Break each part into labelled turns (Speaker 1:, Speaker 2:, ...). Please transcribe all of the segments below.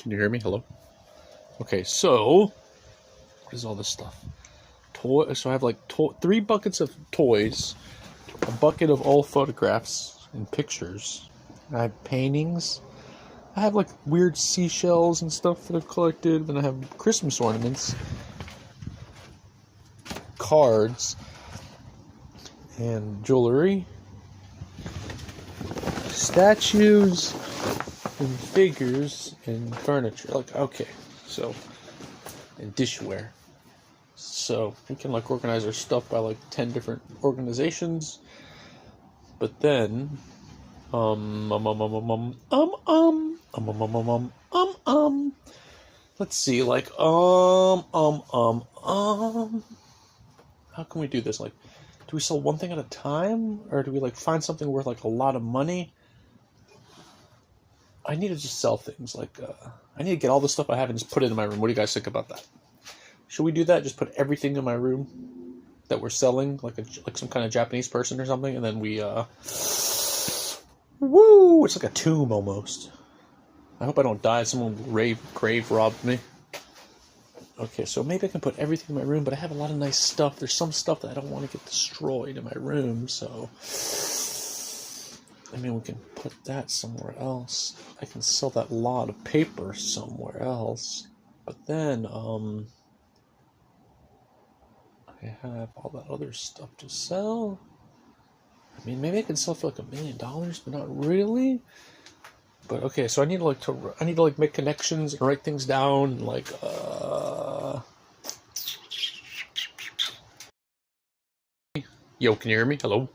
Speaker 1: Can you hear me? Hello? Okay, so what is all this stuff? So I have like 3 buckets of toys, a bucket of all photographs and pictures. I have paintings. I have like weird seashells and stuff that I've collected. Then I have Christmas ornaments, cards, and jewelry, statues, and figures, and furniture. Like, okay, so, and dishware. So we can like organize our stuff by like 10 different organizations. But then, let's see, like, how can we do this? Like, do we sell one thing at a time? Or do we like find something worth like a lot of money? I need to just sell things. Like, I need to get all the stuff I have and just put it in my room. What do you guys think about that? Should we do that? Just put everything in my room that we're selling, like some kind of Japanese person or something, and then we, woo! It's like a tomb almost. I hope I don't die. Someone grave robbed me. Okay, so maybe I can put everything in my room, but I have a lot of nice stuff. There's some stuff that I don't want to get destroyed in my room, so I mean, we can put that somewhere else. I can sell that lot of paper somewhere else. But then, I have all that other stuff to sell. I mean, maybe I can sell for like $1 million, but not really. But okay, so I need to like make connections and write things down. And like, yo, can you hear me? Hello.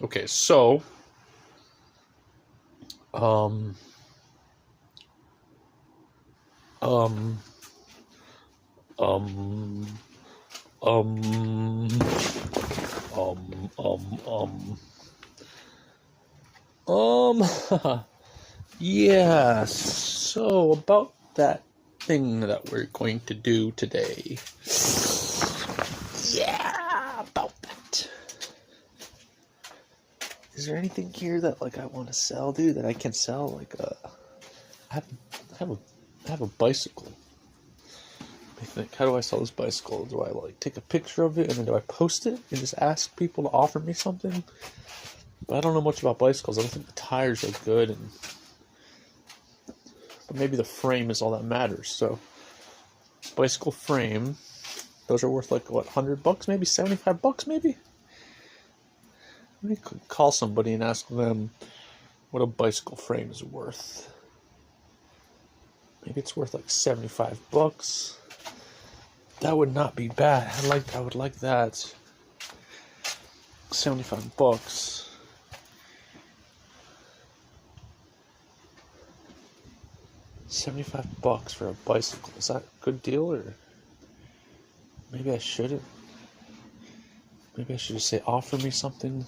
Speaker 1: Okay, so, yeah, so about that thing that we're going to do today. Yeah, about that. Is there anything here that like I want to sell, dude, that I can sell? Like, I have a bicycle. I think, how do I sell this bicycle? Do I like take a picture of it and then do I post it and just ask people to offer me something? But I don't know much about bicycles. I don't think the tires are good, but maybe the frame is all that matters. So, bicycle frame, those are worth like what, $100 maybe, $75 maybe. Let me call somebody and ask them what a bicycle frame is worth. Maybe it's worth like $75. That would not be bad. I would like that. $75. $75 for a bicycle. Is that a good deal, or maybe I shouldn't? Maybe I should just say offer me something.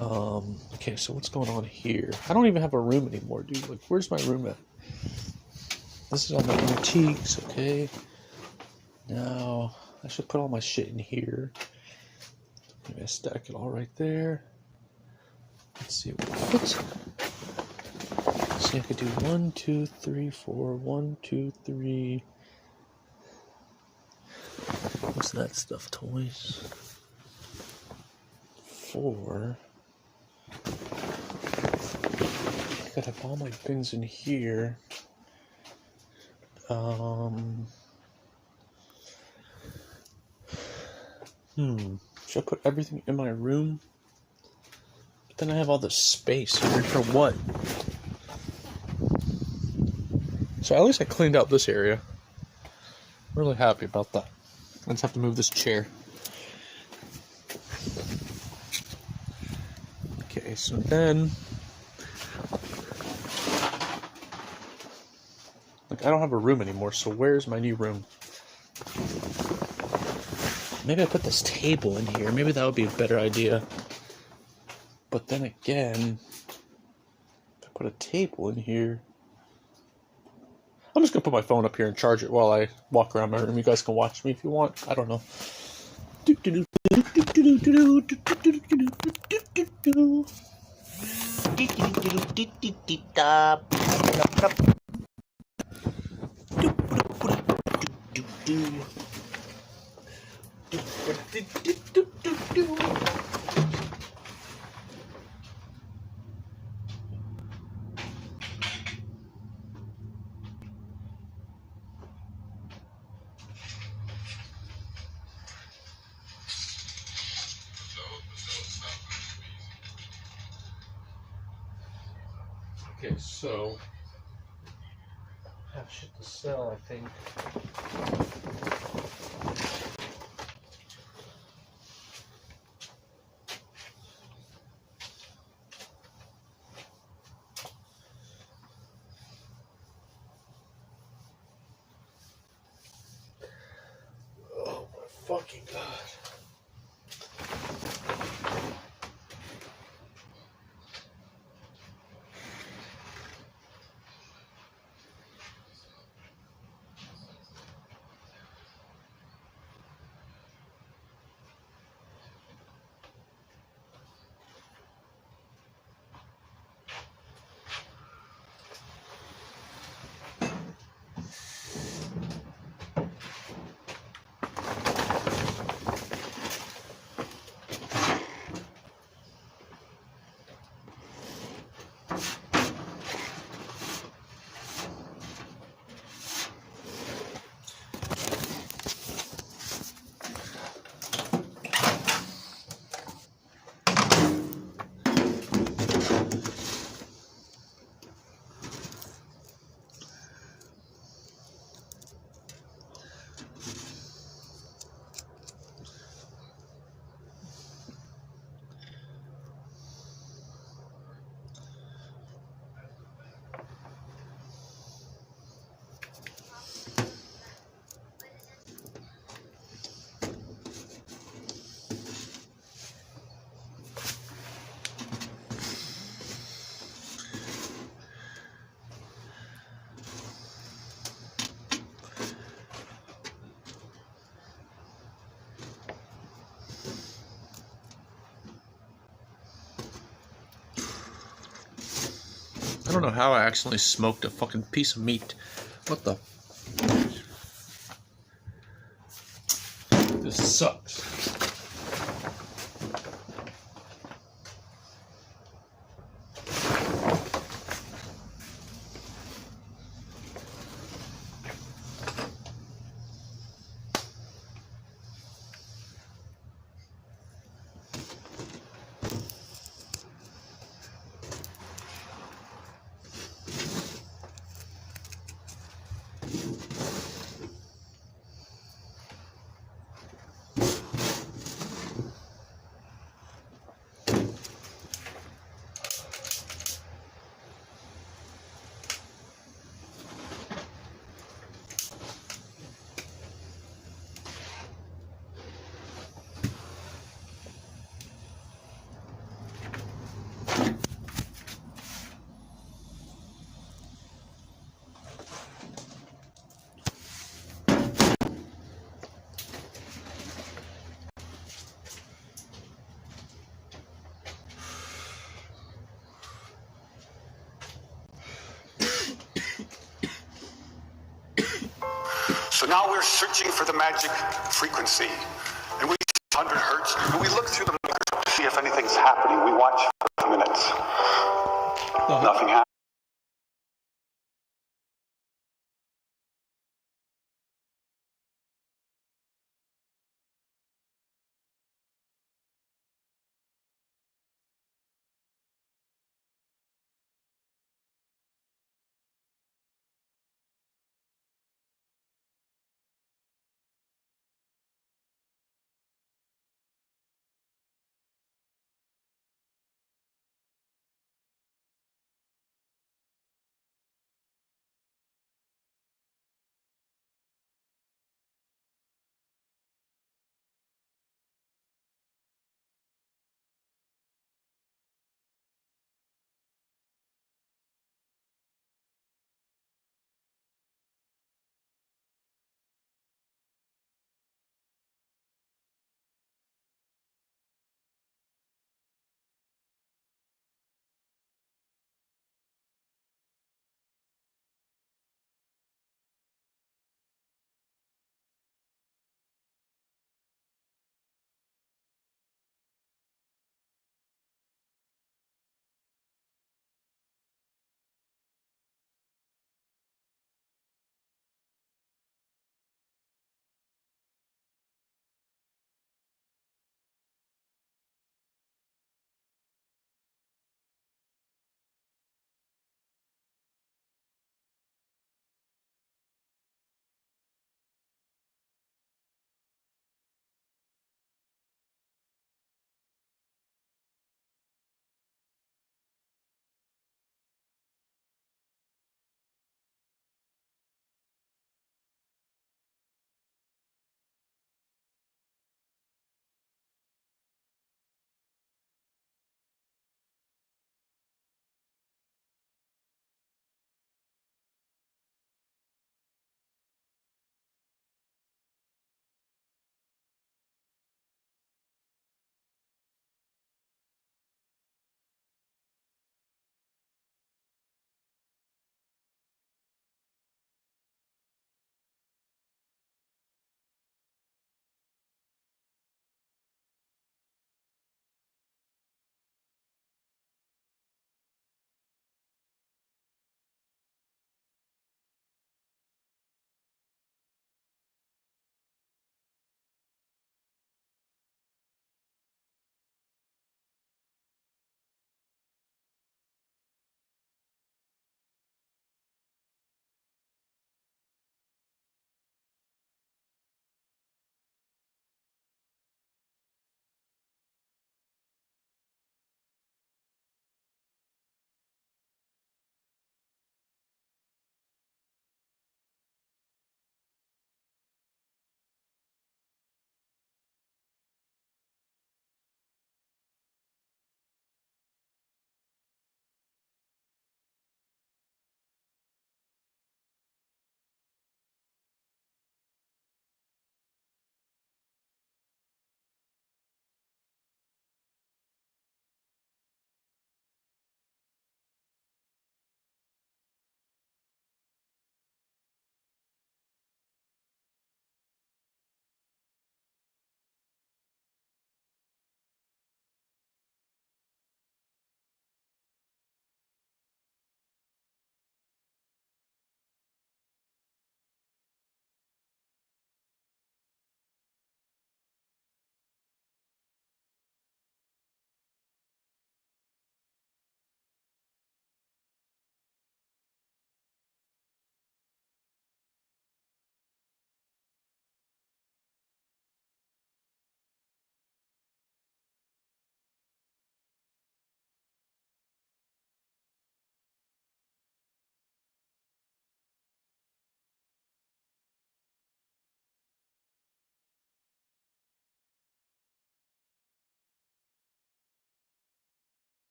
Speaker 1: Okay, so what's going on here? I don't even have a room anymore, dude. Like, where's my room at? This is all my antiques, okay. Now, I should put all my shit in here. Maybe I stack it all right there. Let's see what fits. See, I could do 1, 2, 3, 4. 1, 2, 3. What's that stuff? Toys. 4. I gotta have all my bins in here. Should I put everything in my room? But then I have all this space here for what? So at least I cleaned out this area. I'm really happy about that. I just have to move this chair. Okay, so then, like, I don't have a room anymore, so where's my new room? Maybe I put this table in here. Maybe that would be a better idea. But then again, if I put a table in here, I'm just gonna put my phone up here and charge it while I walk around my room. You guys can watch me if you want. I don't know. Okay, so I have shit to sell, I think. Oh my fucking god. I don't know how I accidentally smoked a fucking piece of meat. What the? This sucks.
Speaker 2: So now we're searching for the magic frequency. And we 100 hertz, and we look through the microscope to see if anything's happening. We watch for minutes. Nothing happens.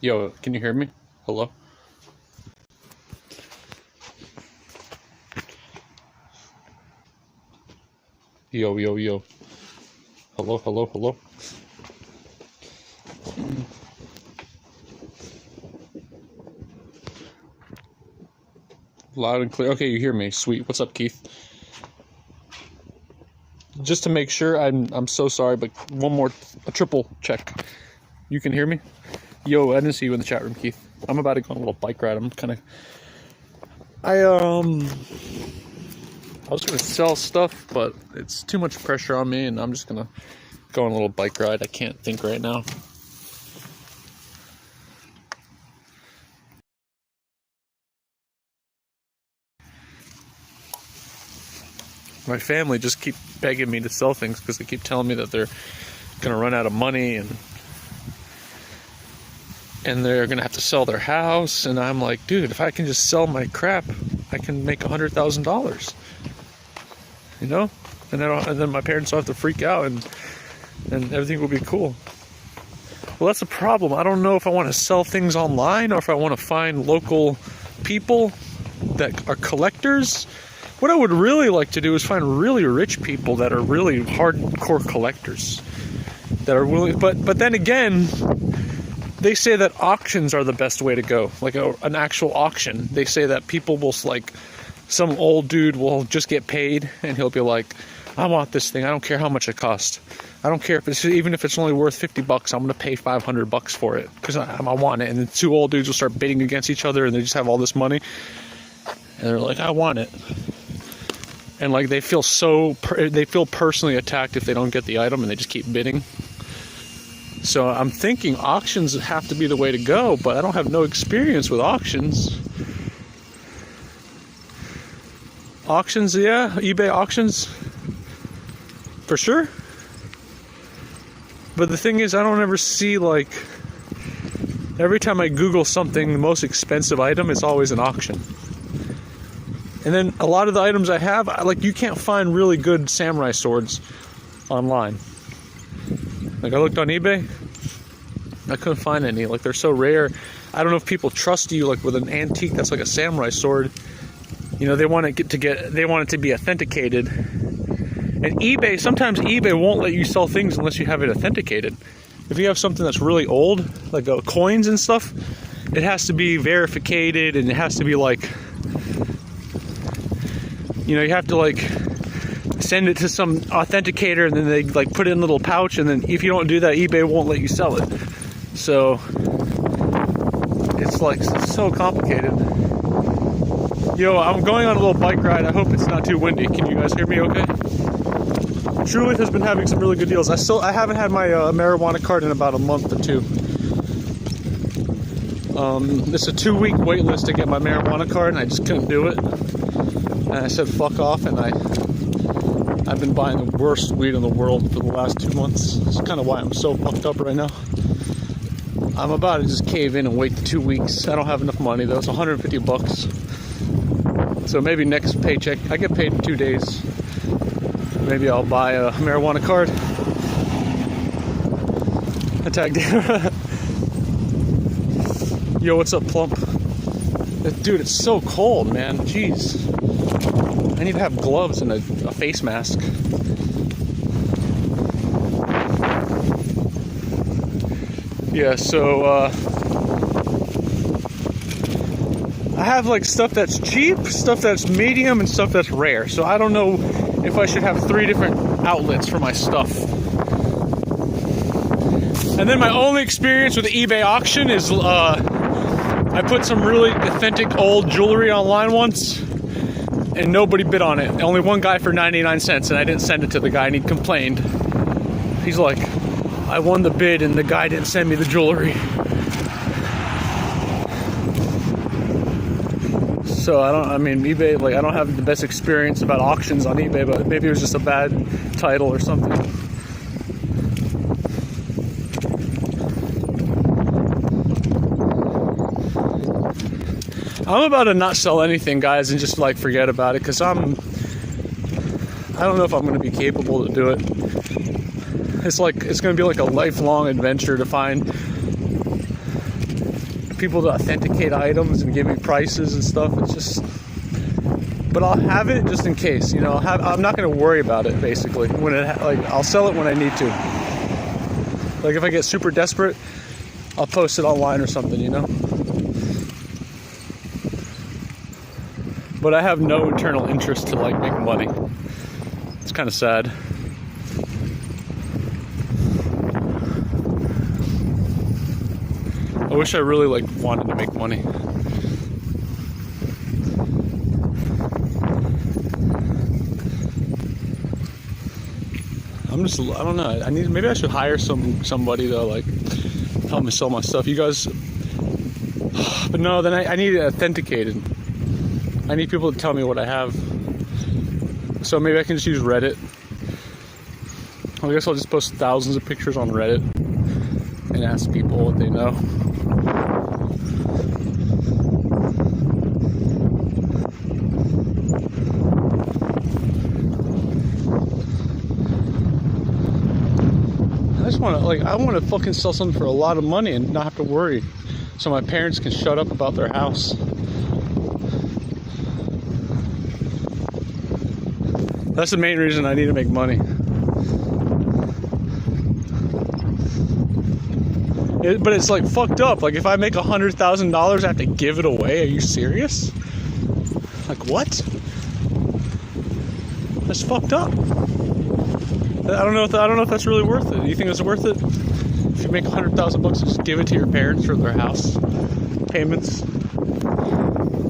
Speaker 1: Yo, can you hear me? Hello? Yo, yo, yo. Hello, hello, hello. Loud and clear. Okay, you hear me. Sweet. What's up, Keith? Just to make sure, I'm so sorry, but a triple check. You can hear me? Yo, I didn't see you in the chat room, Keith. I'm about to go on a little bike ride. I was gonna sell stuff, but it's too much pressure on me, and I'm just gonna go on a little bike ride. I can't think right now. My family just keep begging me to sell things because they keep telling me that they're gonna run out of money and they're gonna have to sell their house. And I'm like, dude, if I can just sell my crap, I can make $100,000. You know, and then my parents don't have to freak out, and everything will be cool. Well, that's the problem. I don't know if I want to sell things online or if I want to find local people that are collectors. What I would really like to do is find really rich people that are really hardcore collectors that are willing. But then again, they say that auctions are the best way to go, like an actual auction. They say that people will, like, some old dude will just get paid and he'll be like, I want this thing. I don't care how much it costs. I don't care even if it's only worth $50. I'm gonna pay $500 for it because I want it. And then two old dudes will start bidding against each other, and they just have all this money, and they're like, I want it. And like they feel personally attacked if they don't get the item, and they just keep bidding. So I'm thinking auctions have to be the way to go, but I don't have no experience with auctions. Auctions, yeah, eBay auctions, for sure. But the thing is, I don't ever see, like, every time I Google something, the most expensive item is always an auction. And then a lot of the items I have, like, you can't find really good samurai swords online. Like, I looked on eBay, I couldn't find any. Like, they're so rare. I don't know if people trust you, like, with an antique that's like a samurai sword. You know, they want it to be authenticated. And sometimes eBay won't let you sell things unless you have it authenticated. If you have something that's really old, like coins and stuff, it has to be verificated, and it has to be like, you know, you have to like send it to some authenticator, and then they like put it in a little pouch, and then if you don't do that, eBay won't let you sell it. So it's like so complicated. Yo, I'm going on a little bike ride. I hope it's not too windy. Can you guys hear me okay? Trulieve has been having some really good deals. I haven't had my marijuana card in about a month or two. It's a 2-week wait list to get my marijuana card, and I just couldn't do it. And I said fuck off, and I've been buying the worst weed in the world for the last 2 months. That's kind of why I'm so fucked up right now. I'm about to just cave in and wait the 2 weeks. I don't have enough money though. It's $150. So maybe next paycheck, I get paid in 2 days. Maybe I'll buy a marijuana card. I tagged in. Yo, what's up, Plump? Dude, it's so cold, man. Jeez. I need to have gloves and a face mask. Yeah, so, I have like stuff that's cheap, stuff that's medium, and stuff that's rare. So I don't know if I should have 3 different outlets for my stuff. And then my only experience with the eBay auction is I put some really authentic old jewelry online once, and nobody bid on it. Only one guy for 99 cents, and I didn't send it to the guy, and he complained. He's like, I won the bid and the guy didn't send me the jewelry. So eBay, like, I don't have the best experience about auctions on eBay, but maybe it was just a bad title or something. I'm about to not sell anything, guys, and just like forget about it, because I don't know if I'm going to be capable to do it. It's going to be like a lifelong adventure to find people to authenticate items and give me prices and stuff. It's just, but I'll have it just in case, you know. I'm not going to worry about it basically. When I'll sell it when I need to. Like if I get super desperate, I'll post it online or something, you know. But I have no internal interest to like make money. It's kind of sad. I wish I really like wanted to make money. I don't know. Maybe I should hire somebody to like help me sell my stuff. You guys, but no, then I need it authenticated. I need people to tell me what I have. So maybe I can just use Reddit. I guess I'll just post thousands of pictures on Reddit and ask people what they know. I want to fucking sell something for a lot of money and not have to worry, so my parents can shut up about their house. That's the main reason I need to make money. But it's like fucked up. Like if I make $100,000, I have to give it away. Are you serious? Like what? That's fucked up. I don't know if that's really worth it. Do you think it's worth it? If you make $100,000, just give it to your parents for their house payments,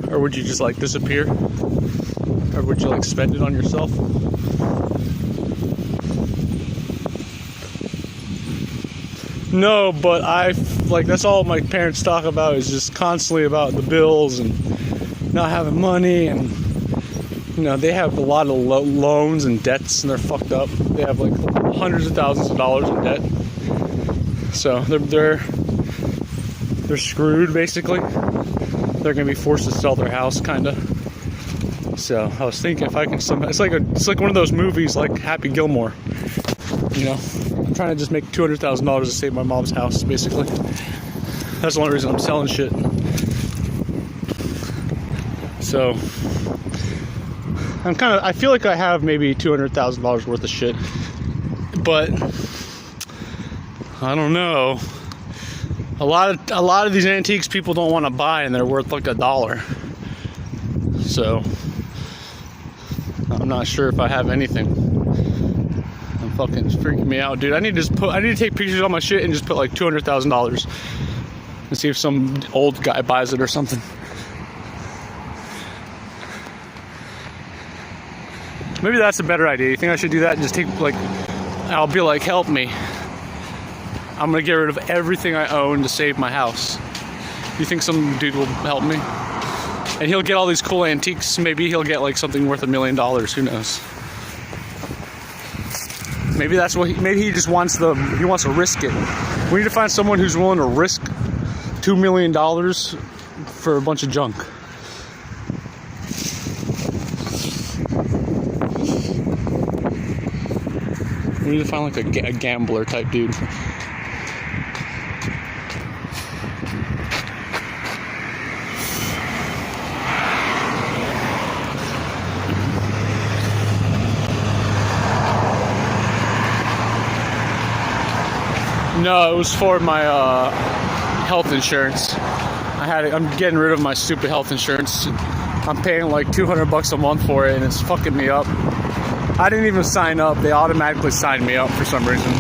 Speaker 1: or would you just like disappear, or would you like spend it on yourself? No, but that's all my parents talk about is just constantly about the bills and not having money, and you know they have a lot of loans and debts and they're fucked up. They have like hundreds of thousands of dollars in debt, so they're screwed basically. They're gonna be forced to sell their house, kind of. So I was thinking if I can somehow, it's like one of those movies like Happy Gilmore, you know. I'm trying to just make $200,000 to save my mom's house, basically. That's the only reason I'm selling shit. So I feel like I have maybe $200,000 worth of shit, but I don't know. A lot of these antiques people don't want to buy, and they're worth like $1. So I'm not sure if I have anything. Fucking freaking me out, dude. I need to take pictures of my shit and just put like $200,000 and see if some old guy buys it or something. Maybe that's a better idea. You think I should do that and just take I'll be like, help me. I'm gonna get rid of everything I own to save my house. You think some dude will help me? And he'll get all these cool antiques. Maybe he'll get like something worth $1 million. Who knows? Maybe that's what maybe he just wants to risk it. We need to find someone who's willing to risk $2 million for a bunch of junk. We need to find like a gambler type dude. No, it was for my health insurance. I'm getting rid of my stupid health insurance. I'm paying like $200 a month for it, and it's fucking me up. I didn't even sign up. They automatically signed me up for some reason,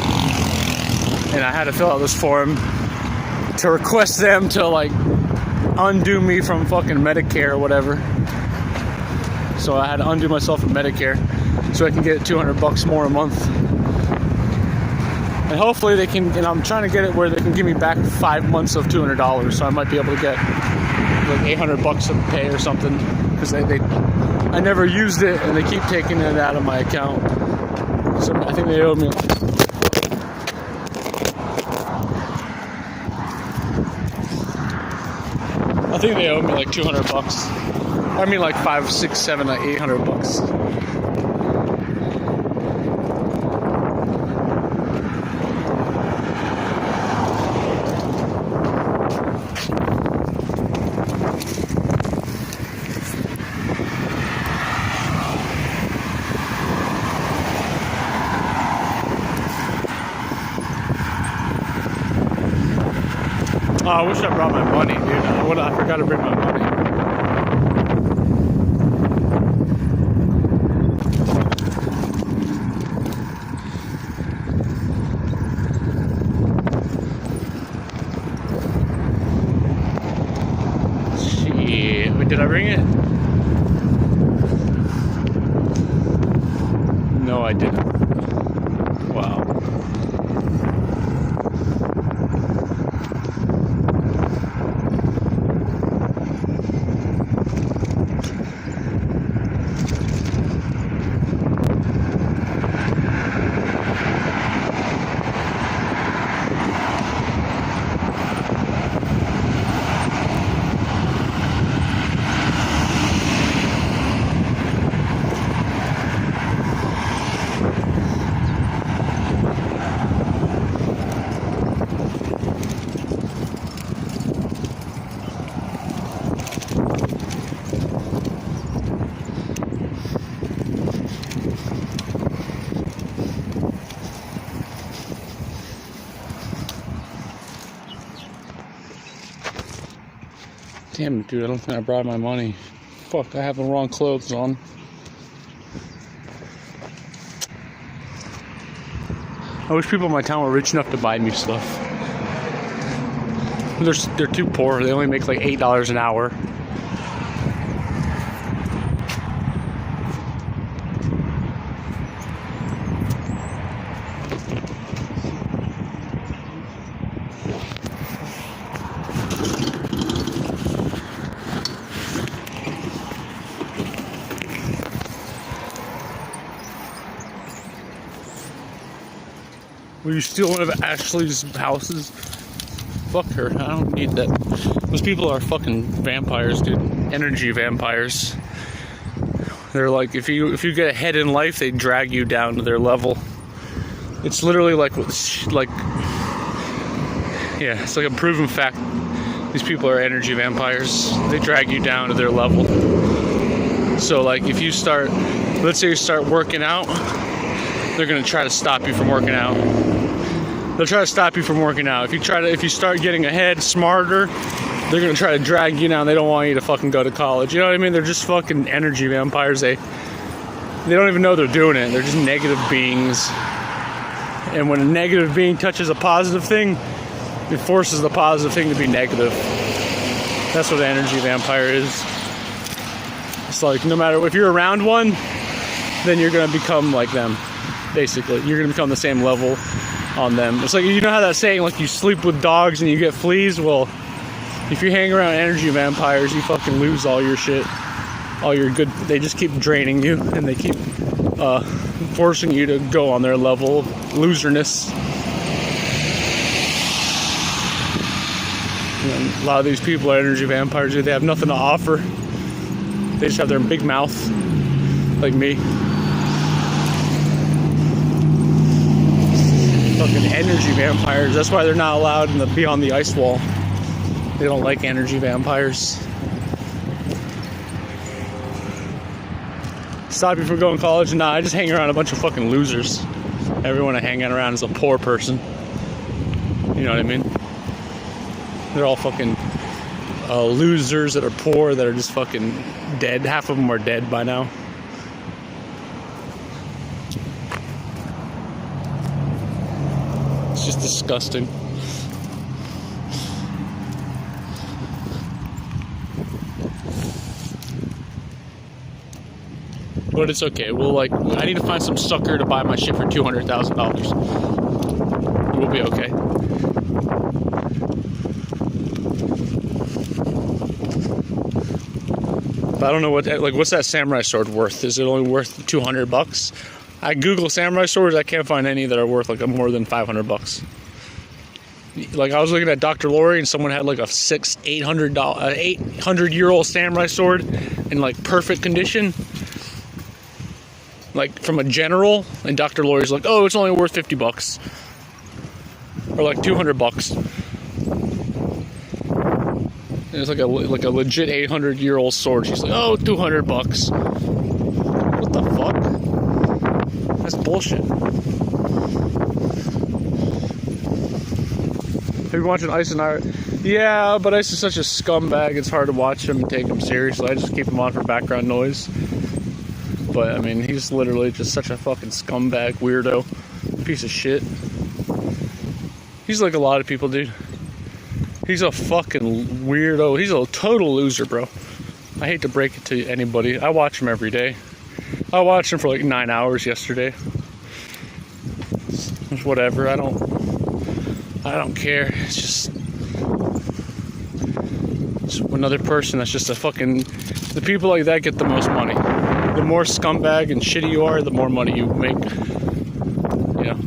Speaker 1: and I had to fill out this form to request them to like undo me from fucking Medicare or whatever. So I had to undo myself from Medicare so I can get $200 more a month. And hopefully they can, and I'm trying to get it where they can give me back 5 months of $200, so I might be able to get like $800 of pay or something, because I never used it and they keep taking it out of my account. So I think they owe me. I think they owe me like $200. I mean like 5, 6, 7, like $800. I wish I brought my money, dude. I forgot to bring my money. Shit. Wait, did I bring it? No, I didn't. Wow. Damn, dude, I don't think I brought my money. Fuck, I have the wrong clothes on. I wish people in my town were rich enough to buy me stuff. They're too poor. They only make like $8 an hour. Will you steal one of Ashley's houses? Fuck her. I don't need that. Those people are fucking vampires, dude. Energy vampires. They're like, if you get ahead in life, they drag you down to their level. It's literally like yeah, it's like a proven fact. These people are energy vampires. They drag you down to their level. So like, if you start, let's say you start working out, they're gonna try to stop you from working out. They'll try to stop you from working out. If you start getting ahead, smarter, they're gonna try to drag you down. They don't want you to fucking go to college. You know what I mean? They're just fucking energy vampires. They don't even know they're doing it. They're just negative beings. And when a negative being touches a positive thing, it forces the positive thing to be negative. That's what an energy vampire is. It's like, no matter if you're around one, then you're gonna become like them. Basically, you're gonna become the same level on them. It's like, you know how that saying, like, you sleep with dogs and you get fleas? Well, if you hang around energy vampires, you fucking lose all your shit, all your good. They just keep draining you, and they keep forcing you to go on their level of loserness. And a lot of these people are energy vampires. They have nothing to offer. They just have their big mouth, like me. Fucking energy vampires. That's why they're not allowed to be on the ice wall. They don't like energy vampires. Stop you from going to college? Nah, I just hang around a bunch of fucking losers. Everyone I hang out around is a poor person. You know what I mean? They're all fucking losers that are poor, that are just fucking dead. Half of them are dead by now. It's just disgusting. But it's okay. I need to find some sucker to buy my shit for $200,000. We'll be okay. But I don't know what's that samurai sword worth? Is it only worth $200? I Google samurai swords, I can't find any that are worth like more than $500. Like, I was looking at Dr. Lori, and someone had like a $800-year-old samurai sword in like perfect condition, like from a general, and Dr. Lori's like, oh, it's only worth $50 or like $200. And it's like a legit 800-year-old sword. She's like, oh, $200. What the fuck? That's bullshit. Have you been watching Ice and Iron? Yeah, but Ice is such a scumbag, it's hard to watch him and take him seriously. I just keep him on for background noise. But, I mean, he's literally just such a fucking scumbag, weirdo, piece of shit. He's like a lot of people, dude. He's a fucking weirdo. He's a total loser, bro. I hate to break it to anybody. I watch him every day. I watched him for like 9 hours yesterday. It's whatever. I don't care. It's just another person that's just a fucking... The people like that get the most money. The more scumbag and shitty you are, the more money you make. You know?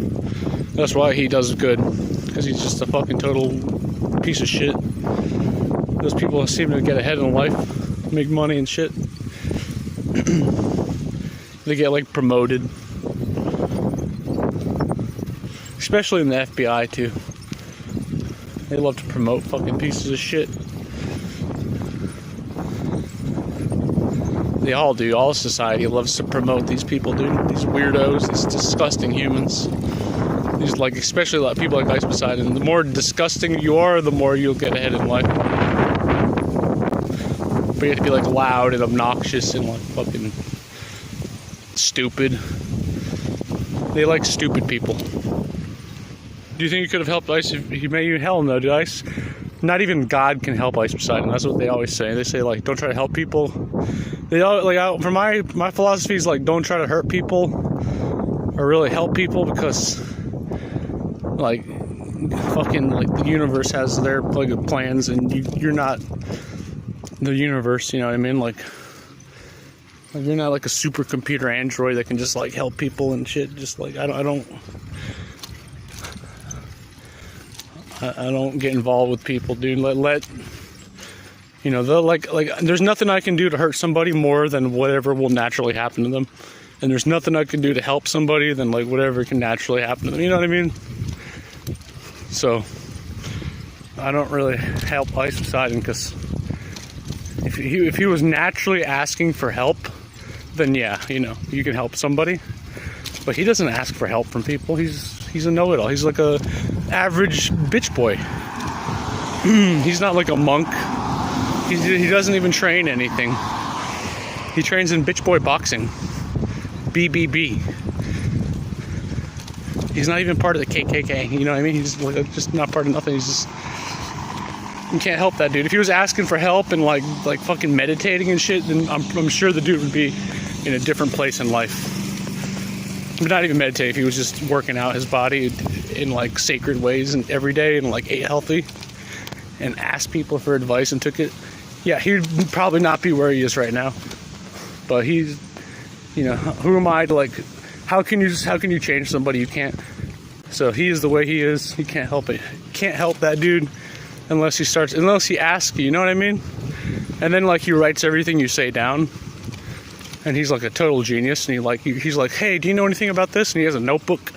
Speaker 1: That's why he does good. Because he's just a fucking total piece of shit. Those people seem to get ahead in life, make money and shit. They get like promoted. Especially in the FBI too. They love to promote fucking pieces of shit. They all do. All society loves to promote these people, dude. These weirdos, these disgusting humans. These, like, especially like people like Ice Poseidon. The more disgusting you are, the more you'll get ahead in life. But you have to be like loud and obnoxious and like fucking stupid. They like stupid people. Do you think you could have helped Ice if he made you? Hell no, dude. Ice, not even God can help Ice Poseidon. That's what they always say. They say like, don't try to help people. They all like, for my philosophy is like, don't try to hurt people or really help people, because like fucking like the universe has their like plans, and you're not the universe. You know what I mean? Like you're not like a supercomputer android that can just like help people and shit. Just like I don't get involved with people, dude. Let you know, like there's nothing I can do to hurt somebody more than whatever will naturally happen to them, and there's nothing I can do to help somebody than like whatever can naturally happen to them. You know what I mean? So I don't really help Ice Poseidon, because if he was naturally asking for help, then yeah, you know, you can help somebody. But he doesn't ask for help from people. He's a know-it-all. He's like a average bitch boy. He's not like a monk. He doesn't even train anything. He trains in bitch boy boxing. BBB. He's not even part of the KKK. You know what I mean? He's like just not part of nothing. He's just... You can't help that dude. If he was asking for help and like fucking meditating and shit, then I'm sure the dude would be in a different place in life. But not even meditate. If he was just working out his body in like sacred ways and every day and like ate healthy and asked people for advice and took it, yeah, he'd probably not be where he is right now. But he's, you know, who am I to like, how can you change somebody? You can't. So he is the way he is. He can't help it. Can't help that dude unless he asks you know what I mean? And then like he writes everything you say down. And he's like a total genius, and he's like, hey, do you know anything about this? And he has a notebook,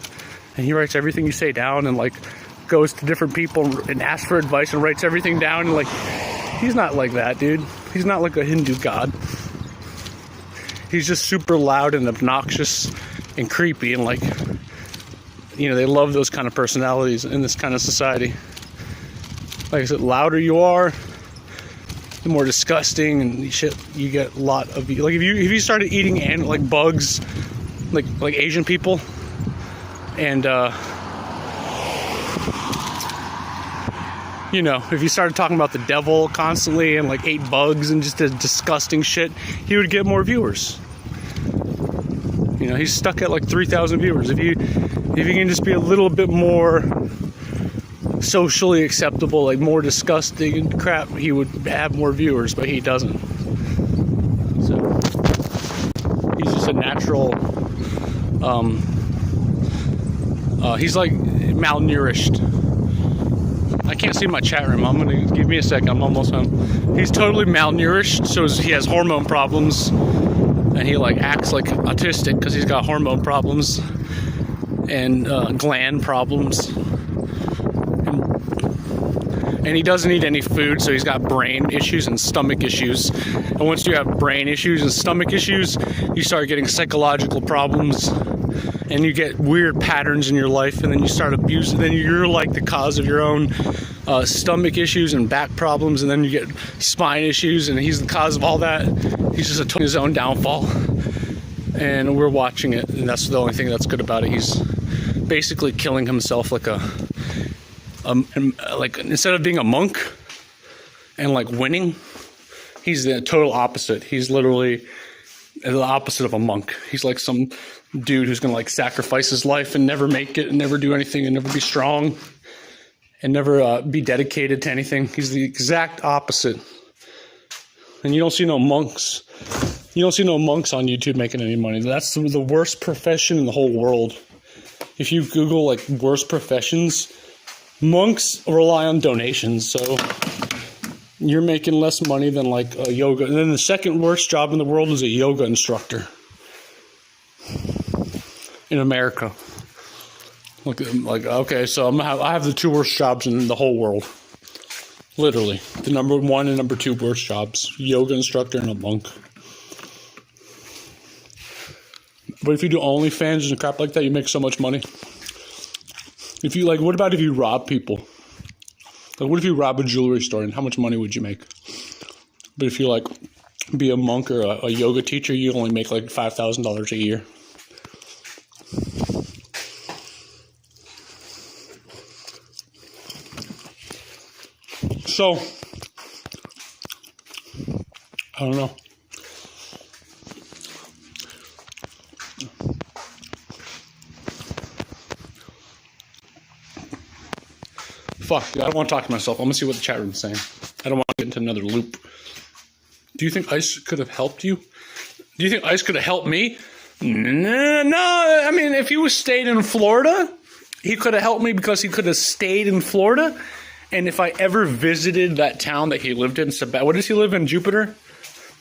Speaker 1: and he writes everything you say down, and like goes to different people and asks for advice and writes everything down. And like, he's not like that, dude. He's not like a Hindu god. He's just super loud and obnoxious and creepy, and like, you know, they love those kind of personalities in this kind of society. Like I said, louder you are, the more disgusting and shit you get. A lot of like if you started eating like bugs, like Asian people, and you know, if you started talking about the devil constantly and like ate bugs and just did disgusting shit, he would get more viewers. You know, he's stuck at like 3,000 viewers. If you can just be a little bit more socially acceptable, like more disgusting and crap, he would have more viewers, but he doesn't. So he's just a natural he's like malnourished. I can't see my chat room. I'm gonna give me a second. I'm almost home. He's totally malnourished, so he has hormone problems, and he like acts like autistic because he's got hormone problems and gland problems. And he doesn't eat any food, so he's got brain issues and stomach issues. And once you have brain issues and stomach issues, you start getting psychological problems, and you get weird patterns in your life, and then you start abusing. Then you're like the cause of your own
Speaker 3: stomach issues and back problems, and then you get spine issues, and he's the cause of all that. He's just his own downfall, and we're watching it, and that's the only thing that's good about it. He's basically killing himself like like instead of being a monk and like winning, he's the total opposite. He's literally the opposite of a monk. He's like some dude who's gonna like sacrifice his life and never make it and never do anything and never be strong and never be dedicated to anything. He's the exact opposite. And you don't see no monks. You don't see no monks on YouTube making any money. That's the worst profession in the whole world. If you Google like worst professions, monks rely on donations. So you're making less money than like a yoga. And then the second worst job in the world is a yoga instructor in America. Like okay, so I have the two worst jobs in the whole world. Literally, the number 1 and number 2 worst jobs: yoga instructor and a monk. But if you do OnlyFans and crap like that, you make so much money. If you like, what about if you rob people? Like, what if you rob a jewelry store, and how much money would you make? But if you like be a monk or a yoga teacher, you only make like $5,000 a year. So, I don't know. Fuck, I don't want to talk to myself. I'm going to see what the chat room's saying. I don't want to get into another loop. Do you think Ice could have helped you? Do you think Ice could have helped me? No, I mean, if he was stayed in Florida, he could have helped me because he could have stayed in Florida. And if I ever visited that town that he lived in, what does he live in, Jupiter?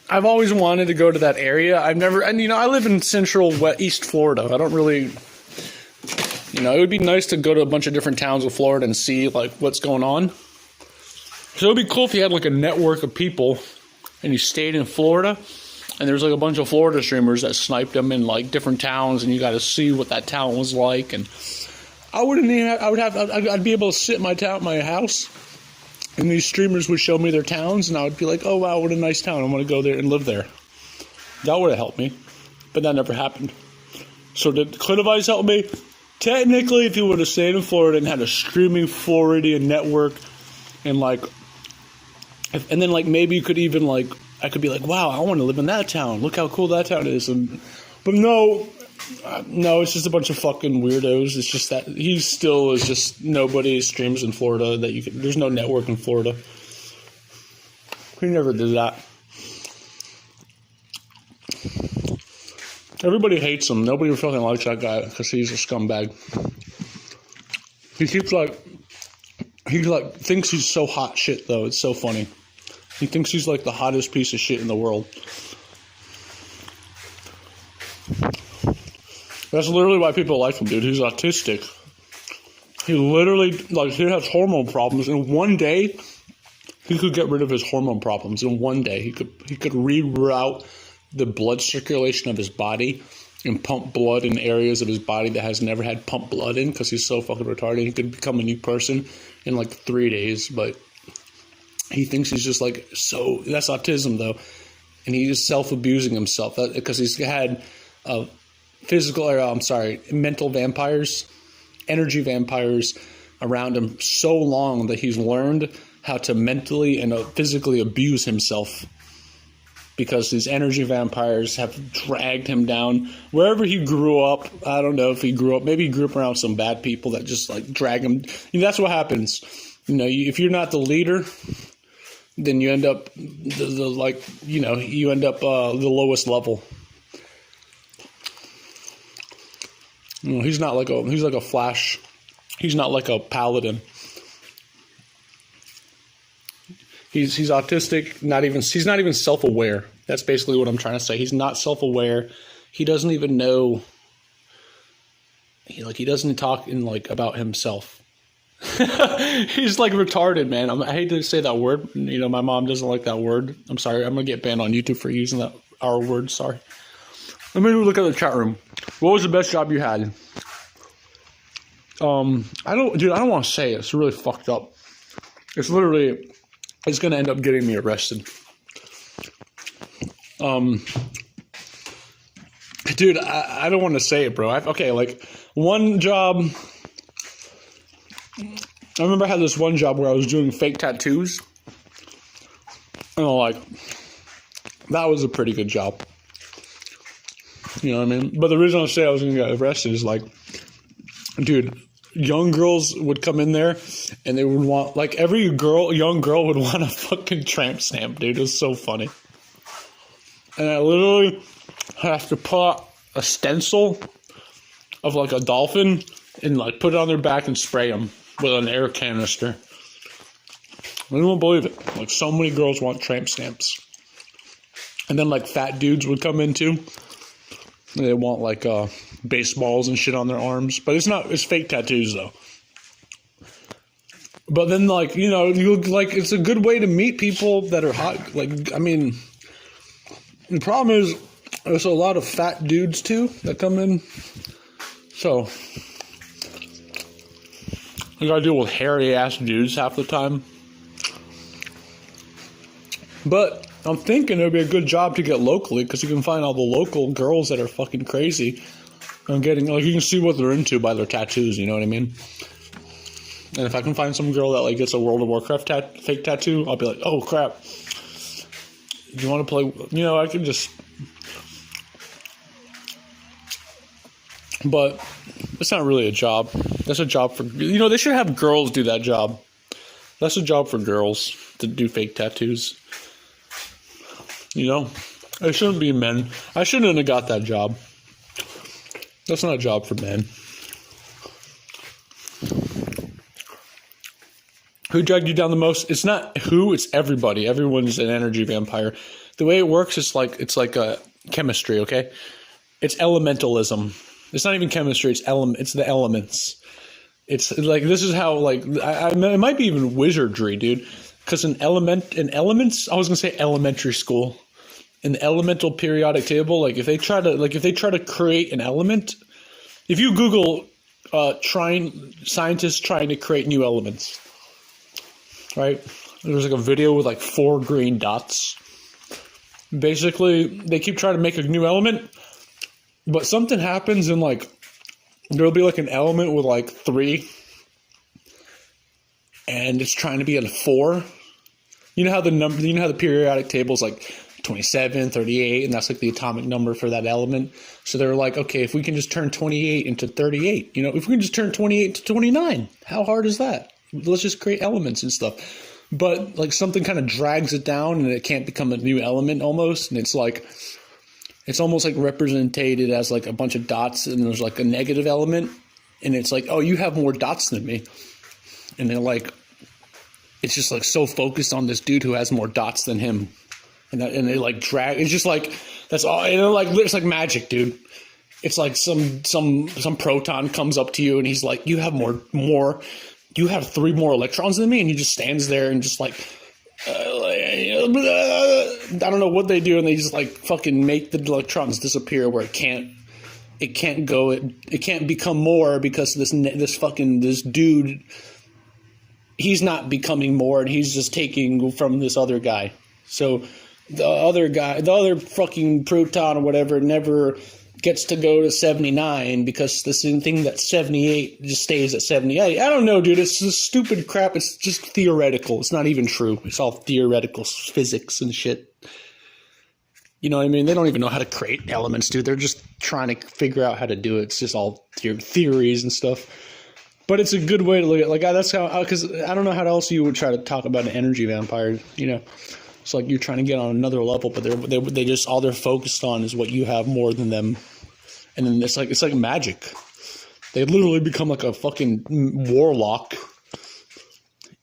Speaker 3: I've always wanted to go to that area. I've never, and you know, I live in central East Florida. I don't really, you know, it would be nice to go to a bunch of different towns of Florida and see like what's going on. So it would be cool if you had like a network of people and you stayed in Florida and there's like a bunch of Florida streamers that sniped them in like different towns and you got to see what that town was like. And I'd be able to sit in my house, and these streamers would show me their towns, and I would be like, oh wow, what a nice town, I want to go there and live there. That would have helped me, but that never happened. So could have Ice helped me? Technically, if he would have stayed in Florida and had a streaming Floridian network, and like, and then like maybe you could even like, I could be like, wow, I want to live in that town, look how cool that town is. But no, it's just a bunch of fucking weirdos. It's just that he still is just nobody streams in Florida that you can. There's no network in Florida. He never did that. Everybody hates him. Nobody fucking likes that guy because he's a scumbag. He keeps thinks he's so hot shit though. It's so funny. He thinks he's like the hottest piece of shit in the world. That's literally why people like him, dude. He's autistic. He literally, like, he has hormone problems. In one day, he could get rid of his hormone problems. In one day, he could reroute the blood circulation of his body and pump blood in areas of his body that has never had pumped blood in because he's so fucking retarded. He could become a new person in like 3 days, but he thinks he's just like so. That's autism, though, and he's self-abusing himself because he's had mental vampires, energy vampires around him so long that he's learned how to mentally and physically abuse himself because these energy vampires have dragged him down wherever he grew up. I don't know if he grew up, maybe he grew up around some bad people that just like drag him. You know, that's what happens. You know, if you're not the leader, then you end up you end up the lowest level. You know, he's like a Flash. He's not like a paladin. He's autistic. He's not even self-aware. That's basically what I'm trying to say. He's not self-aware. He doesn't even know. He doesn't talk about himself. He's like retarded, man. I hate to say that word. You know, my mom doesn't like that word. I'm sorry. I'm gonna get banned on YouTube for using that R word. Sorry. Let me look at the chat room. What was the best job you had? I don't want to say it. It's really fucked up. it's going to end up getting me arrested. Dude, I don't want to say it, bro. One job. I remember I had this one job where I was doing fake tattoos. And that was a pretty good job. You know what I mean? But the reason I say I was going to get arrested is dude, young girls would come in there and they would want, every young girl would want a fucking tramp stamp, dude. It was so funny. And I literally have to put a stencil of a dolphin and put it on their back and spray them with an air canister. I won't believe it. So many girls want tramp stamps. And then fat dudes would come in too. They want baseballs and shit on their arms. But it's fake tattoos though. But then it's a good way to meet people that are hot. The problem is there's a lot of fat dudes too that come in. So you gotta deal with hairy ass dudes half the time. But I'm thinking it would be a good job to get locally because you can find all the local girls that are fucking crazy and getting you can see what they're into by their tattoos. You know what I mean? And if I can find some girl that gets a World of Warcraft fake tattoo, I'll be like, oh crap. You want to play? I can just. But it's not really a job. That's a job for they should have girls do that job. That's a job for girls to do fake tattoos. It shouldn't be men. I shouldn't have got that job. That's not a job for men. Who dragged you down the most? It's not who, it's everybody. Everyone's an energy vampire. The way it works is it's like a chemistry, okay? It's elementalism. It's not even chemistry, it's the elements. It's this is how it might be even wizardry, dude. Because in elements, I was gonna say elementary school. In the elemental periodic table, if they try to create an element, if you Google scientists trying to create new elements. Right? There's a video with 4 green dots. Basically, they keep trying to make a new element, but something happens and there'll be an element with 3 and it's trying to be at a 4. You know how the periodic table is 27, 38, and that's the atomic number for that element. So they're okay, if we can just turn 28 into 38, if we can just turn 28 to 29, how hard is that? Let's just create elements and stuff. But something kind of drags it down and it can't become a new element almost. And it's almost represented as a bunch of dots and there's a negative element. And it's oh, you have more dots than me. And they're it's just so focused on this dude who has more dots than him. And they drag, it's just that's all. And it's magic, dude. It's some proton comes up to you and he's you have more. You have 3 more electrons than me, and he just stands there and just I don't know what they do, and they just fucking make the electrons disappear where it can't become more because this dude, he's not becoming more, and he's just taking from this other guy. So the other fucking proton or whatever never gets to go to 79 because the same thing that's 78 just stays at 78. I don't know, dude. It's just stupid crap. It's just theoretical. It's not even true. It's all theoretical physics and shit. You know what I mean? They don't even know how to create elements, dude. They're just trying to figure out how to do it. It's just all theories and stuff. But it's a good way to look at that's how, because I don't know how else you would try to talk about an energy vampire, It's you're trying to get on another level, but they just all they're focused on is what you have more than them, and then it's like magic. They literally become a fucking warlock.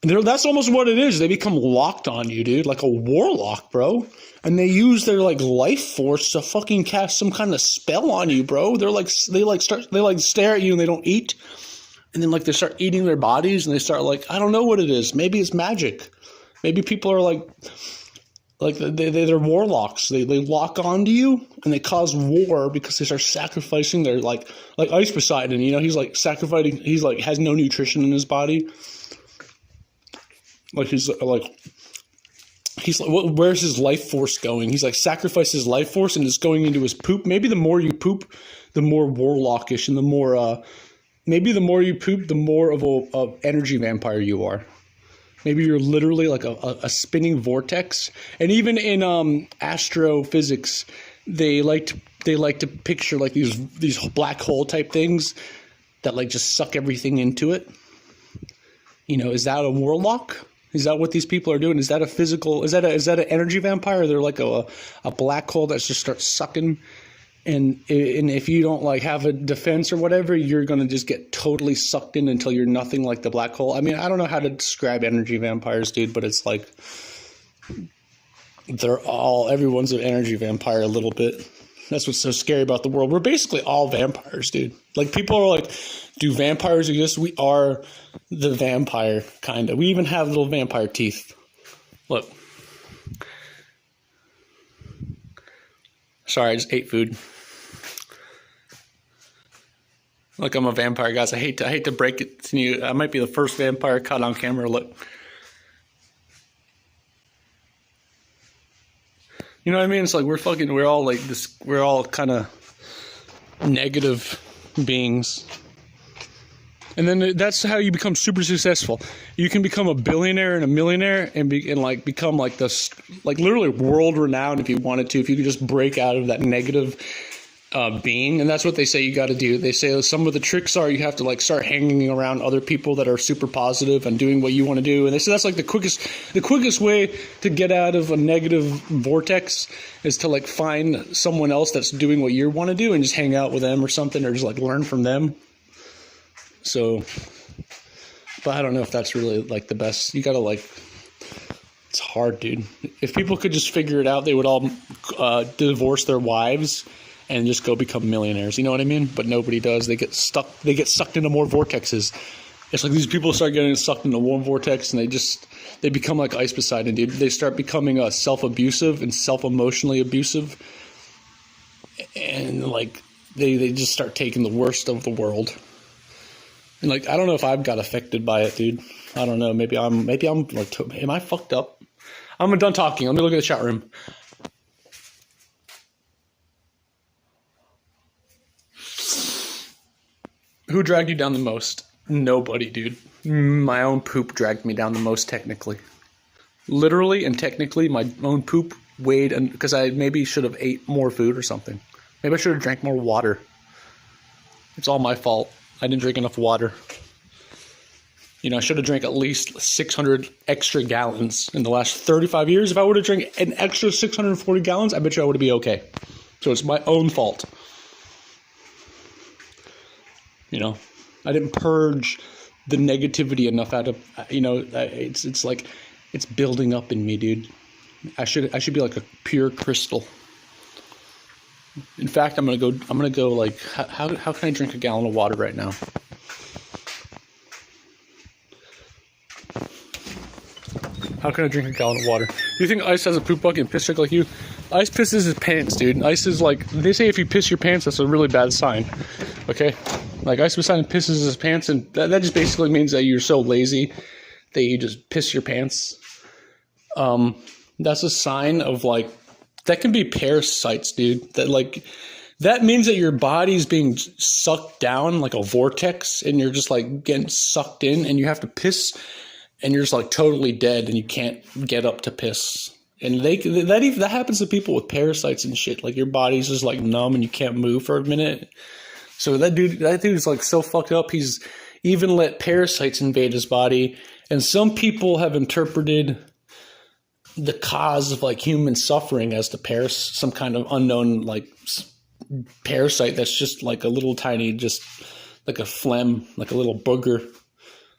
Speaker 3: And that's almost what it is. They become locked on you, dude, like a warlock, bro. And they use their life force to fucking cast some kind of spell on you, bro. They stare at you and they don't eat, and then they start eating their bodies and they start I don't know what it is. Maybe it's magic. Maybe people are they're warlocks. They lock onto you and they cause war because they start sacrificing their Ice Poseidon. He's sacrificing. He's has no nutrition in his body, Like he's like, where's his life force going? He's like sacrificed his life force and it's going into his poop. Maybe the more you poop, the more warlockish and the more, maybe the more you poop, the more of a energy vampire you are. Maybe you're literally like a spinning vortex. And even in astrophysics, they like to picture like these black hole type things that like just suck everything into it. You know, is that a warlock? Is that what these people are doing? Is that a physical? Is that an energy vampire? They're like a black hole that just starts sucking. And if you don't like have a defense or whatever, you're going to just get totally sucked in until you're nothing like the black hole. I mean, I don't know how to describe energy vampires, dude, but it's like everyone's an energy vampire a little bit. That's what's so scary about the world. We're basically all vampires, dude. Like people are like, do vampires exist? We are the vampire, kind of. We even have little vampire teeth. Look. Sorry, I just ate food. Look, I'm a vampire, guys. I hate to break it to you. I might be the first vampire caught on camera. Look. You know what I mean? It's like we're all like this. We're all kind of negative beings. And then that's how you become super successful. You can become a billionaire and a millionaire and become like this, like literally world renowned if you wanted to, if you could just break out of that negative being. And that's what they say you got to do. They say some of the tricks are you have to like start hanging around other people that are super positive and doing what you want to do. And they say that's like the quickest way to get out of a negative vortex is to like find someone else that's doing what you want to do and just hang out with them or something, or just like learn from them. So, but I don't know if that's really like the best. You gotta like, it's hard, dude. If people could just figure it out, they would all divorce their wives and just go become millionaires. You know what I mean? But nobody does. They get stuck. They get sucked into more vortexes. It's like these people start getting sucked into one vortex and they become like Ice Poseidon, dude. They start becoming self-abusive and self-emotionally abusive. And like, they just start taking the worst of the world. And like, I don't know if I've got affected by it, dude. I don't know. Maybe I'm like, am I fucked up? I'm done talking. Let me look at the chat room. Who dragged you down the most? Nobody, dude. My own poop dragged me down the most, technically. Literally and technically, my own poop weighed, because I maybe should have ate more food or something. Maybe I should have drank more water. It's all my fault. I didn't drink enough water. You know, I should have drank at least 600 extra gallons in the last 35 years. If I would have drank an extra 640 gallons, I bet you I would be okay. So it's my own fault. You know, I didn't purge the negativity enough out of, you know, it's like, it's building up in me, dude. I should be like a pure crystal. In fact, I'm gonna go like, how can I drink a gallon of water right now? How can I drink a gallon of water? Do you think Ice has a poop bucket and piss trick like you? Ice pisses his pants, dude. Ice is like, they say if you piss your pants, that's a really bad sign. Okay? Like Ice Poseidon pisses his pants, and that just basically means that you're so lazy that you just piss your pants. That's a sign of like, that can be parasites, dude. That means that your body's being sucked down like a vortex, and you're just like getting sucked in, and you have to piss, and you're just like totally dead, and you can't get up to piss. And that happens to people with parasites and shit. Like your body's just like numb, and you can't move for a minute. So that dude is like so fucked up. He's even let parasites invade his body, and some people have interpreted the cause of like human suffering as some kind of unknown like parasite that's just like a little tiny, just like a phlegm, like a little booger.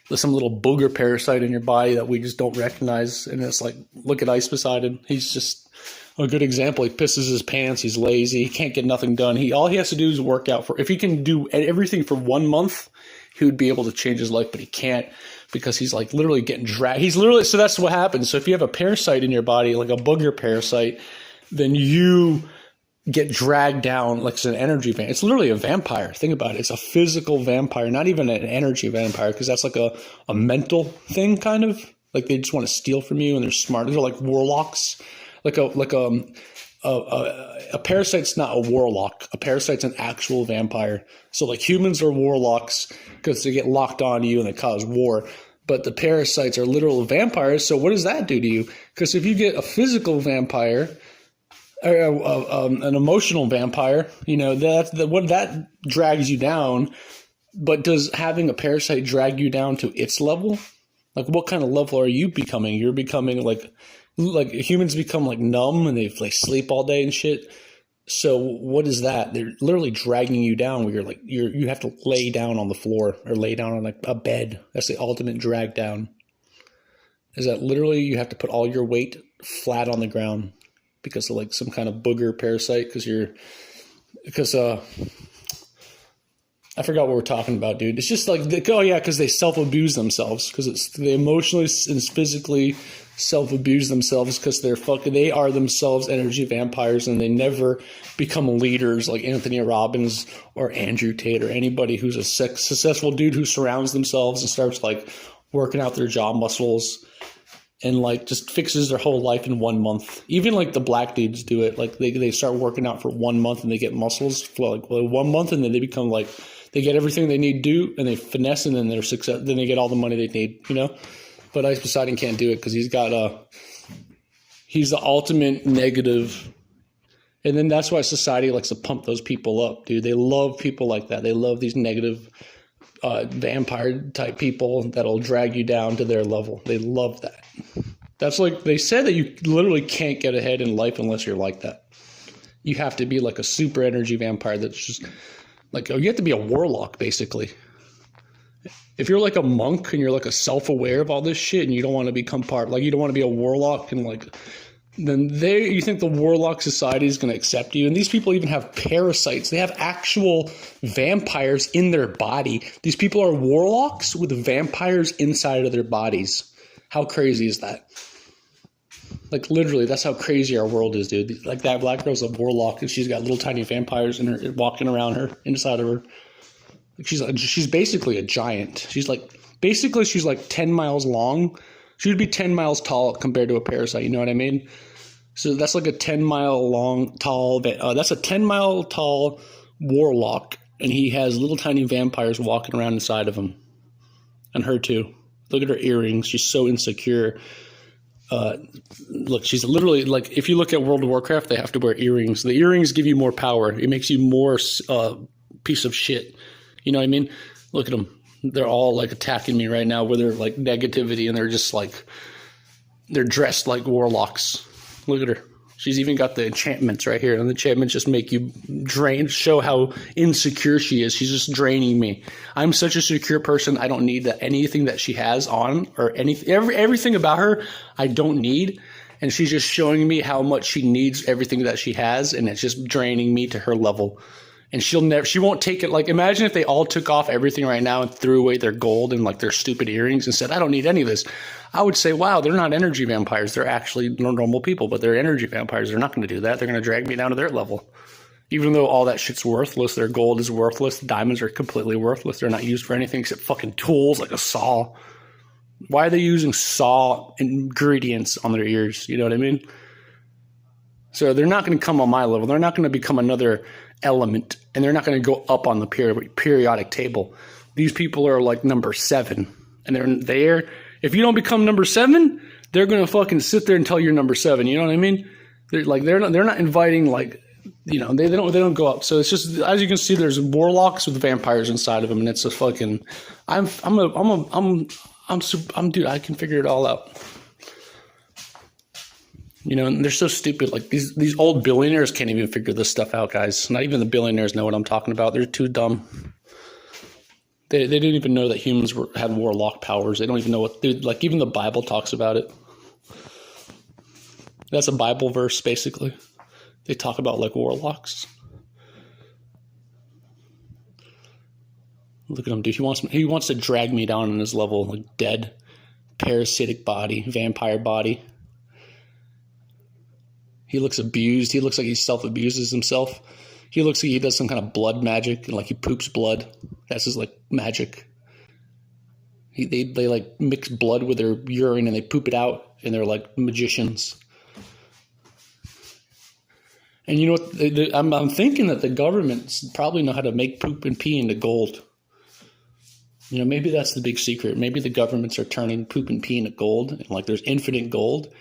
Speaker 3: There's some little booger parasite in your body that we just don't recognize. And it's like, look at Ice Poseidon. He's just a good example. He pisses his pants. He's lazy. He can't get nothing done. All he has to do is work out if he can do everything for 1 month, he would be able to change his life, but he can't. Because he's like literally getting dragged. So that's what happens. So if you have a parasite in your body, like a booger parasite, then you get dragged down like it's an energy vampire. It's literally a vampire. Think about it. It's a physical vampire, not even an energy vampire, because that's like a mental thing kind of. Like they just want to steal from you, and they're smart. They're like warlocks. A parasite's not a warlock. A parasite's an actual vampire. So like humans are warlocks because they get locked on you and they cause war. But the parasites are literal vampires. So what does that do to you? Because if you get a physical vampire, or an emotional vampire, you know, that drags you down. But does having a parasite drag you down to its level? Like what kind of level are you becoming? You're becoming like humans become like numb and they like sleep all day and shit. So what is that? They're literally dragging you down where you're like you have to lay down on the floor or lay down on like a bed. That's the ultimate drag down. Is that literally you have to put all your weight flat on the ground because of like some kind of booger parasite because I forgot what we're talking about, dude. It's just like, because they self-abuse themselves. Because they emotionally and physically self-abuse themselves because they are themselves energy vampires and they never become leaders like Anthony Robbins or Andrew Tate or anybody who's a successful dude who surrounds themselves and starts like working out their jaw muscles and like just fixes their whole life in 1 month. Even like the black dudes do it. Like they start working out for 1 month and they get muscles for like 1 month and then they become like, they get everything they need to do, and they finesse, and then they're success. Then they get all the money they need, you know. But Ice Poseidon can't do it because he's the ultimate negative. And then that's why society likes to pump those people up, dude. They love people like that. They love these negative vampire type people that'll drag you down to their level. They love that. That's like they said that you literally can't get ahead in life unless you're like that. You have to be like a super energy vampire that's just. Like, you have to be a warlock, basically. If you're like a monk and you're like a self-aware of all this shit and you don't want to become you don't want to be a warlock and like, then you think the warlock society is going to accept you. And these people even have parasites. They have actual vampires in their body. These people are warlocks with vampires inside of their bodies. How crazy is that? Like literally, that's how crazy our world is, dude. Like that black girl's a warlock, and she's got little tiny vampires in her walking around her, inside of her. Like she's basically a giant. She's like 10 miles long. She would be 10 miles tall compared to a parasite. You know what I mean? So that's like a 10-mile long tall. That's a 10-mile tall warlock, and he has little tiny vampires walking around inside of him, and her too. Look at her earrings. She's so insecure. Look, she's literally like, if you look at World of Warcraft, they have to wear earrings. The earrings give you more power. It makes you more piece of shit. You know what I mean? Look at them. They're all like attacking me right now with their like negativity, and they're just like, they're dressed like warlocks. Look at her. She's even got the enchantments right here, and the enchantments just make you show how insecure she is. She's just draining me. I'm such a secure person. I don't need anything that she has on or anything. Everything about her, I don't need. And she's just showing me how much she needs everything that she has, and it's just draining me to her level. And she won't take it. Like, imagine if they all took off everything right now and threw away their gold and like their stupid earrings and said, I don't need any of this. I would say, wow, they're not energy vampires. They're actually normal people, but they're energy vampires. They're not going to do that. They're going to drag me down to their level. Even though all that shit's worthless, their gold is worthless. The diamonds are completely worthless. They're not used for anything except fucking tools like a saw. Why are they using saw ingredients on their ears? You know what I mean? So they're not going to come on my level. They're not going to become another element, and they're not going to go up on the periodic table. These people are like number 7, and they're there. If you don't become number 7, they're going to fucking sit there until you're number 7. You know what I mean? They're not inviting, like, you know, they don't go up. So it's just, as you can see, there's warlocks with vampires inside of them, and it's a fucking, dude, I can figure it all out. You know, and they're so stupid. Like these old billionaires can't even figure this stuff out, guys. Not even the billionaires know what I'm talking about. They're too dumb. They didn't even know that humans had warlock powers. They don't even know what, like, even the Bible talks about it. That's a Bible verse, basically. They talk about like warlocks. Look at him, dude. He wants to drag me down on his level, like dead, parasitic body, vampire body. He looks abused. He looks like he self-abuses himself. He looks like he does some kind of blood magic, and like he poops blood. That's his like magic. They like mix blood with their urine and they poop it out, and they're like magicians. And you know what? I'm thinking that the governments probably know how to make poop and pee into gold. You know, maybe that's the big secret. Maybe the governments are turning poop and pee into gold, and like there's infinite gold.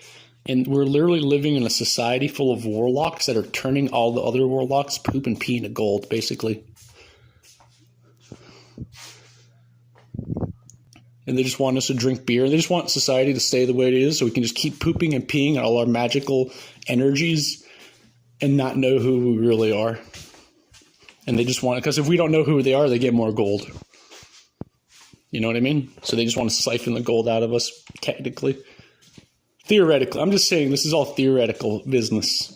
Speaker 3: And we're literally living in a society full of warlocks that are turning all the other warlocks poop and pee into gold, basically. And they just want us to drink beer. They just want society to stay the way it is so we can just keep pooping and peeing all our magical energies and not know who we really are. And they just want it, because if we don't know who they are, they get more gold. You know what I mean? So they just want to siphon the gold out of us, technically. Theoretically. I'm just saying this is all theoretical business.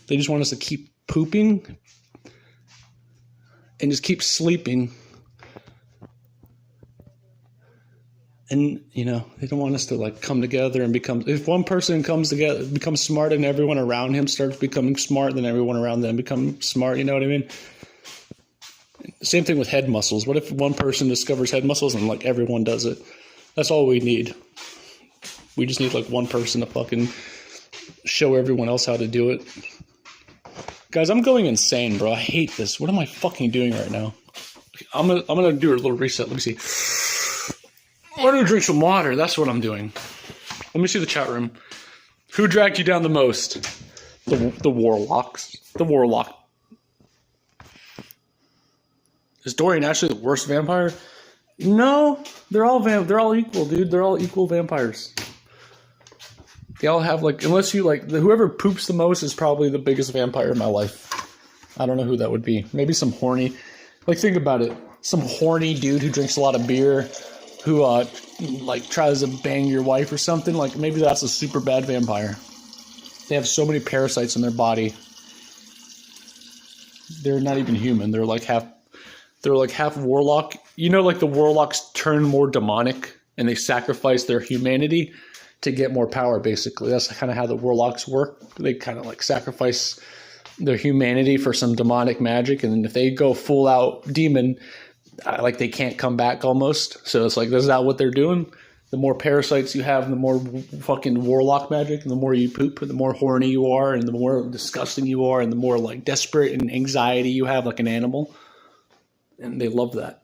Speaker 3: They just want us to keep pooping and just keep sleeping. And, you know, they don't want us to, like, come together and become... If one person comes together, becomes smart, and everyone around him starts becoming smart, then everyone around them becomes smart, you know what I mean? Same thing with head muscles. What if one person discovers head muscles and, like, everyone does it? That's all we need. We just need, like, one person to fucking show everyone else how to do it. Guys, I'm going insane, bro. I hate this. What am I fucking doing right now? I'm gonna do a little reset. Let me see. I'm gonna drink some water. That's what I'm doing. Let me see the chat room. Who dragged you down the most? The warlocks. The warlock. Is Dorian actually the worst vampire? No, they're all equal, dude. They're all equal vampires. They all have, like, unless you, like, whoever poops the most is probably the biggest vampire in my life. I don't know who that would be. Maybe some horny, like, think about it. Some horny dude who drinks a lot of beer, who, like, tries to bang your wife or something. Like, maybe that's a super bad vampire. They have so many parasites in their body. They're not even human. They're like half warlock. You know, like the warlocks turn more demonic and they sacrifice their humanity to get more power, basically. That's kind of how the warlocks work. They kind of like sacrifice their humanity for some demonic magic. And then if they go full out demon, like they can't come back almost. So it's like, is that what they're doing? The more parasites you have, the more fucking warlock magic, and the more you poop, the more horny you are, and the more disgusting you are, and the more like desperate and anxiety you have like an animal. And they love that.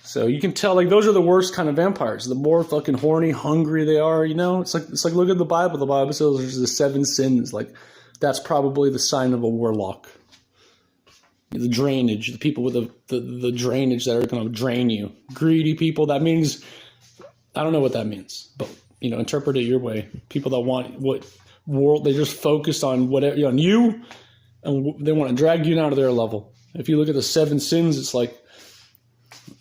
Speaker 3: So you can tell, like, those are the worst kind of vampires. The more fucking horny, hungry they are, you know? It's like look at the Bible. The Bible says there's the 7 sins. Like, that's probably the sign of a warlock. The drainage, the people with the drainage that are going to drain you. Greedy people, that means, I don't know what that means. But, you know, interpret it your way. People that want what world, they just focus on whatever, on you, and they want to drag you down to their level. If you look at the 7 sins, it's like,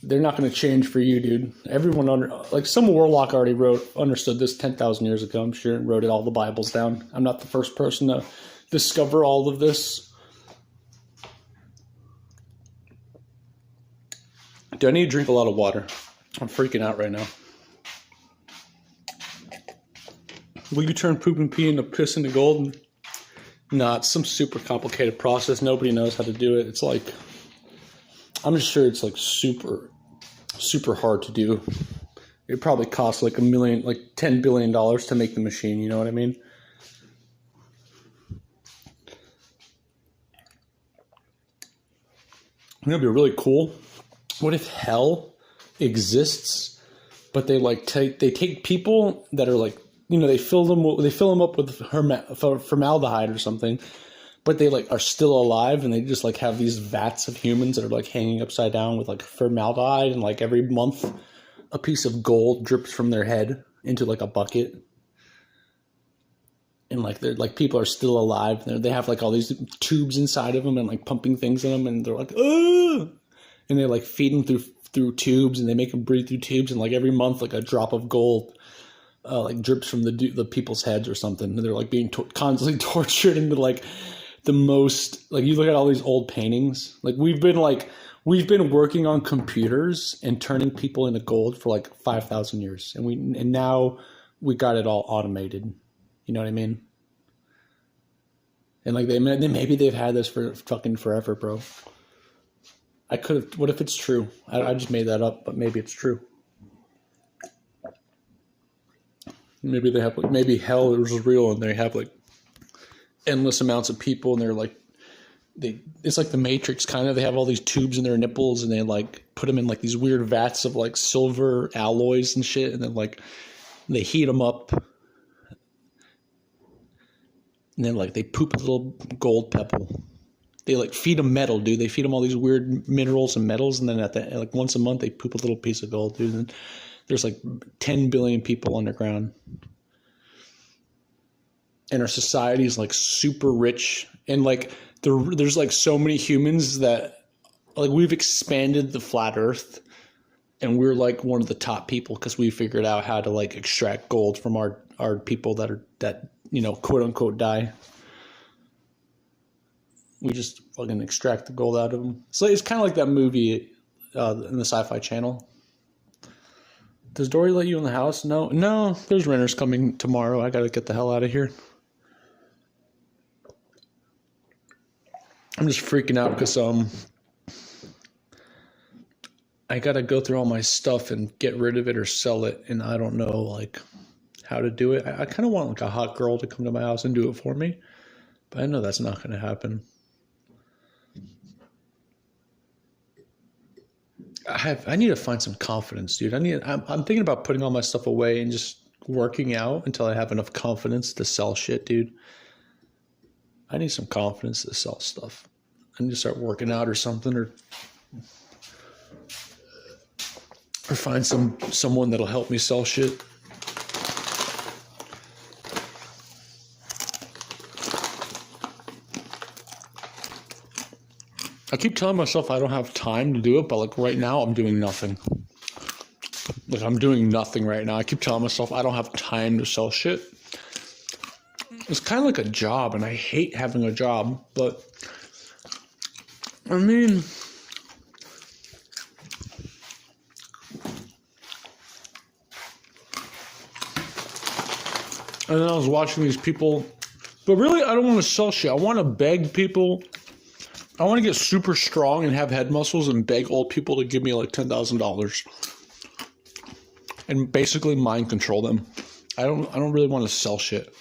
Speaker 3: they're not going to change for you, dude. Everyone like some warlock already understood this 10,000 years ago, I'm sure, and wrote it all the Bibles down. I'm not the first person to discover all of this. Do I need to drink a lot of water? I'm freaking out right now. Will you turn poop and pee into piss into gold? Nah, it's some super complicated process. Nobody knows how to do it. It's like, I'm just sure it's like super, super hard to do. It probably costs like $10 billion to make the machine. You know what I mean? It'd be really cool. What if hell exists, but they like take people that are like, you know, they fill them up with formaldehyde or something, but they like are still alive, and they just like have these vats of humans that are like hanging upside down with like formaldehyde, and like every month a piece of gold drips from their head into like a bucket. And like they're like, people are still alive. They have like all these tubes inside of them and like pumping things in them, and they're like, oh, and they like feed them through tubes, and they make them breathe through tubes, and like every month like a drop of gold like drips from the people's heads or something. And they're like being constantly tortured into like the most, like, you look at all these old paintings, like we've been working on computers and turning people into gold for like 5,000 years, and now we got it all automated. You know what I mean? And like maybe they've had this for fucking forever, bro. I could have. What if it's true? I just made that up, but maybe it's true. Maybe they have like, maybe hell is real and they have like endless amounts of people and they're like it's like the Matrix kind of. They have all these tubes in their nipples and they like put them in like these weird vats of like silver alloys and shit, and then like they heat them up and then like they poop a little gold pebble. They like feed them metal, dude. They feed them all these weird minerals and metals, and then at the like once a month they poop a little piece of gold, dude. And there's like 10 billion people underground, and our society is like super rich, and like there's like so many humans that like we've expanded the flat Earth, and we're like one of the top people because we figured out how to like extract gold from our people that you know, quote unquote die. We just fucking extract the gold out of them. So it's kind of like that movie in the Sci-Fi Channel. Does Dory let you in the house? No. There's renters coming tomorrow. I gotta get the hell out of here. I'm just freaking out because I gotta go through all my stuff and get rid of it or sell it, and I don't know like how to do it. I kind of want like a hot girl to come to my house and do it for me, but I know that's not gonna happen. I need to find some confidence, dude. I'm thinking about putting all my stuff away and just working out until I have enough confidence to sell shit, dude. I need some confidence to sell stuff. I need to start working out or something, or find someone that'll help me sell shit. I keep telling myself I don't have time to do it, but like right now I'm doing nothing. Like I'm doing nothing right now. I keep telling myself I don't have time to sell shit. It's kind of like a job, and I hate having a job, but I mean, and then I was watching these people, but really I don't want to sell shit. I want to beg people. I want to get super strong and have head muscles and beg old people to give me like $10,000 and basically mind control them. I don't really want to sell shit.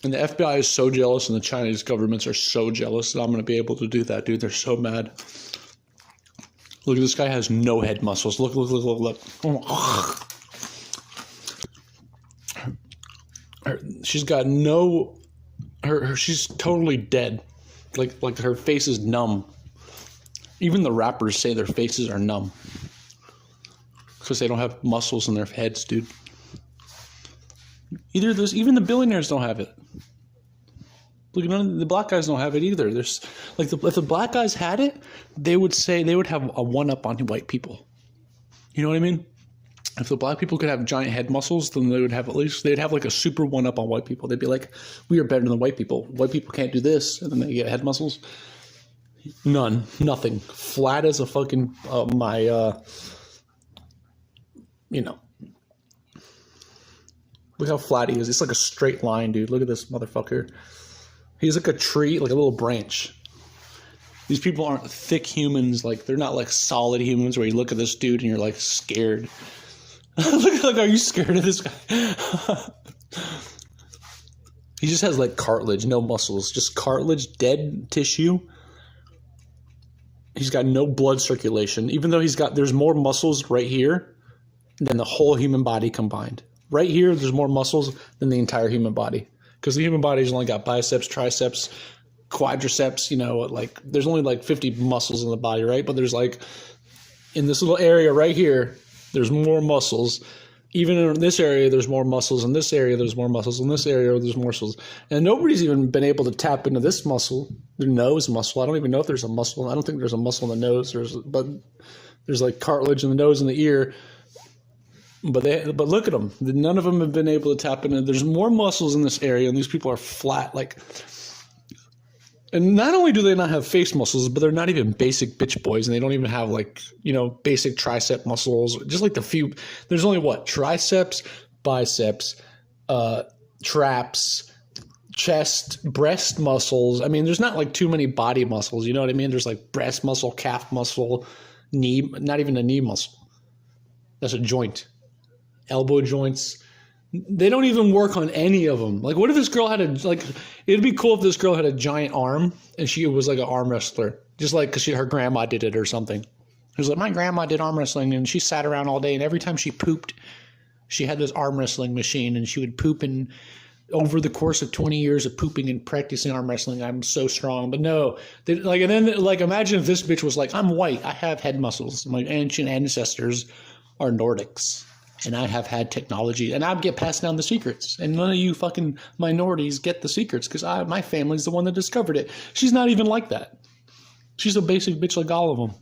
Speaker 3: And the FBI is so jealous, and the Chinese governments are so jealous that I'm going to be able to do that, dude. They're so mad. Look, this guy has no head muscles. Look. Oh. She's got no... she's totally dead. Like her face is numb. Even the rappers say their faces are numb because they don't have muscles in their heads, dude. Even the billionaires don't have it. Look, none of the black guys don't have it either. There's like if the black guys had it, they would have a one-up on white people. You know what I mean? If the black people could have giant head muscles, then they'd have like a super one-up on white people. They'd be like, we are better than white people. White people can't do this, and then they get head muscles. Nothing. Flat as a fucking Look how flat he is. It's like a straight line, dude. Look at this motherfucker. He's like a tree, like a little branch. These people aren't thick humans. Like, they're not like solid humans where you look at this dude and you're like scared. Look, are you scared of this guy? He just has like cartilage, no muscles, just cartilage, dead tissue. He's got no blood circulation, even though there's more muscles right here than the whole human body combined. Right here, there's more muscles than the entire human body, because the human body's only got biceps, triceps, quadriceps, like there's only like 50 muscles in the body, right? But there's like, in this little area right here, there's more muscles. Even in this area, there's more muscles. In this area, there's more muscles. In this area, there's more muscles. And nobody's even been able to tap into this muscle, the nose muscle. I don't even know if there's a muscle. I don't think there's a muscle in the nose. But there's like cartilage in the nose and the ear. But look at them. None of them have been able to tap into. There's more muscles in this area, and these people are flat. And not only do they not have face muscles, but they're not even basic bitch boys, and they don't even have basic tricep muscles. Just like there's only triceps, biceps, traps, chest, breast muscles. I mean, there's not like too many body muscles. You know what I mean? There's like breast muscle, calf muscle, knee, not even a knee muscle. That's a joint. Elbow joints. They don't even work on any of them. Like, what if this girl had it'd be cool if this girl had a giant arm and she was like an arm wrestler. Just like, because her grandma did it or something. It was like, my grandma did arm wrestling and she sat around all day, and every time she pooped, she had this arm wrestling machine, and she would poop, and over the course of 20 years of pooping and practicing arm wrestling, I'm so strong. But no, and then imagine if this bitch was like, I'm white, I have head muscles, my ancient ancestors are Nordics, and I have had technology, and I'd get passed down the secrets, and none of you fucking minorities get the secrets because my family's the one that discovered it. She's not even like that. She's a basic bitch like all of them.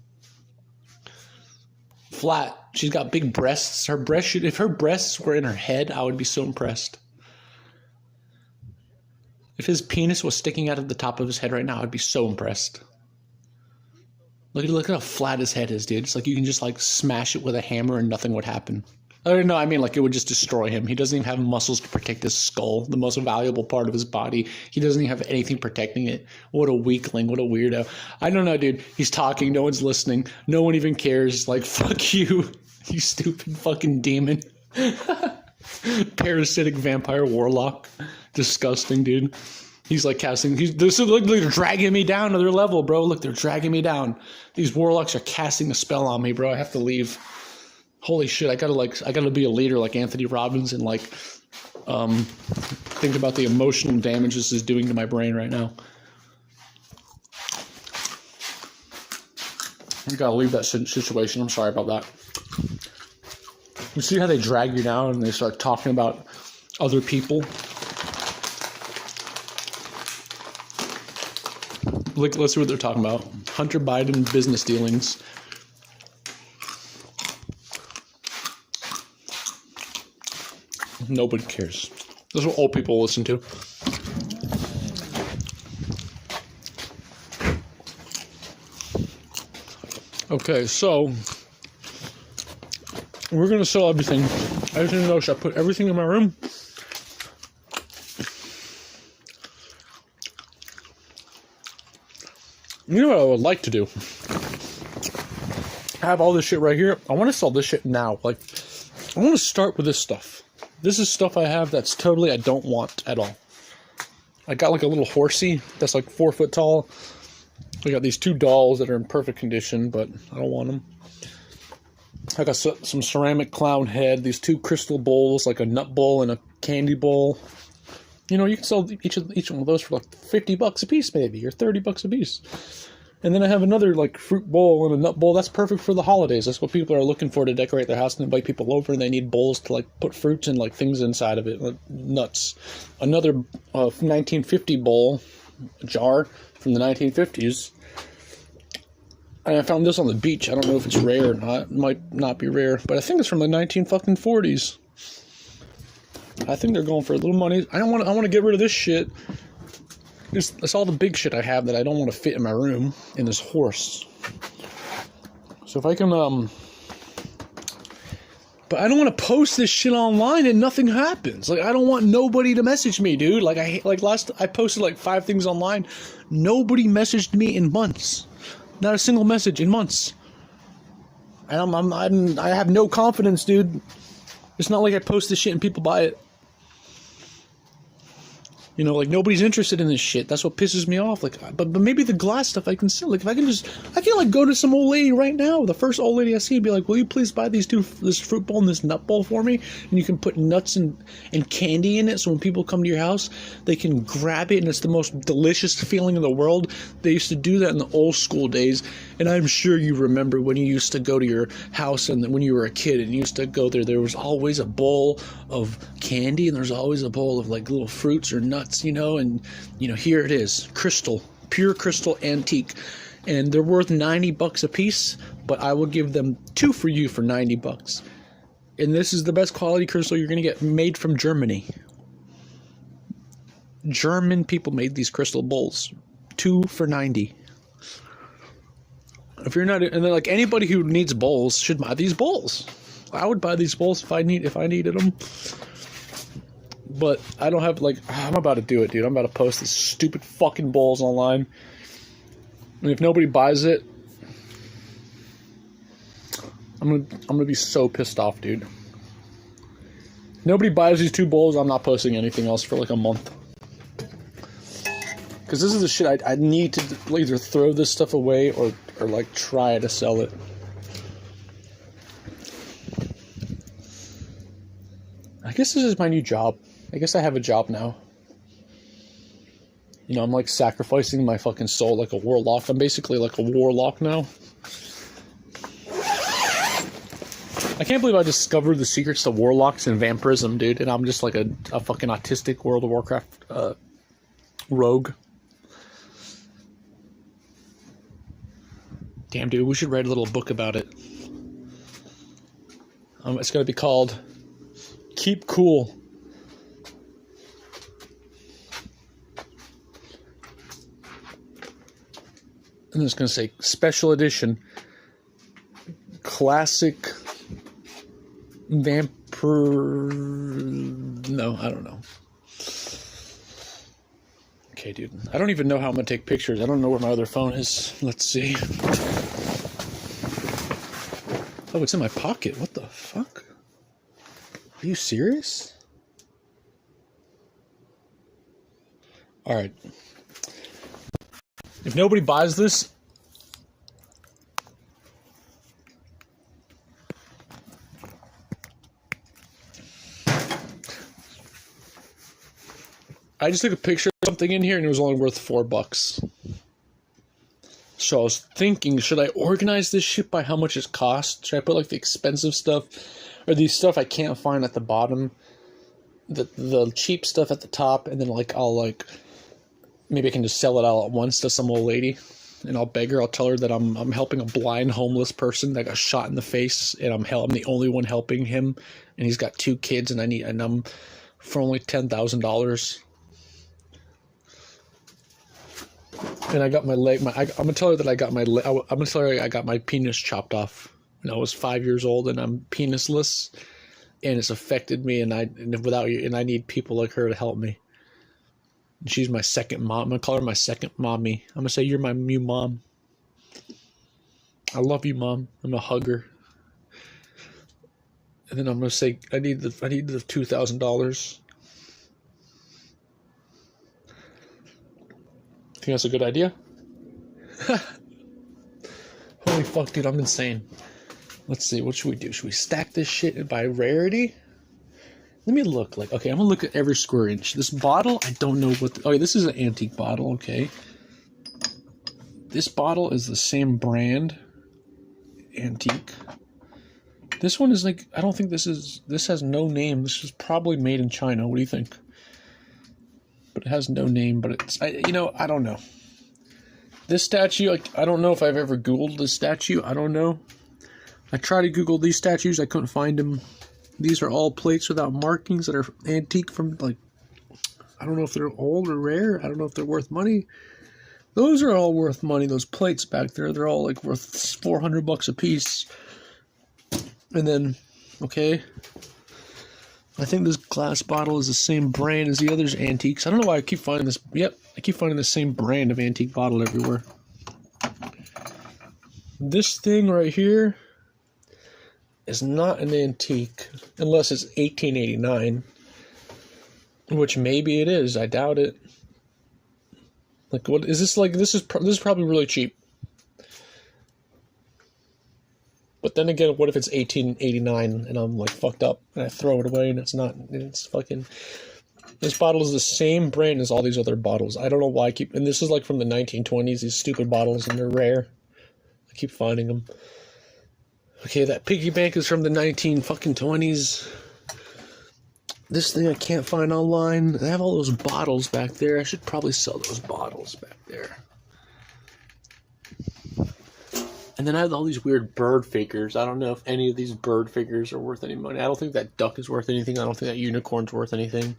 Speaker 3: Flat. She's got big breasts. If her breasts were in her head, I would be so impressed. If his penis was sticking out of the top of his head right now, I'd be so impressed. Look at how flat his head is, dude. It's like you can just like smash it with a hammer and nothing would happen. No, I mean like it would just destroy him. He doesn't even have muscles to protect his skull, the most valuable part of his body. He doesn't even have anything protecting it. What a weakling. What a weirdo. I don't know, dude. He's talking. No one's listening. No one even cares. Like, fuck you, you stupid fucking demon. Parasitic vampire warlock. Disgusting, dude. He's like casting. Look, they're dragging me down to their level, bro. Look, they're dragging me down. These warlocks are casting a spell on me, bro. I have to leave. Holy shit! I gotta be a leader like Anthony Robbins and like, think about the emotional damage this is doing to my brain right now. I gotta leave that situation. I'm sorry about that. You see how they drag you down and they start talking about other people? Let's see what they're talking about. Hunter Biden business dealings. Nobody cares. That's what old people listen to. Okay, so we're going to sell everything. I just didn't know, should I put everything in my room? You know what I would like to do? I have all this shit right here. I want to sell this shit now. Like, I want to start with this stuff. This is stuff I have that's totally I don't want at all. I got like a little horsey that's like 4 foot tall. I got these 2 dolls that are in perfect condition, but I don't want them. I got some ceramic clown head, these 2 crystal bowls, like a nut bowl and a candy bowl. You know, you can sell each one of those for like $50 a piece, maybe, or $30 a piece. And then I have another like fruit bowl and a nut bowl. That's perfect for the holidays. That's what people are looking for to decorate their house and invite people over. And they need bowls to like put fruits and like things inside of it, like nuts. Another 1950 bowl, jar from the 1950s. And I found this on the beach. I don't know if it's rare or not. It might not be rare, but I think it's from the 1940s. I think they're going for a little money. I want to get rid of this shit. It's all the big shit I have that I don't want to fit in my room in this horse. So if I can, but I don't want to post this shit online and nothing happens. Like, I don't want nobody to message me, dude. Like, I posted like 5 things online. Nobody messaged me in months. Not a single message in months. And I have no confidence, dude. It's not like I post this shit and people buy it. You know, like, nobody's interested in this shit. That's what pisses me off. Like, but maybe the glass stuff I can sell. Like, if I can like go to some old lady right now, the first old lady I see, and be like, will you please buy this fruit bowl and this nut bowl for me? And you can put nuts and candy in it, so when people come to your house, they can grab it, and it's the most delicious feeling in the world. They used to do that in the old school days, and I'm sure you remember when you used to go to your house and when you were a kid and you used to go there was always a bowl of candy, and there's always a bowl of like little fruits or nuts. You know, and you know, here it is, crystal, pure crystal antique, and they're worth $90 a piece, but I will give them 2 for you for $90. And this is the best quality crystal you're gonna get, made from Germany. German people made these crystal bowls, 2 for $90. If you're not, and then like anybody who needs bowls should buy these bowls. I would buy these bowls if I needed them. But I don't have, like, I'm about to do it, dude. I'm about to post these stupid fucking bowls online. And if nobody buys it, I'm gonna be so pissed off, dude. Nobody buys these 2 bowls, I'm not posting anything else for like a month. Because this is the shit I need to either throw this stuff away or like try to sell it. I guess this is my new job. I guess I have a job now. You know, I'm like sacrificing my fucking soul like a warlock. I'm basically like a warlock now. I can't believe I discovered the secrets to warlocks and vampirism, dude. And I'm just like a fucking autistic World of Warcraft rogue. Damn, dude, we should write a little book about it. It's going to be called Keep Cool. And it's going to say Special Edition Classic Vampire... No, I don't know. Okay, dude. I don't even know how I'm going to take pictures. I don't know where my other phone is. Let's see. Oh, it's in my pocket. What the fuck? Are you serious? Alright. If nobody buys this... I just took a picture of something in here and it was only worth $4. So I was thinking, should I organize this shit by how much it costs? Should I put like the expensive stuff or the stuff I can't find at the bottom, the cheap stuff at the top, and then like I'll like maybe I can just sell it all at once to some old lady, and I'll beg her. I'll tell her that I'm helping a blind homeless person that got shot in the face, and I'm the only one helping him, and he's got 2 kids, and I'm for only $10,000. And I got my leg. I'm gonna tell her that I got my. I'm gonna tell her I got my penis chopped off when I was 5 years old, and I'm penisless, and it's affected me. And I need people like her to help me. And she's my second mom. I'm gonna call her my second mommy. I'm gonna say you're my new mom. I love you, mom. I'm gonna hug her. And then I'm gonna say I need the $2,000. Think that's a good idea? Holy fuck, dude, I'm insane. Let's see, what should we do? Should we stack this shit by rarity? Let me look. Like, okay, I'm gonna look at every square inch. This bottle, I don't know what... okay, this is an antique bottle, okay. This bottle is the same brand. Antique. This one is like... I don't think this has no name. This is probably made in China. What do you think? But it has no name, but it's... I don't know. This statue, I don't know if I've ever Googled this statue. I don't know. I tried to Google these statues. I couldn't find them. These are all plates without markings that are antique from, like... I don't know if they're old or rare. I don't know if they're worth money. Those are all worth money. Those plates back there, they're all, like, worth $400 a piece. And then, okay... I think this glass bottle is the same brand as the others antiques. I don't know why I keep finding this. Yep, I keep finding the same brand of antique bottle everywhere. This thing right here is not an antique unless it's 1889, which maybe it is. I doubt it. Like, what is this? Like, this is probably really cheap. But then again, what if it's 1889 and I'm like fucked up and I throw it away and it's not, and it's fucking... This bottle is the same brand as all these other bottles. I don't know why I keep... And this is like from the 1920s, these stupid bottles, and they're rare. I keep finding them. Okay, that piggy bank is from the 1920s. This thing I can't find online. I have all those bottles back there. I should probably sell those bottles back there. And then I have all these weird bird figures. I don't know if any of these bird figures are worth any money. I don't think that duck is worth anything. I don't think that unicorn's worth anything.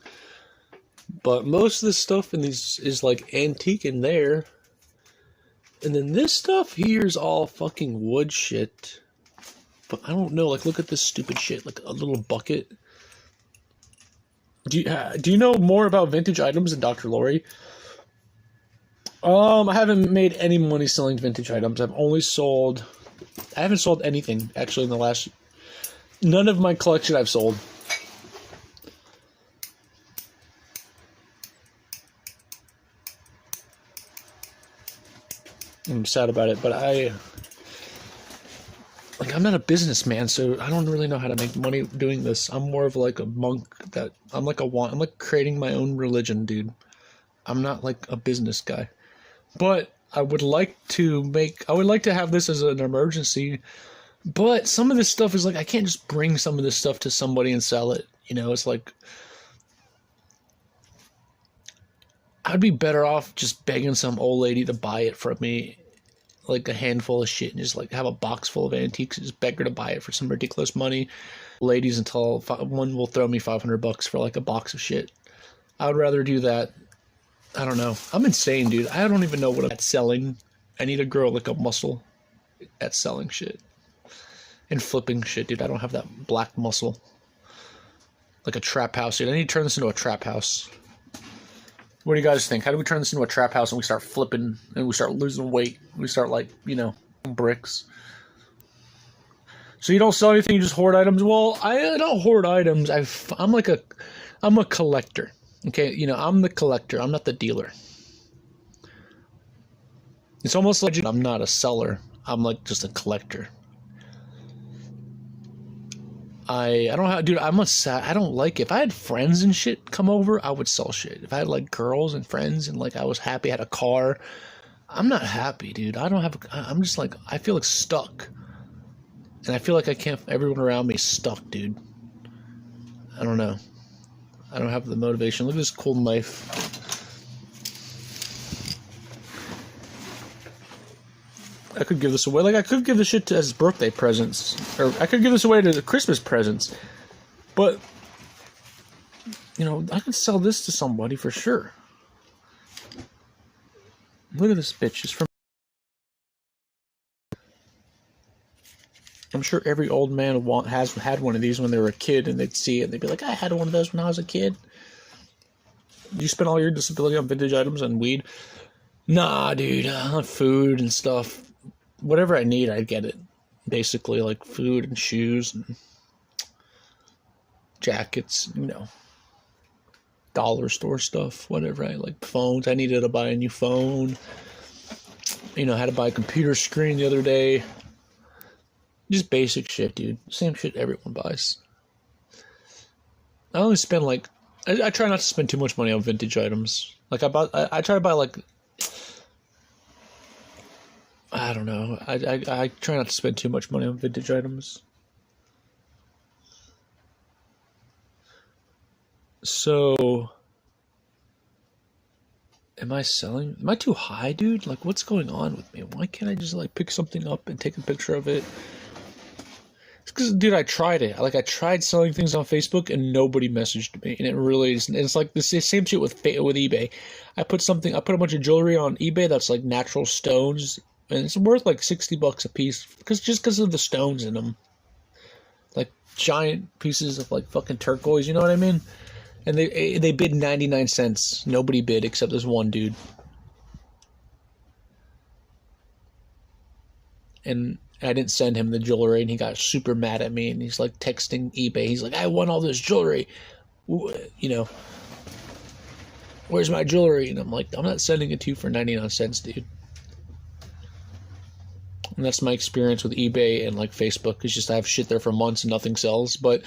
Speaker 3: But most of this stuff in these is like antique in there. And then this stuff here is all fucking wood shit. But I don't know. Like, look at this stupid shit. Like a little bucket. Do you know more about vintage items than Dr. Lori? I haven't made any money selling vintage items. I haven't sold anything actually in the last. None of my collection I've sold. I'm sad about it, but I'm not a businessman, so I don't really know how to make money doing this. I'm more of like a monk I'm like creating my own religion, dude. I'm not like a business guy. But I would like to have this as an emergency. But some of this stuff is like, I can't just bring some of this stuff to somebody and sell it. You know, it's like, I'd be better off just begging some old lady to buy it from me, like a handful of shit, and just like have a box full of antiques and just beg her to buy it for some ridiculous money. Ladies until one will throw me $500 for like a box of shit. I would rather do that. I don't know. I'm insane, dude. I don't even know what I'm at selling. I need to grow like a muscle at selling shit and flipping shit, dude. I don't have that black muscle. Like a trap house, dude. I need to turn this into a trap house. What do you guys think? How do we turn this into a trap house and we start flipping and we start losing weight? We start like, you know, bricks. So you don't sell anything, you just hoard items? Well, I don't hoard items. I'm a collector. Okay, you know, I'm the collector. I'm not the dealer. It's almost like I'm not a seller. I'm like just a collector. I don't like, if I had friends and shit come over, I would sell shit. If I had like girls and friends and like I was happy, I had a car, I'm not happy, dude. I'm just like, I feel like stuck. And I feel like everyone around me is stuck, dude. I don't know. I don't have the motivation. Look at this cool knife. I could give this away. Like, I could give this shit as birthday presents. Or I could give this away to Christmas presents. But, you know, I could sell this to somebody for sure. Look at this bitch. It's from... I'm sure every old man has had one of these when they were a kid, and they'd see it, and they'd be like, I had one of those when I was a kid. You spend all your disability on vintage items and weed? Nah, dude. Food and stuff. Whatever I need, I'd get it. Basically, like food and shoes and jackets, you know. Dollar store stuff, whatever. I like phones. I needed to buy a new phone. You know, I had to buy a computer screen the other day. Just basic shit, dude. Same shit everyone buys. I only spend like... I try not to spend too much money on vintage items. Like, I try to buy like... I don't know. I try not to spend too much money on vintage items. So... Am I too high, dude? Like, what's going on with me? Why can't I just like pick something up and take a picture of it? Because, dude, I tried it. Like, I tried selling things on Facebook, and nobody messaged me. And it really is. It's like the same shit with eBay. I put a bunch of jewelry on eBay that's like natural stones, and it's worth like $60 a piece, because of the stones in them, like giant pieces of like fucking turquoise. You know what I mean? And they bid 99 cents. Nobody bid except this one dude. And I didn't send him the jewelry, and he got super mad at me, and he's like texting eBay. He's like, I won all this jewelry. You know, where's my jewelry? And I'm like, I'm not sending it to you for 99 cents, dude. And that's my experience with eBay and like Facebook. It's just I have shit there for months and nothing sells. But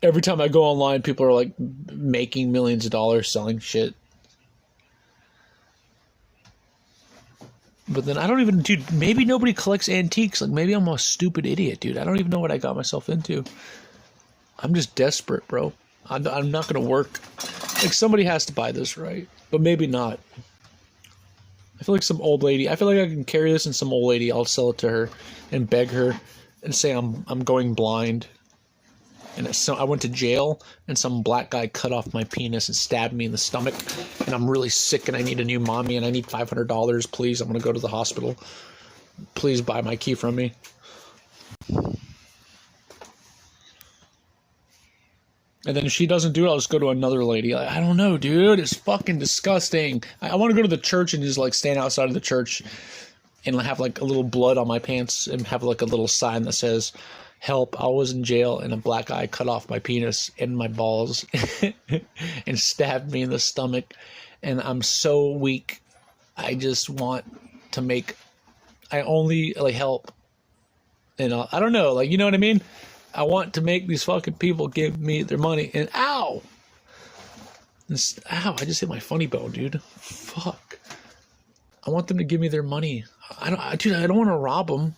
Speaker 3: every time I go online, people are like making millions of dollars selling shit. But then I don't even, dude, maybe nobody collects antiques. Like, maybe I'm a stupid idiot, dude. I don't even know what I got myself into. I'm just desperate, bro. I'm not going to work. Like, somebody has to buy this, right? But maybe not. I feel like some old lady, I feel like I can carry this, and some old lady, I'll sell it to her and beg her and say I'm going blind. And so I went to jail, and some black guy cut off my penis and stabbed me in the stomach, and I'm really sick, and I need a new mommy, and I need $500, please. I'm going to go to the hospital. Please buy my key from me.
Speaker 1: And then if she doesn't do it, I'll just go to another lady. Like, I don't know, dude. It's fucking disgusting. I want to go to the church and just like stand outside of the church and have like a little blood on my pants and have like a little sign that says, "Help, I was in jail and a black guy cut off my penis and my balls and stabbed me in the stomach. And I'm so weak. I just want to make, I only like help." And I don't know, like, you know what I mean? I want to make these fucking people give me their money. And ow! Ow, I just hit my funny bone, dude. Fuck. I want them to give me their money. Dude, I don't want to rob them.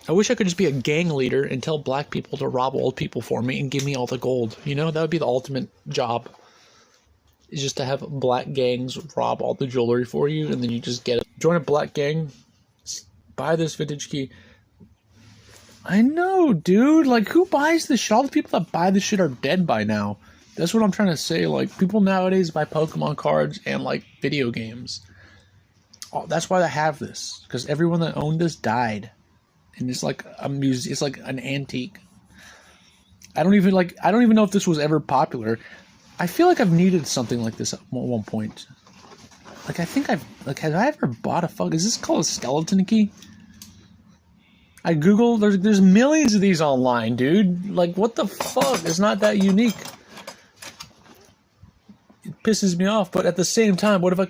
Speaker 1: I wish I could just be a gang leader and tell black people to rob old people for me and give me all the gold. You know, that would be the ultimate job. Is just to have black gangs rob all the jewelry for you and then you just get it. Join a black gang, buy this vintage key. I know, dude. Like, who buys this shit? All the people that buy this shit are dead by now. That's what I'm trying to say. Like, people nowadays buy Pokemon cards and, like, video games. Oh, that's why I have this. Because everyone that owned this died. And it's like it's like an antique. I don't even know if this was ever popular. I feel like I've needed something like this at one point. Like, I think have I ever bought is this called a skeleton key? I Googled, there's millions of these online, dude. Like, what the fuck? It's not that unique. It pisses me off, but at the same time, what if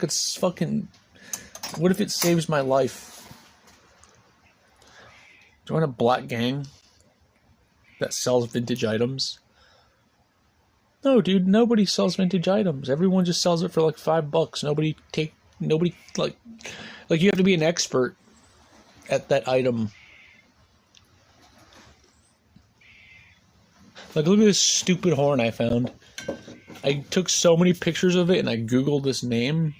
Speaker 1: it saves my life? Join a black gang that sells vintage items? No, dude, nobody sells vintage items. Everyone just sells it for like $5. Nobody like you have to be an expert at that item. Like, look at this stupid horn I found. I took so many pictures of it and I Googled this name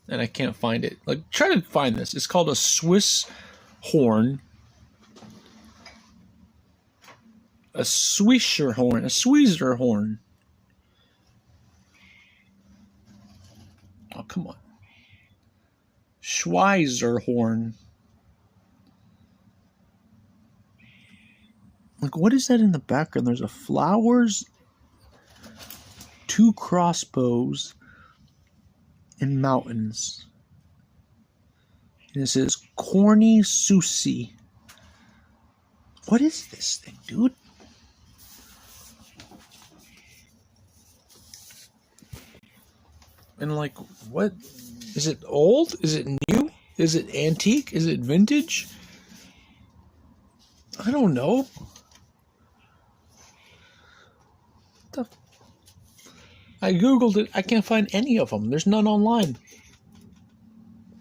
Speaker 1: and I can't find it. Like, try to find this. It's called a Swiss horn. A Swisher horn. A Sweezer horn. Oh, come on. Schweizer horn. Like, what is that in the background? There's a flowers, 2 crossbows, and mountains. And it says Corny Susi. What is this thing, dude? And like, what? Is it old? Is it new? Is it antique? Is it vintage? I don't know. I Googled it. I can't find any of them. There's none online.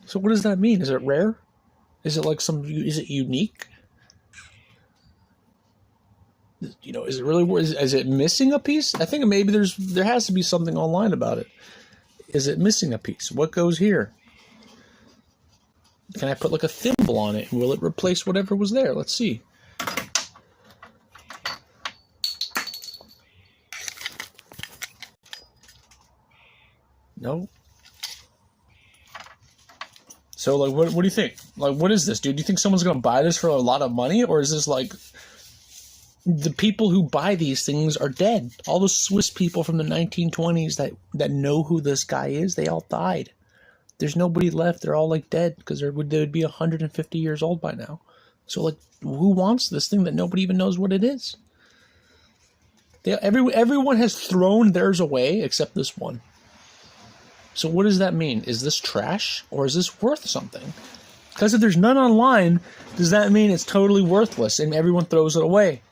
Speaker 1: So what does that mean? Is it rare? Is it like is it unique? You know, is it really, is it missing a piece? I think maybe there has to be something online about it. Is it missing a piece? What goes here? Can I put like a thimble on it? Will it replace whatever was there? Let's see. No. So, like, what do you think? Like, what is this, dude? Do you think someone's going to buy this for a lot of money? Or is this, like, the people who buy these things are dead? All the Swiss people from the 1920s that know who this guy is, they all died. There's nobody left. They're all, like, dead because they would be 150 years old by now. So, like, who wants this thing that nobody even knows what it is? Everyone has thrown theirs away except this one. So what does that mean? Is this trash or is this worth something? Because if there's none online, does that mean it's totally worthless and everyone throws it away?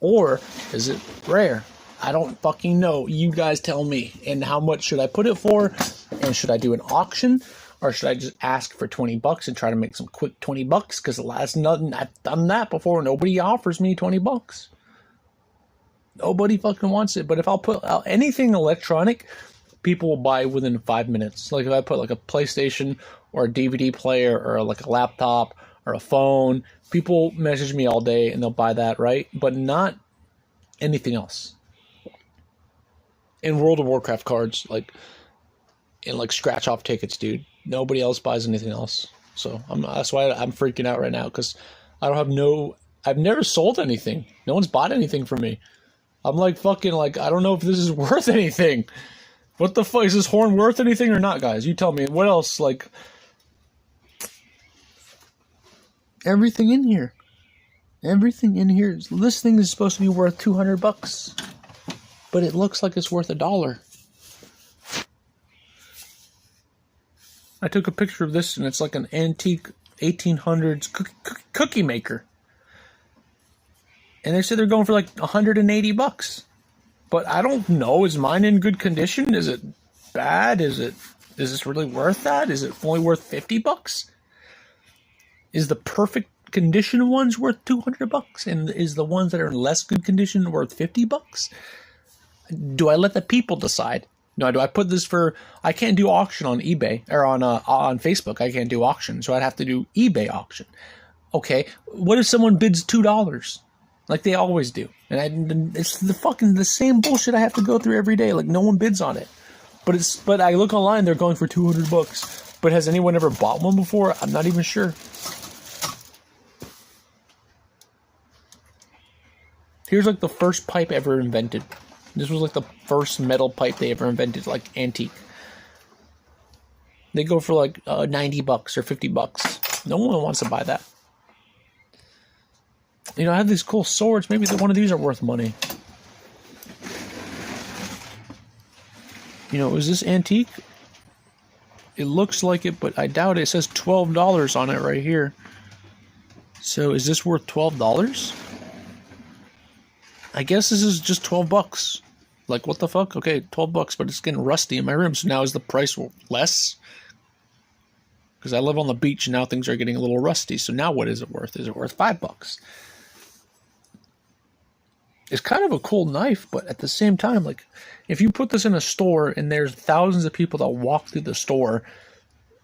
Speaker 1: Or is it rare? I don't fucking know. You guys tell me. And how much should I put it for? And should I do an auction? Or should I just ask for $20 and try to make some quick $20? Because I've done that before. Nobody offers me $20. Nobody fucking wants it. But if I'll put out anything electronic, people will buy within 5 minutes. Like if I put like a PlayStation or a DVD player or like a laptop or a phone, people message me all day and they'll buy that, right? But not anything else. In World of Warcraft cards, like in like scratch off tickets, dude. Nobody else buys anything else. So that's why I'm freaking out right now because I've never sold anything. No one's bought anything from me. I'm like fucking like, I don't know if this is worth anything. What the fuck? Is this horn worth anything or not, guys? You tell me. What else? Like, everything in here. Everything in here. This thing is supposed to be worth $200. But it looks like it's worth $1. I took a picture of this and it's like an antique 1800s cookie maker. And they said they're going for like $180. But I don't know. Is mine in good condition? Is it bad? Is this really worth that? Is it only worth $50? Is the perfect condition ones worth $200? And is the ones that are in less good condition worth $50? Do I let the people decide? No, do I put this for? I can't do auction on eBay or on Facebook. I can't do auction, so I'd have to do eBay auction. Okay, what if someone bids $2? Like they always do, and it's the same bullshit I have to go through every day. Like no one bids on it, but I look online, they're going for $200. But has anyone ever bought one before? I'm not even sure. Here's like the first pipe ever invented. This was like the first metal pipe they ever invented, like antique. They go for like $90 or $50. No one wants to buy that. You know, I have these cool swords. Maybe one of these are worth money. You know, is this antique? It looks like it, but I doubt it. It says $12 on it right here. So is this worth $12? I guess this is just $12. Like, what the fuck? Okay, $12, but it's getting rusty in my room. So now is the price less? Because I live on the beach and now things are getting a little rusty. So now what is it worth? Is it worth $5? It's kind of a cool knife, but at the same time, like, if you put this in a store and there's thousands of people that walk through the store,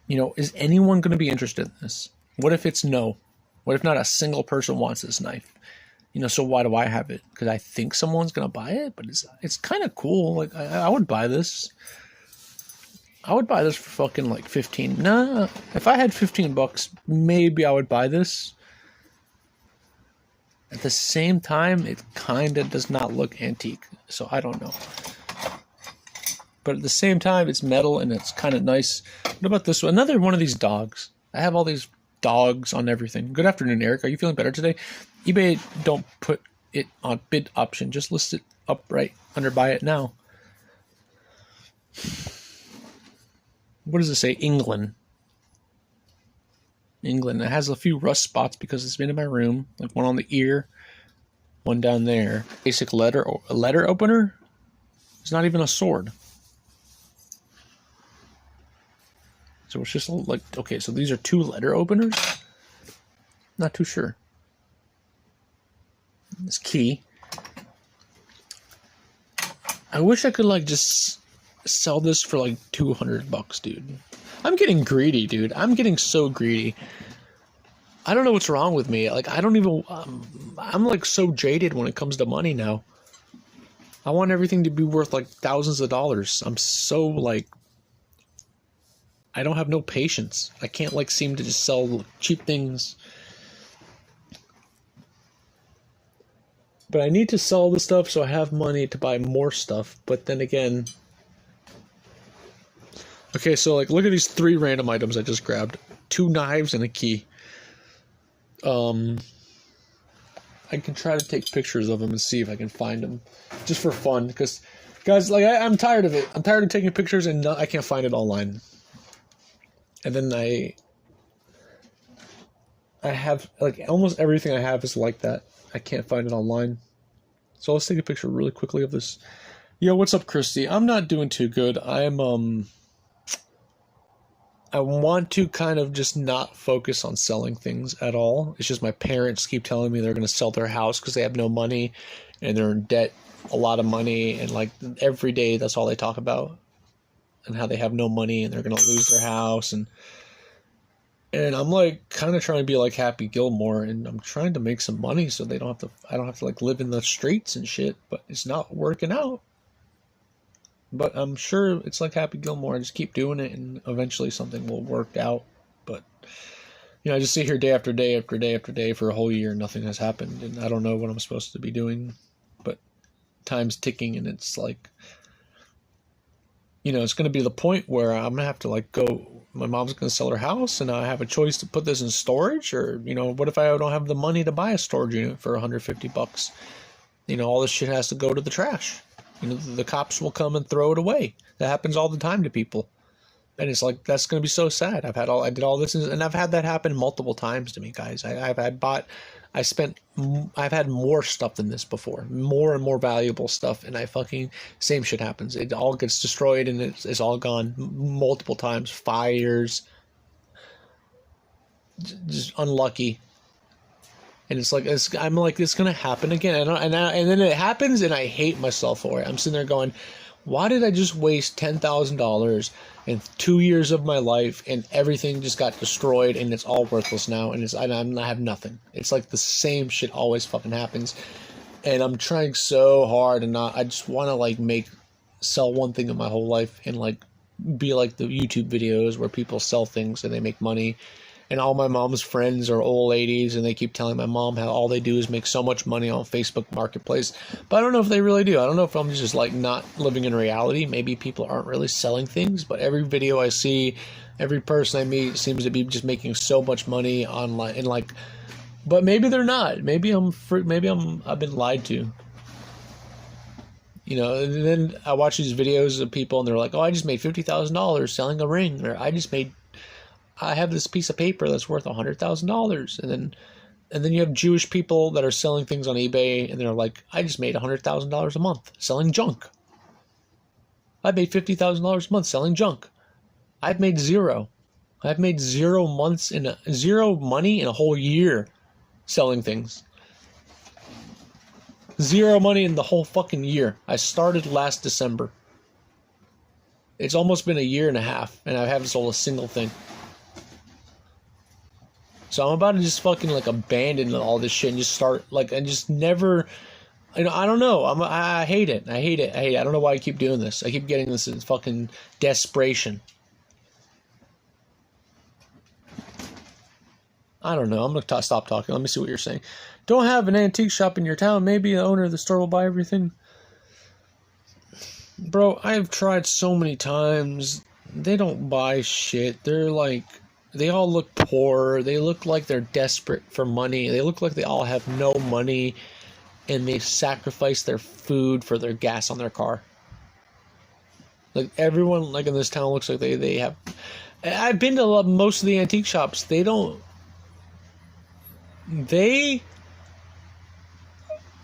Speaker 1: you know, is anyone going to be interested in this? What if it's no? What if not a single person wants this knife? You know, so why do I have it? Because I think someone's going to buy it, but it's kind of cool. Like, I would buy this. I would buy this for fucking like 15. Nah, if I had $15, maybe I would buy this. At the same time, it kind of does not look antique, so I don't know. But at the same time, it's metal and it's kind of nice. What about this one? Another one of these dogs. I have all these dogs on everything. Good afternoon, Eric. Are you feeling better today? eBay don't put it on bid option. Just list it up right under buy it now. What does it say? England. England. It has a few rust spots because it's been in my room. Like one on the ear, one down there. Basic letter opener. It's not even a sword. So it's just like, okay, so these are 2 letter openers? Not too sure. This key. I wish I could like just sell this for like $200, dude. I'm getting greedy, dude. I'm getting so greedy. I don't know what's wrong with me. Like, I don't even... I'm like so jaded when it comes to money now. I want everything to be worth like thousands of dollars. I'm so like... I don't have no patience. I can't like seem to just sell cheap things. But I need to sell the stuff so I have money to buy more stuff. But then again... Okay, so like look at these 3 random items I just grabbed. 2 knives and a key. I can try to take pictures of them and see if I can find them. Just for fun. Because, guys, like I'm tired of it. I'm tired of taking pictures and I can't find it online. And then I have, like, almost everything I have is like that. I can't find it online. So let's take a picture really quickly of this. Yo, what's up, Christy? I'm not doing too good. I want to kind of just not focus on selling things at all. It's just my parents keep telling me they're going to sell their house because they have no money and they're in debt, a lot of money. And like every day, that's all they talk about. And how they have no money and they're going to lose their house. And I'm like kind of trying to be like Happy Gilmore, and I'm trying to make some money so I don't have to like live in the streets and shit, but it's not working out. But I'm sure it's like Happy Gilmore. I just keep doing it and eventually something will work out. But, you know, I just sit here day after day after day after day for a whole year and nothing has happened. And I don't know what I'm supposed to be doing. But time's ticking, and it's like, it's going to be the point where I'm going to have to like go. My mom's going to sell her house, and I have a choice to put this in storage, or what if I don't have the money to buy a storage unit for $150? All this shit has to go to the trash. The cops will come and throw it away. That happens all the time to people, and it's like, that's going to be so sad. I did all this, and I've had that happen multiple times to me, guys. I've had more stuff than this before, more and more valuable stuff, and same shit happens. It all gets destroyed, and it's all gone multiple times. Fires, just unlucky. And it's like, I'm like, it's gonna happen again, and then it happens, and I hate myself for it. I'm sitting there going, why did I just waste $10,000 and 2 years of my life, and everything just got destroyed, and it's all worthless now, and I have nothing. It's like the same shit always fucking happens, and I'm trying so hard, and I just want to like sell one thing in my whole life, and like be like the YouTube videos where people sell things and they make money. And all my mom's friends are old ladies, and they keep telling my mom how all they do is make so much money on Facebook Marketplace. But I don't know if they really do. I don't know if I'm just like not living in reality. Maybe people aren't really selling things, but every video I see, every person I meet seems to be just making so much money online. And like, but maybe they're not. Maybe I've been lied to. And then I watch these videos of people, and they're like, "Oh, I just made $50,000 selling a ring," or I have this piece of paper that's worth $100,000, and then you have Jewish people that are selling things on eBay, and they're like, I just made $100,000 a month selling junk. I made $50,000 a month selling junk. I've made zero. I've made 0 money in a whole year selling things. 0 money in the whole fucking year. I started last December. It's almost been a year and a half, and I haven't sold a single thing. So I'm about to just fucking like abandon all this shit and just start like, and just never, I don't know. I hate it. I hate it. I don't know why I keep doing this. I keep getting this fucking desperation. I don't know. I'm going to stop talking. Let me see what you're saying. Don't have an antique shop in your town. Maybe the owner of the store will buy everything. Bro, I've tried so many times. They don't buy shit. They're like, they all look poor. They look like they're desperate for money. They look like they all have no money, and they sacrifice their food for their gas on their car. Like everyone like in this town looks like they have. I've been to most of the antique shops. They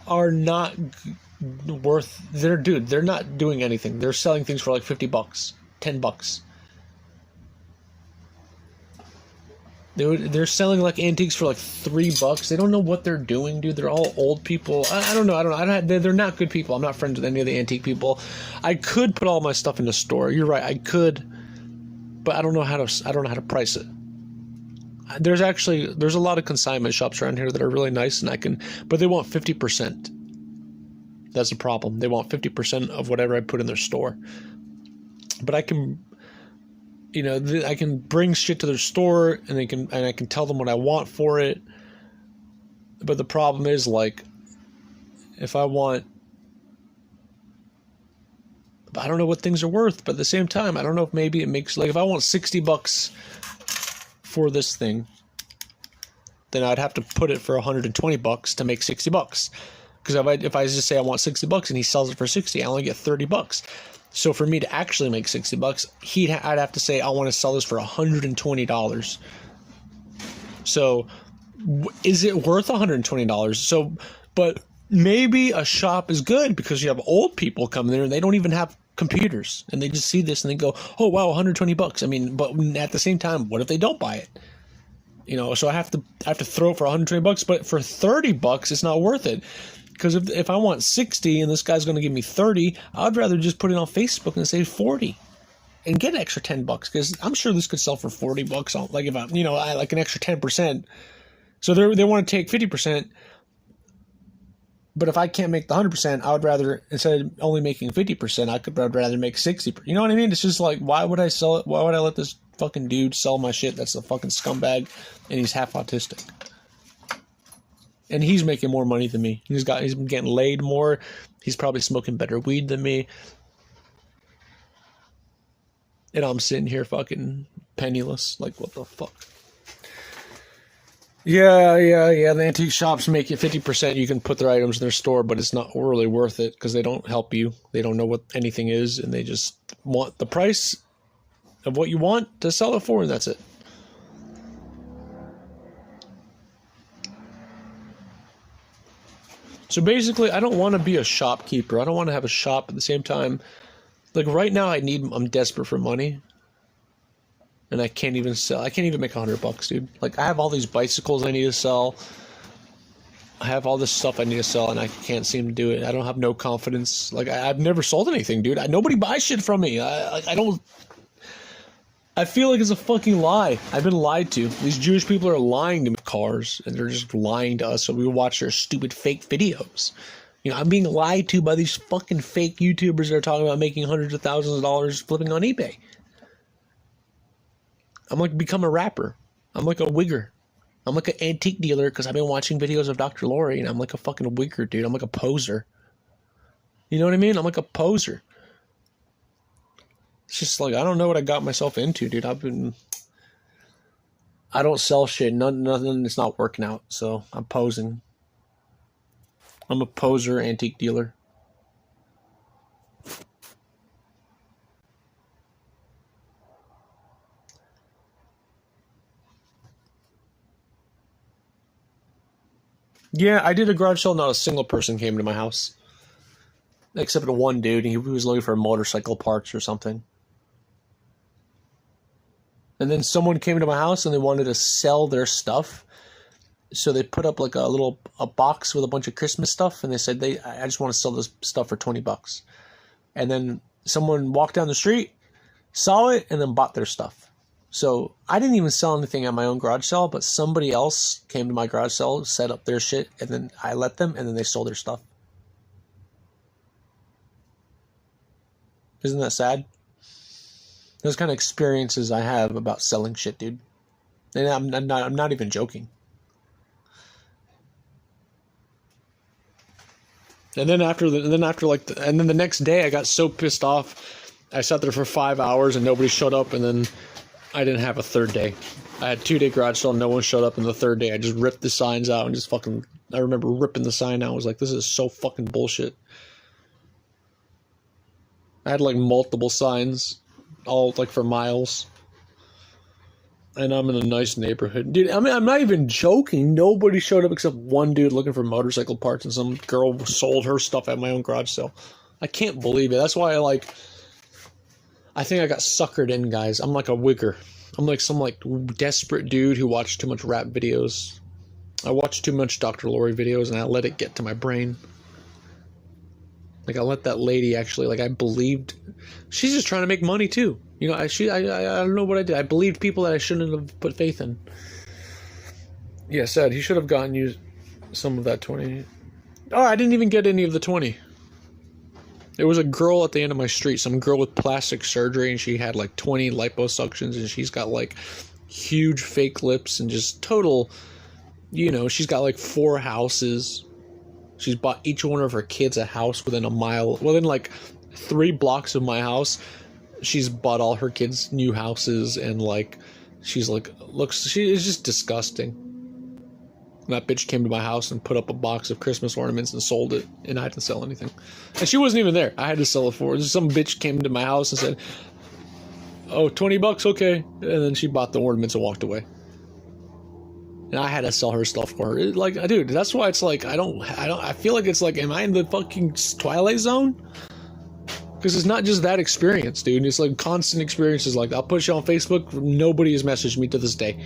Speaker 1: are not worth. They're not doing anything. They're selling things for like $50, $10. They're selling like antiques for like $3. They don't know what they're doing, dude. They're all old people. I don't know. They're not good people. I'm not friends with any of the antique people. I could put all my stuff in a store. You're right. I could, but I don't know how to price it. There's a lot of consignment shops around here that are really nice, and but they want 50%. That's the problem. They want 50% of whatever I put in their store. But I can. I can bring shit to their store, and I can tell them what I want for it. But the problem is, like, if I want, I don't know what things are worth. But at the same time, I don't know if maybe it makes, like, if I want $60 for this thing, then I'd have to put it for $120 to make $60. Because if I just say I want $60 and he sells it for $60, I only get $30. So for me to actually make $60, I'd have to say I want to sell this for $120. So is it worth $120? So, but maybe a shop is good because you have old people coming there and they don't even have computers, and they just see this and they go, "Oh wow, $120." I mean, but at the same time, what if they don't buy it? So I have to throw it for $120, but for $30, it's not worth it. Because if I want 60 and this guy's going to give me 30, I'd rather just put it on Facebook and say 40 and get an extra $10 because I'm sure this could sell for $40. Like if I like an extra 10%. So they want to take 50%. But if I can't make the 100%, I would rather, instead of only making 50%, I'd rather make 60%. You know what I mean? It's just like, why would I sell it? Why would I let this fucking dude sell my shit? That's a fucking scumbag, and he's half autistic. And he's making more money than me. He's been getting laid more. He's probably smoking better weed than me. And I'm sitting here fucking penniless. Like, what the fuck? Yeah. The antique shops make it 50%. You can put their items in their store, but it's not really worth it because they don't help you. They don't know what anything is, and they just want the price of what you want to sell it for, and that's it. So basically, I don't want to be a shopkeeper. I don't want to have a shop at the same time. Like right now, I'm desperate for money. And I can't even sell. I can't even make $100, dude. Like I have all these bicycles I need to sell. I have all this stuff I need to sell, and I can't seem to do it. I don't have no confidence. Like I've never sold anything, dude. Nobody buys shit from me. I don't. I feel like it's a fucking lie. I've been lied to. These Jewish people are lying to me. Cars, and they're just lying to us, so we watch their stupid fake videos. You know, I'm being lied to by these fucking fake YouTubers that are talking about making hundreds of thousands of dollars flipping on eBay. I'm like become a rapper. I'm like a wigger. I'm like an antique dealer because I've been watching videos of Dr. Lori, and I'm like a fucking wigger, dude. I'm like a poser. You know what I mean? I'm like a poser. It's just like, I don't know what I got myself into, dude. I don't sell shit. Nothing is not working out, so I'm posing. I'm a poser antique dealer. Yeah, I did a garage sale. Not a single person came to my house. Except for one dude. He was looking for motorcycle parts or something. And then someone came to my house and they wanted to sell their stuff. So they put up like a box with a bunch of Christmas stuff, and they said I just want to sell this stuff for $20. And then someone walked down the street, saw it, and then bought their stuff. So I didn't even sell anything at my own garage sale, but somebody else came to my garage sale, set up their shit, and then I let them, and then they sold their stuff. Isn't that sad? Those kind of experiences I have about selling shit, dude. And I'm not even joking. And then the next day I got so pissed off. I sat there for 5 hours and nobody showed up, and then I didn't have a third day. I had 2-day garage sale, no one showed up, and the third day I just ripped the signs out and just fucking, I remember ripping the sign out. I was like, this is so fucking bullshit. I had like multiple signs, all like for miles. And I'm in a nice neighborhood. Dude, I mean, I'm not even joking. Nobody showed up except one dude looking for motorcycle parts, and some girl sold her stuff at my own garage sale. I can't believe it. That's why I think I got suckered in, guys. I'm like a wigger. I'm like some like desperate dude who watched too much rap videos. I watched too much Dr. Lori videos, and I let it get to my brain. Like I let that lady actually, like I believed, she's just trying to make money too. You know, I don't know what I did. I believed people that I shouldn't have put faith in. Yeah, sad. He should have gotten you some of that 20. Oh, I didn't even get any of the 20. There was a girl at the end of my street, some girl with plastic surgery, and she had like 20 liposuctions, and she's got like huge fake lips and just total, you know, she's got like 4 houses. She's bought each one of her kids a house within like 3 blocks of my house. She's bought all her kids new houses, and like she's like she is just disgusting. And that bitch came to my house and put up a box of Christmas ornaments and sold it, and I didn't sell anything. And she wasn't even there. I had to sell it for her. Some bitch came to my house and said, "Oh, $20, okay." And then she bought the ornaments and walked away. And I had to sell her stuff for her. Like, dude, that's why it's like I feel like it's like, am I in the fucking Twilight Zone? Because it's not just that experience, dude. It's like constant experiences like that. I'll push it on Facebook. Nobody has messaged me to this day.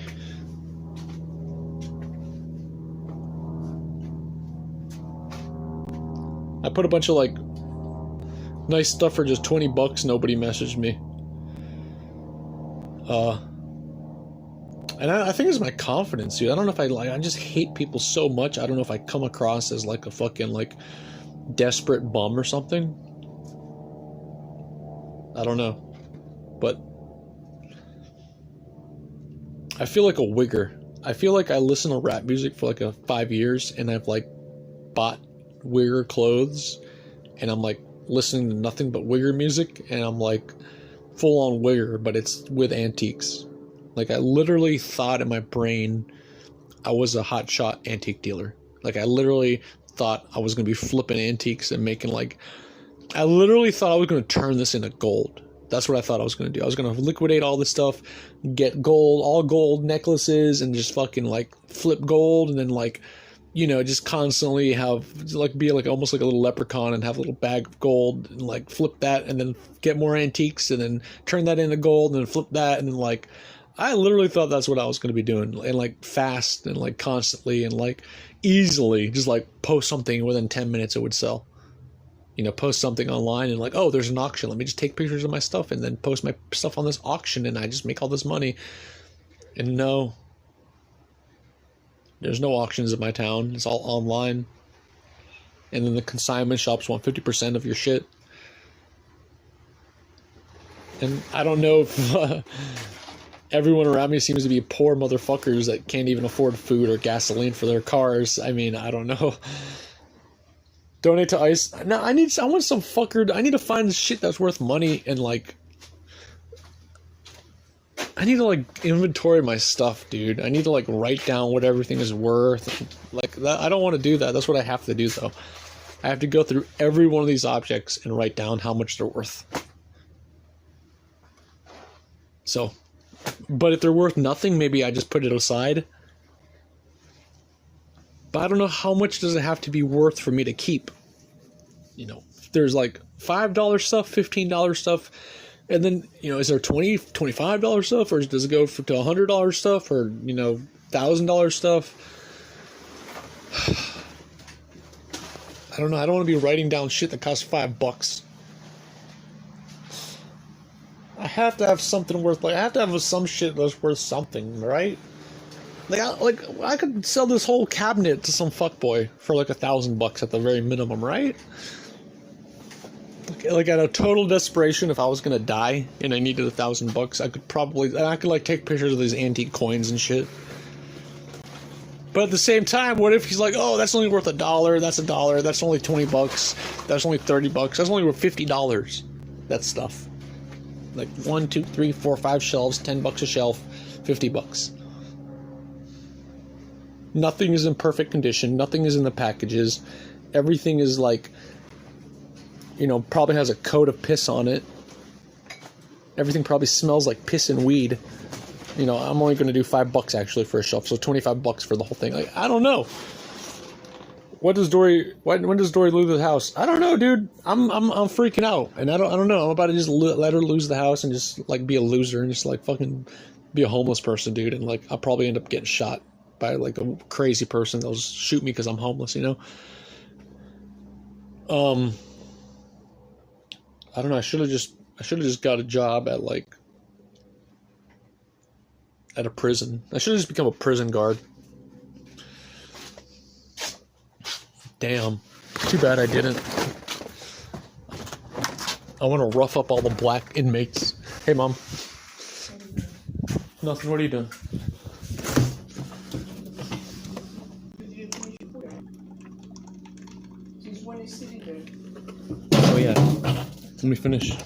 Speaker 1: I put a bunch of like nice stuff for just $20. Nobody messaged me. And I think it's my confidence, dude. I don't know if I just hate people so much. I don't know if I come across as like a fucking like desperate bum or something. I don't know. But I feel like a wigger. I feel like I listen to rap music for like 5 years, and I've like bought Wigger clothes, and I'm like listening to nothing but Wigger music, and I'm like full on Wigger, but it's with antiques. Like I literally thought in my brain I was a hotshot antique dealer. Like I literally thought I was gonna be flipping antiques and making like, I literally thought I was gonna turn this into gold. That's what I thought I was gonna do. I was gonna liquidate all this stuff, get gold, all gold necklaces, and just fucking like flip gold, and then like, you know, just constantly have like be like almost like a little leprechaun and have a little bag of gold and like flip that, and then get more antiques, and then turn that into gold, and then flip that, and then like, I literally thought that's what I was gonna be doing, and like fast and like constantly and like easily just like post something within 10 minutes it would sell. You know, post something online and like, oh, there's an auction. Let me just take pictures of my stuff and then post my stuff on this auction, and I just make all this money. And no, there's no auctions in my town. It's all online. And then the consignment shops want 50% of your shit. And I don't know if everyone around me seems to be poor motherfuckers that can't even afford food or gasoline for their cars. I mean, I don't know. Donate to ICE. No, I want some fucker. I need to find shit that's worth money, and like, I need to like inventory my stuff, dude. I need to like write down what everything is worth. Like that, I don't want to do that. That's what I have to do though. I have to go through every one of these objects and write down how much they're worth. So, but if they're worth nothing, maybe I just put it aside. But I don't know how much does it have to be worth for me to keep. You know, there's like $5 stuff, $15 stuff, and then, you know, is there $20, $25 stuff, or does it go to $100 stuff, or, you know, $1,000 stuff? I don't know. I don't want to be writing down shit that costs $5. I have to have something worth, like, I have to have some shit that's worth something, right? Like I could sell this whole cabinet to some fuckboy for like $1,000 at the very minimum, right? Like at a total desperation, if I was gonna die and I needed $1,000, I could like take pictures of these antique coins and shit. But at the same time, what if he's like, oh, that's only worth $1, that's $1, that's only $20, that's only $30, that's only worth $50. That stuff. Like 1, 2, 3, 4, 5 shelves, $10 a shelf, $50. Nothing is in perfect condition. Nothing is in the packages. Everything is like, you know, probably has a coat of piss on it. Everything probably smells like piss and weed. You know, I'm only going to do $5 actually for a shelf, so $25 for the whole thing. Like, I don't know. When does Dory lose the house? I don't know, dude. I'm freaking out, and I don't know. I'm about to just let her lose the house and just like be a loser and just like fucking be a homeless person, dude. And like I'll probably end up getting shot by like a crazy person that'll just shoot me because I'm homeless, you know. I don't know. I should have just got a job at a prison. I should have just become a prison guard. Damn. Too bad I didn't. I want to rough up all the black inmates. Hey, Mom. Nothing. What are you doing? Oh yeah. Let me finish.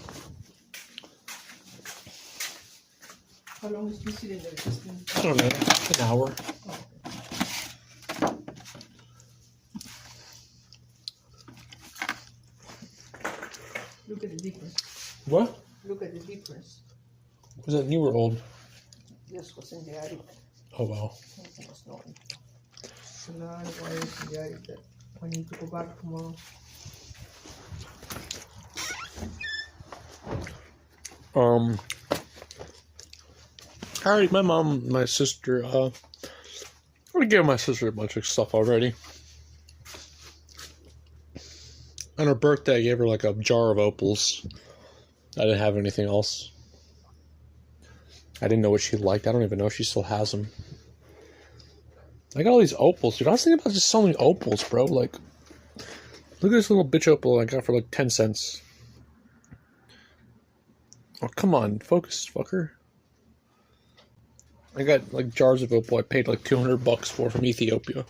Speaker 4: How long is he sitting there?
Speaker 1: I don't know. An hour.
Speaker 4: Look at the difference.
Speaker 1: What?
Speaker 4: Look at the difference.
Speaker 1: Was that new or old?
Speaker 4: This was in the attic.
Speaker 1: Oh wow.
Speaker 4: It was not. So now I know in the attic that I need to go back tomorrow.
Speaker 1: I already, my mom, my sister, I already gave my sister a bunch of stuff already. On her birthday, I gave her like a jar of opals. I didn't have anything else. I didn't know what she liked. I don't even know if she still has them. I got all these opals, dude. I was thinking about just selling opals, bro. Like, look at this little bitch opal I got for like 10 cents. Oh, come on. Focus, fucker. I got like jars of opal I paid like $200 for from Ethiopia.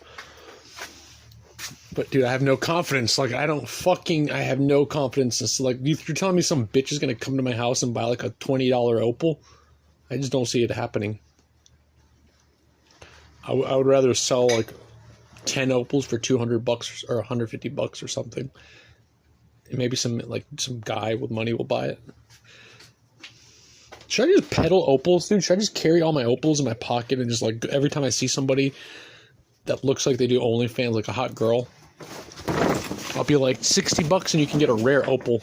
Speaker 1: But dude, I have no confidence. Like I have no confidence. It's like you're telling me some bitch is gonna come to my house and buy like a $20 opal. I just don't see it happening. I would rather sell like 10 opals for $200 or $150 or something. And maybe some guy with money will buy it. Should I just peddle opals, dude? Should I just carry all my opals in my pocket and just like every time I see somebody that looks like they do OnlyFans, like a hot girl, I'll be like $60 and you can get a rare opal.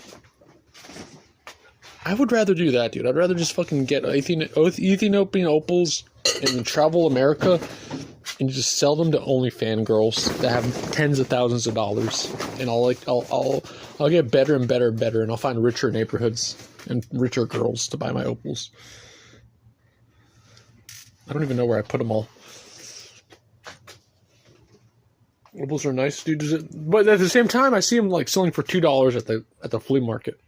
Speaker 1: I would rather do that, dude. I'd rather just fucking get Ethiopian opals and then travel America and just sell them to OnlyFans girls that have tens of thousands of dollars. And I'll get better and better and better, and I'll find richer neighborhoods and richer girls to buy my opals. I don't even know where I put them all. Opals are nice, dude. But at the same time, I see them like selling for $2 at the flea market.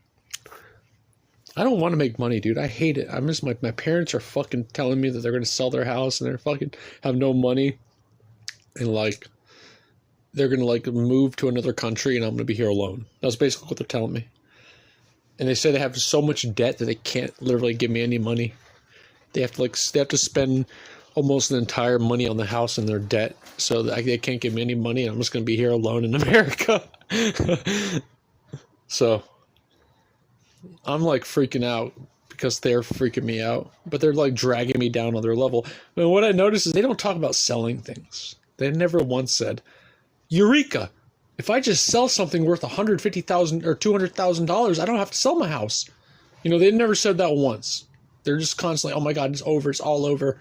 Speaker 1: I don't want to make money, dude. I hate it. I miss my parents are fucking telling me that they're going to sell their house and they're fucking have no money. And like, they're going to like move to another country and I'm going to be here alone. That's basically what they're telling me. And they say they have so much debt that they can't literally give me any money. They have to spend almost the entire money on the house and their debt. So that they can't give me any money and I'm just going to be here alone in America. So I'm like freaking out because they're freaking me out, but they're like dragging me down on their level. And what I noticed is they don't talk about selling things. They never once said, Eureka, if I just sell something worth $150,000 or $200,000, I don't have to sell my house. You know, they never said that once. They're just constantly, oh my God, it's over. It's all over.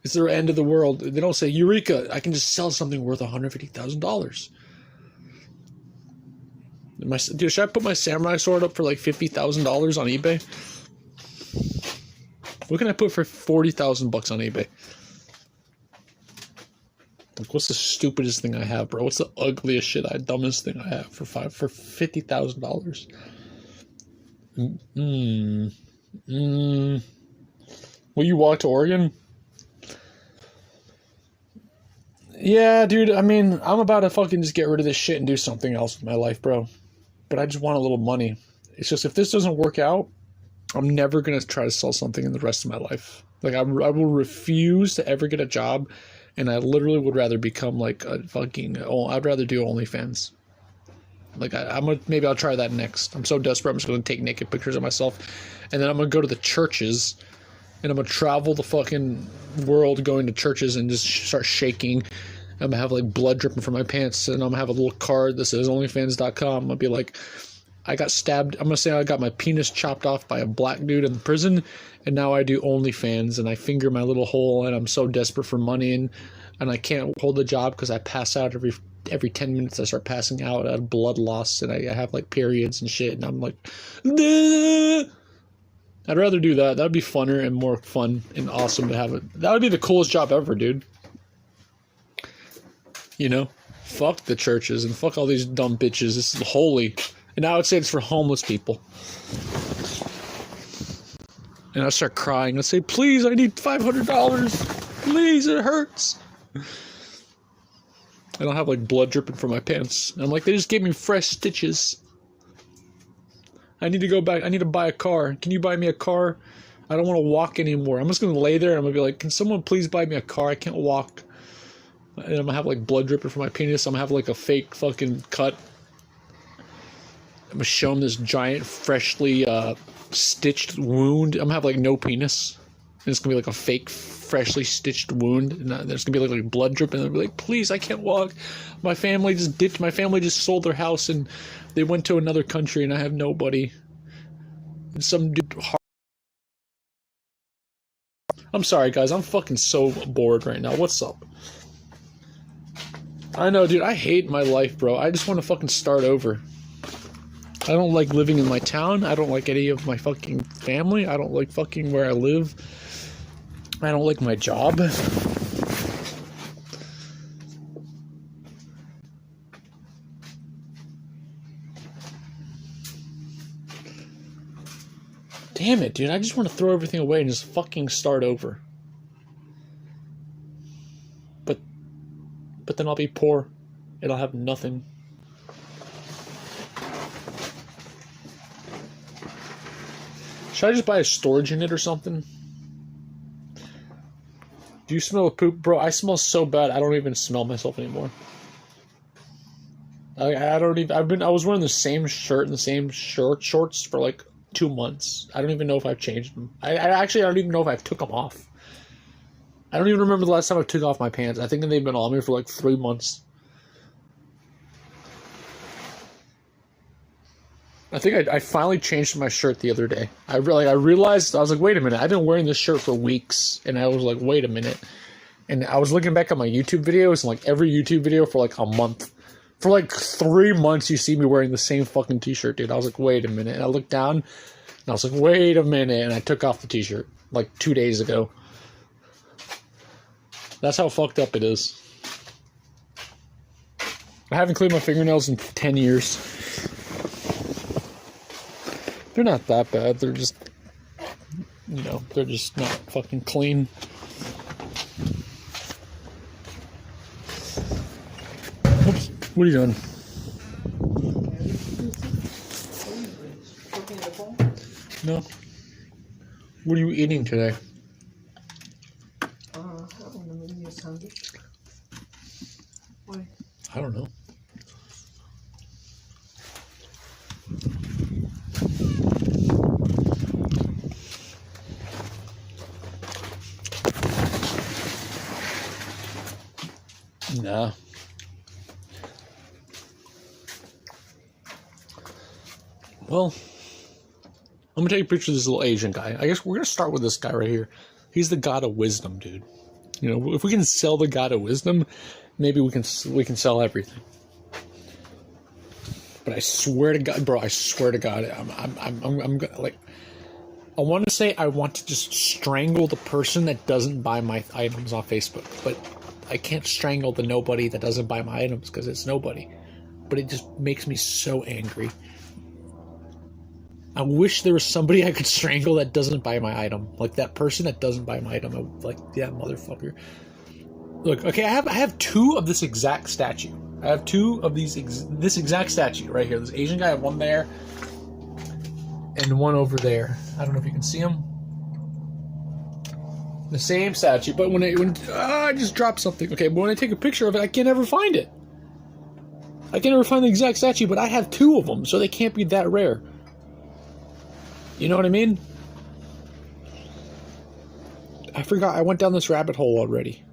Speaker 1: It's the end of the world. They don't say, Eureka, I can just sell something worth $150,000. Dude, should I put my samurai sword up for like $50,000 on eBay? What can I put for $40,000 on eBay? Like, what's the stupidest thing I have, bro? What's the ugliest shit, dumbest thing I have for $50,000? Will you walk to Oregon? Yeah, dude. I mean, I'm about to fucking just get rid of this shit and do something else with my life, bro. But I just want a little money. It's just if this doesn't work out, I'm never going to try to sell something in the rest of my life. Like, I will refuse to ever get a job, and I literally would rather become like a fucking... I'd rather do OnlyFans. Like, maybe I'll try that next. I'm so desperate, I'm just going to take naked pictures of myself, and then I'm going to go to the churches, and I'm going to travel the fucking world going to churches and just start shaking. I'm going to have like blood dripping from my pants, and I'm going to have a little card that says OnlyFans.com. I'm going to be like, I got stabbed. I'm going to say I got my penis chopped off by a black dude in the prison, and now I do OnlyFans, and I finger my little hole, and I'm so desperate for money, and I can't hold the job because I pass out every 10 minutes. I start passing out. I have blood loss, and I have like periods and shit, and I'm like, Dah! I'd rather do that. That would be funner and more fun and awesome to have it. That would be the coolest job ever, dude. You know, fuck the churches and fuck all these dumb bitches. This is holy. And I would say it's for homeless people. And I'd start crying. I'd say, please, I need $500. Please, it hurts. And I'll have like blood dripping from my pants. And I'm like, they just gave me fresh stitches. I need to go back. I need to buy a car. Can you buy me a car? I don't want to walk anymore. I'm just going to lay there and I'm going to be like, can someone please buy me a car? I can't walk. And I'm going to have like blood dripping from my penis. I'm going to have like a fake fucking cut. I'm going to show them this giant, freshly stitched wound. I'm going to have like no penis. And it's going to be like a fake, freshly stitched wound. And there's going to be like blood dripping. And I'll be like, please, I can't walk. My family just ditched. My family just sold their house and they went to another country and I have nobody. And some dude... I'm sorry, guys. I'm fucking so bored right now. What's up? I know, dude. I hate my life, bro. I just want to fucking start over. I don't like living in my town. I don't like any of my fucking family. I don't like fucking where I live. I don't like my job. Damn it, dude. I just want to throw everything away and just fucking start over. but then I'll be poor and I'll have nothing. Should I just buy a storage unit or something? Do you smell a poop? Bro, I smell so bad, I don't even smell myself anymore. I don't even, I was wearing the same shirt and the same shorts for like 2 months. I don't even know if I've changed them. I don't even know if I've took them off. I don't even remember the last time I took off my pants. I think they've been on me for like 3 months. I think I finally changed my shirt the other day. I realized, I was like, wait a minute, I've been wearing this shirt for weeks, and I was like, wait a minute. And I was looking back at my YouTube videos, and like every YouTube video for like a month. For like 3 months, you see me wearing the same fucking t-shirt, dude. I was like, wait a minute. And I looked down, and I was like, wait a minute. And I took off the t-shirt like 2 days ago. That's how fucked up it is. I haven't cleaned my fingernails in 10 years. They're not that bad. They're just, you know, they're just not fucking clean. Oops. What are you doing?
Speaker 4: Looking at the phone?
Speaker 1: No. What are you eating today?
Speaker 4: I don't know, maybe you're hungry. Why?
Speaker 1: I don't know. Nah. Well, I'm gonna take a picture of this little Asian guy. I guess we're gonna start with this guy right here. He's the god of wisdom, dude. You know, if we can sell the god of wisdom, maybe we can sell everything. But I swear to God, bro, I swear to God, I'm like, I want to say I want to just strangle the person that doesn't buy my items on Facebook, but I can't strangle the nobody that doesn't buy my items because it's nobody. But it just makes me so angry. I wish there was somebody I could strangle that doesn't buy my item. Like that person that doesn't buy my item. I would, like, yeah, motherfucker. Look, okay, I have 2 of this exact statue. I have 2 of this exact statue right here. This Asian guy, I have one there and one over there. I don't know if you can see him. The same statue, but I just dropped something. Okay, but when I take a picture of it, I can't ever find it. I can never find the exact statue, but I have 2 of them, so they can't be that rare. You know what I mean? I forgot. I went down this rabbit hole already.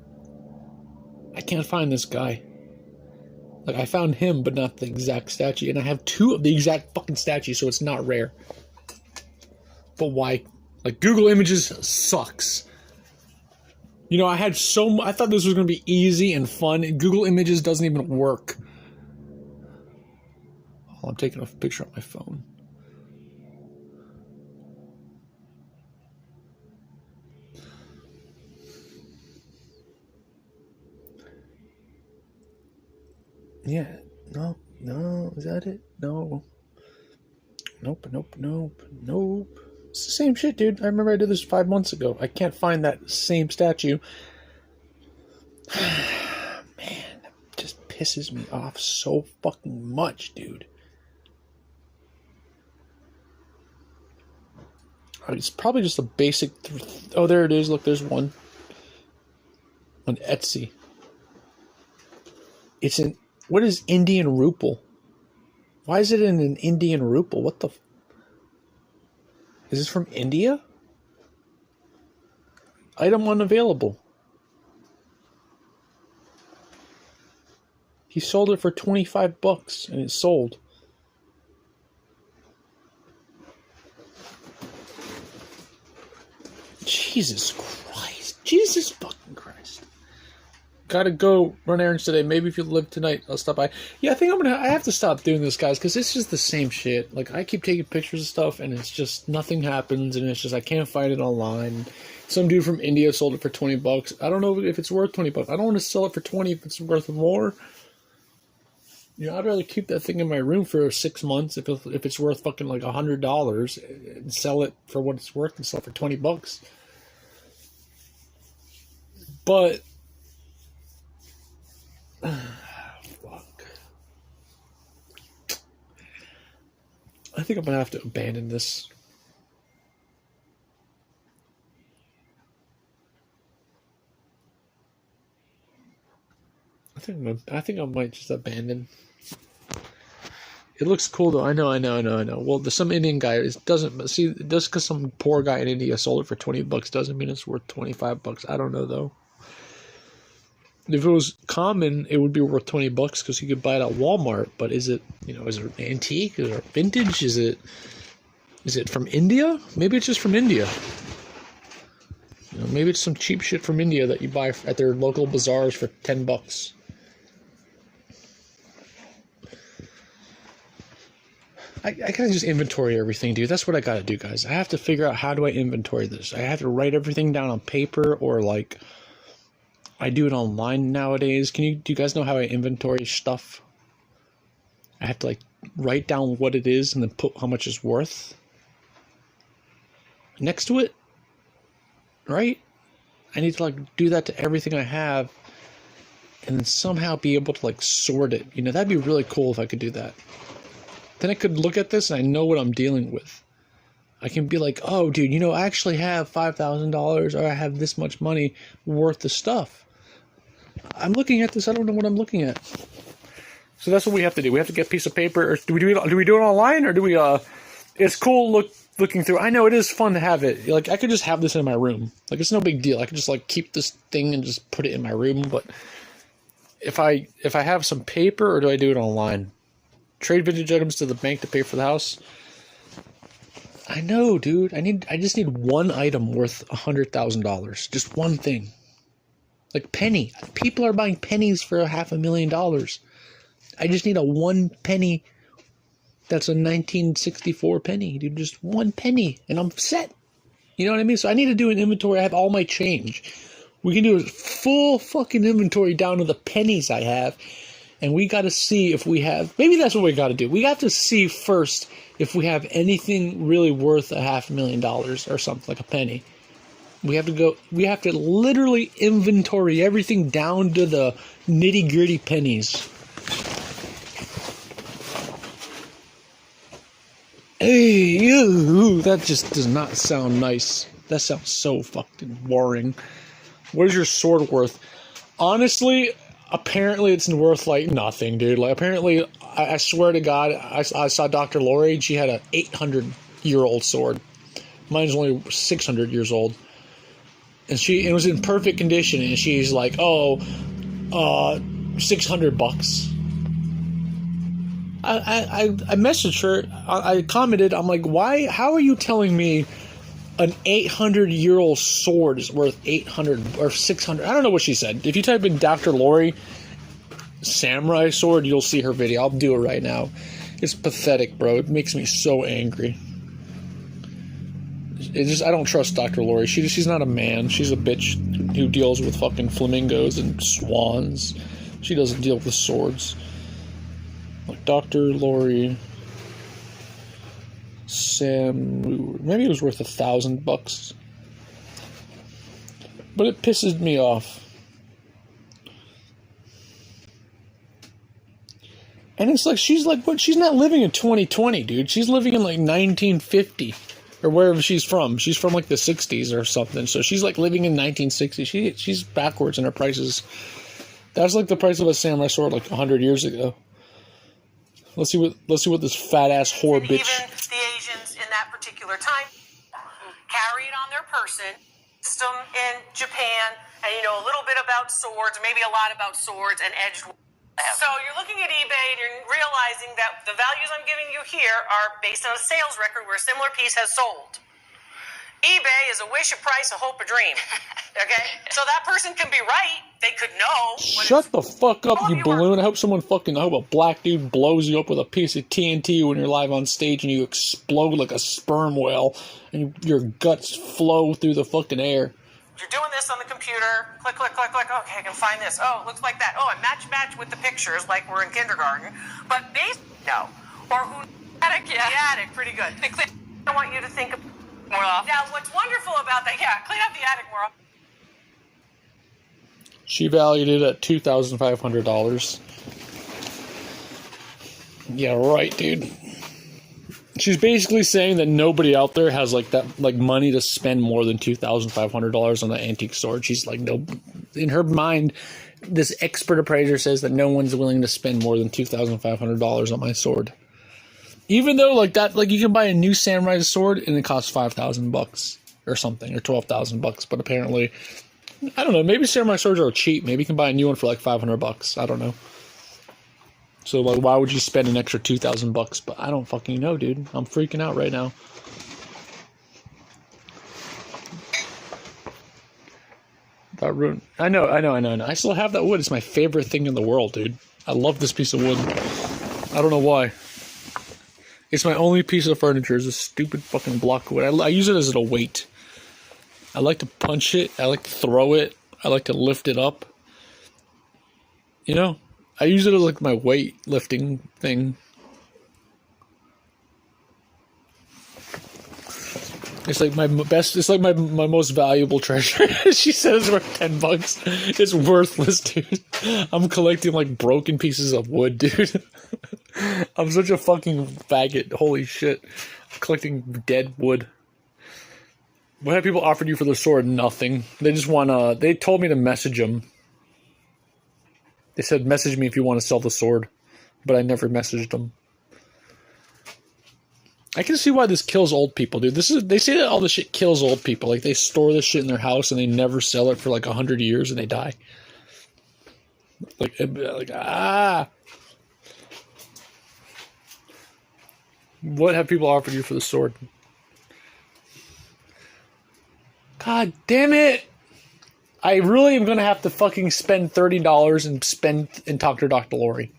Speaker 1: I can't find this guy. Like, I found him, but not the exact statue. And I have 2 of the exact fucking statues, so it's not rare. But why? Like, Google Images sucks. You know, I thought this was going to be easy and fun. And Google Images doesn't even work. Oh, I'm taking a picture on my phone. Yeah, no, is that it? No. Nope. It's the same shit, dude. I remember I did this 5 months ago. I can't find that same statue. Man, that just pisses me off so fucking much, dude. It's probably just a basic... Oh, there it is. Look, there's one. On Etsy. It's an... What is Indian Rupal? Why is it in an Indian Rupal? What the... Is this from India? Item unavailable. He sold it for $25 and it sold. Jesus Christ. Jesus fucking Christ. Gotta go run errands today. Maybe if you live tonight, I'll stop by. Yeah, I think I have to stop doing this, guys, because it's just the same shit. Like, I keep taking pictures of stuff, and it's just, nothing happens, and it's just, I can't find it online. Some dude from India sold it for $20. I don't know if it's worth $20. I don't want to sell it for $20 if it's worth more. You know, I'd rather keep that thing in my room for 6 months if it's worth fucking like $100 and sell it for what it's worth and sell it for $20. But Fuck. I think I'm gonna have to abandon this. I think I might just abandon. It looks cool though. I know. Well, there's some Indian guy. It doesn't see just because some poor guy in India sold it for $20 doesn't mean it's worth $25. I don't know though. If it was common, it would be worth $20 because you could buy it at Walmart. But is it, is it antique? Is it vintage? Is it from India? Maybe it's just from India. Maybe it's some cheap shit from India that you buy at their local bazaars for $10. I gotta just inventory everything, dude. That's what I gotta do, guys. I have to figure out how do I inventory this. I have to write everything down on paper, or like I do it online nowadays. Do you guys know how I inventory stuff? I have to like write down what it is and then put how much it's worth next to it, right? I need to like do that to everything I have and then somehow be able to like sort it. That'd be really cool if I could do that. Then I could look at this and I know what I'm dealing with. I can be like, oh, dude, I actually have $5,000 or I have this much money worth of stuff. I'm looking at this. I don't know what I'm looking at. So that's what we have to do. We have to get a piece of paper. Or do we do it online or do we? It's cool looking through. I know it is fun to have it. Like I could just have this in my room. Like it's no big deal. I could just like keep this thing and just put it in my room. But if I have some paper or do I do it online? Trade vintage items to the bank to pay for the house. I know, dude. I just need one item worth $100,000. Just one thing. Like penny. People are buying pennies for $500,000. I just need a one penny. That's a 1964 penny, dude. Just one penny, and I'm set. You know what I mean? So I need to do an inventory. I have all my change. We can do a full fucking inventory down to the pennies I have. And we got to see if we have, maybe that's what we got to do. We got to see first if we have anything really worth $500,000 or something, like a penny. We have to literally inventory everything down to the nitty gritty pennies. Hey, ew, that just does not sound nice. That sounds so fucking boring. What is your sword worth? Honestly, apparently it's worth like nothing, dude. Like apparently, I swear to God, I saw Dr. Lori and she had an 800-year-old sword. Mine's only 600 years old, and it was in perfect condition. And she's like, "Oh, $600." I messaged her. I commented. I'm like, "Why? How are you telling me an 800-year-old sword is worth 800 or 600?" I don't know what she said. If you type in Dr. Lori samurai sword, you'll see her video. I'll do it right now. It's pathetic, bro. It makes me so angry. I don't trust Dr. Lori. She's not a man. She's a bitch who deals with fucking flamingos and swans. She doesn't deal with swords. Like Dr. Lori maybe it was worth $1,000, but it pisses me off. And it's like she's not living in 2020, dude. She's living in like 1950 or wherever she's from. She's from like the 60s or something. So she's like living in 1960. She's backwards in her prices. That's like the price of a samurai sword like 100 years ago. Let's see what this fat ass whore bitch.
Speaker 5: Even the Asians in that particular time carry it on their person. System in Japan, and a little bit about swords, maybe a lot about swords and edged. So you're looking at eBay and you're realizing that the values I'm giving you here are based on a sales record where a similar piece has sold. eBay is a wish, a price, a hope, a dream. Okay? So that person can be right. They could know.
Speaker 1: Shut the fuck up, you balloon. I hope a black dude blows you up with a piece of TNT when you're live on stage and you explode like a sperm whale and your guts flow through the fucking air.
Speaker 5: You're doing this on the computer. Click, click, click, click. Okay, I can find this. Oh, it looks like that. Oh, and match with the pictures like we're in kindergarten. But no. Or who? Attic, yeah. The attic, pretty good. I want you to think of more often. Now, what's wonderful about that, clean up the attic more often.
Speaker 3: She valued it at $2,500. Yeah, right, dude. She's basically saying that nobody out there has like that, like money to spend more than $2,500 on an antique sword. She's like, no, in her mind, this expert appraiser says that no one's willing to spend more than $2,500 on my sword. Even though like that, like you can buy a new samurai sword and it costs $5,000 or something, or $12,000. But apparently, I don't know. Maybe samurai swords are cheap. Maybe you can buy a new one for like $500. I don't know. So like, why would you spend an extra $2,000? But I don't fucking know, dude. I'm freaking out right now. That ruin. I know. I still have that wood. It's my favorite thing in the world, dude. I love this piece of wood. I don't know why. It's my only piece of furniture. Is this stupid fucking block of wood. I use it as a weight. I like to punch it. I like to throw it. I like to lift it up. You know? I use it as like my weight lifting thing. It's like my best, it's like my most valuable treasure. She says it's worth $10. It's worthless, dude. I'm collecting like broken pieces of wood, dude. I'm such a fucking faggot. Holy shit. I'm collecting dead wood. What have people offered you for the sword? Nothing. They just want they told me to message them. They said, message me if you want to sell the sword. But I never messaged them. I can see why this kills old people, dude. They say that all this shit kills old people. Like, they store this shit in their house and they never sell it for like 100 years and they die. What have people offered you for the sword? God damn it! I really am gonna have to fucking spend $30 and talk to Dr. Lori.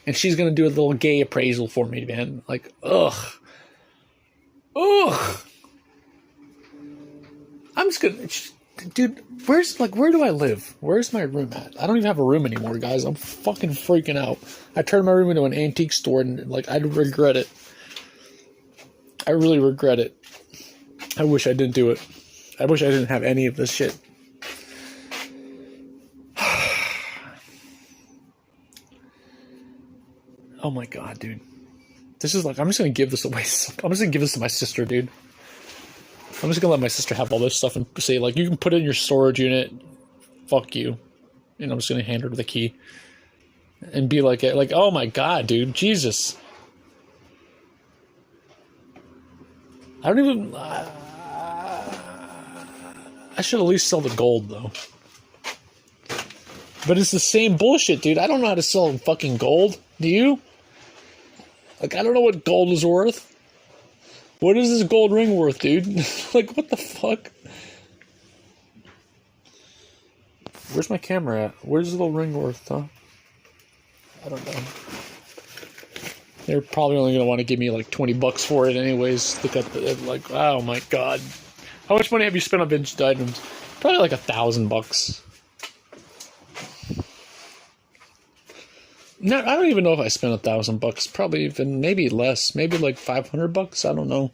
Speaker 3: And she's gonna do a little gay appraisal for me, man. Like, ugh. I'm just gonna... Dude, where do I live? Where's my room at? I don't even have a room anymore, guys. I'm fucking freaking out. I turned my room into an antique store and, like, I regret it. I really regret it. I wish I didn't do it. I wish I didn't have any of this shit. Oh my god, dude. This is like, I'm just gonna give this away. I'm just gonna give this to my sister, dude. I'm just gonna let my sister have all this stuff and say, like, you can put it in your storage unit. Fuck you. And I'm just gonna hand her the key. And be like, oh my god, dude. Jesus. I don't even... I should at least sell the gold, though. But it's the same bullshit, dude. I don't know how to sell fucking gold. Do you? Like, I don't know what gold is worth. What is this gold ring worth, dude? Like, what the fuck? Where's my camera at? Where's the little ring worth, huh? I don't know. They're probably only going to want to give me like $20 for it anyways. Look at the, like, oh my god. How much money have you spent on vintage items? Probably like $1,000. No, I don't even know if I spent $1,000. Probably even, maybe less. Maybe like $500. I don't know.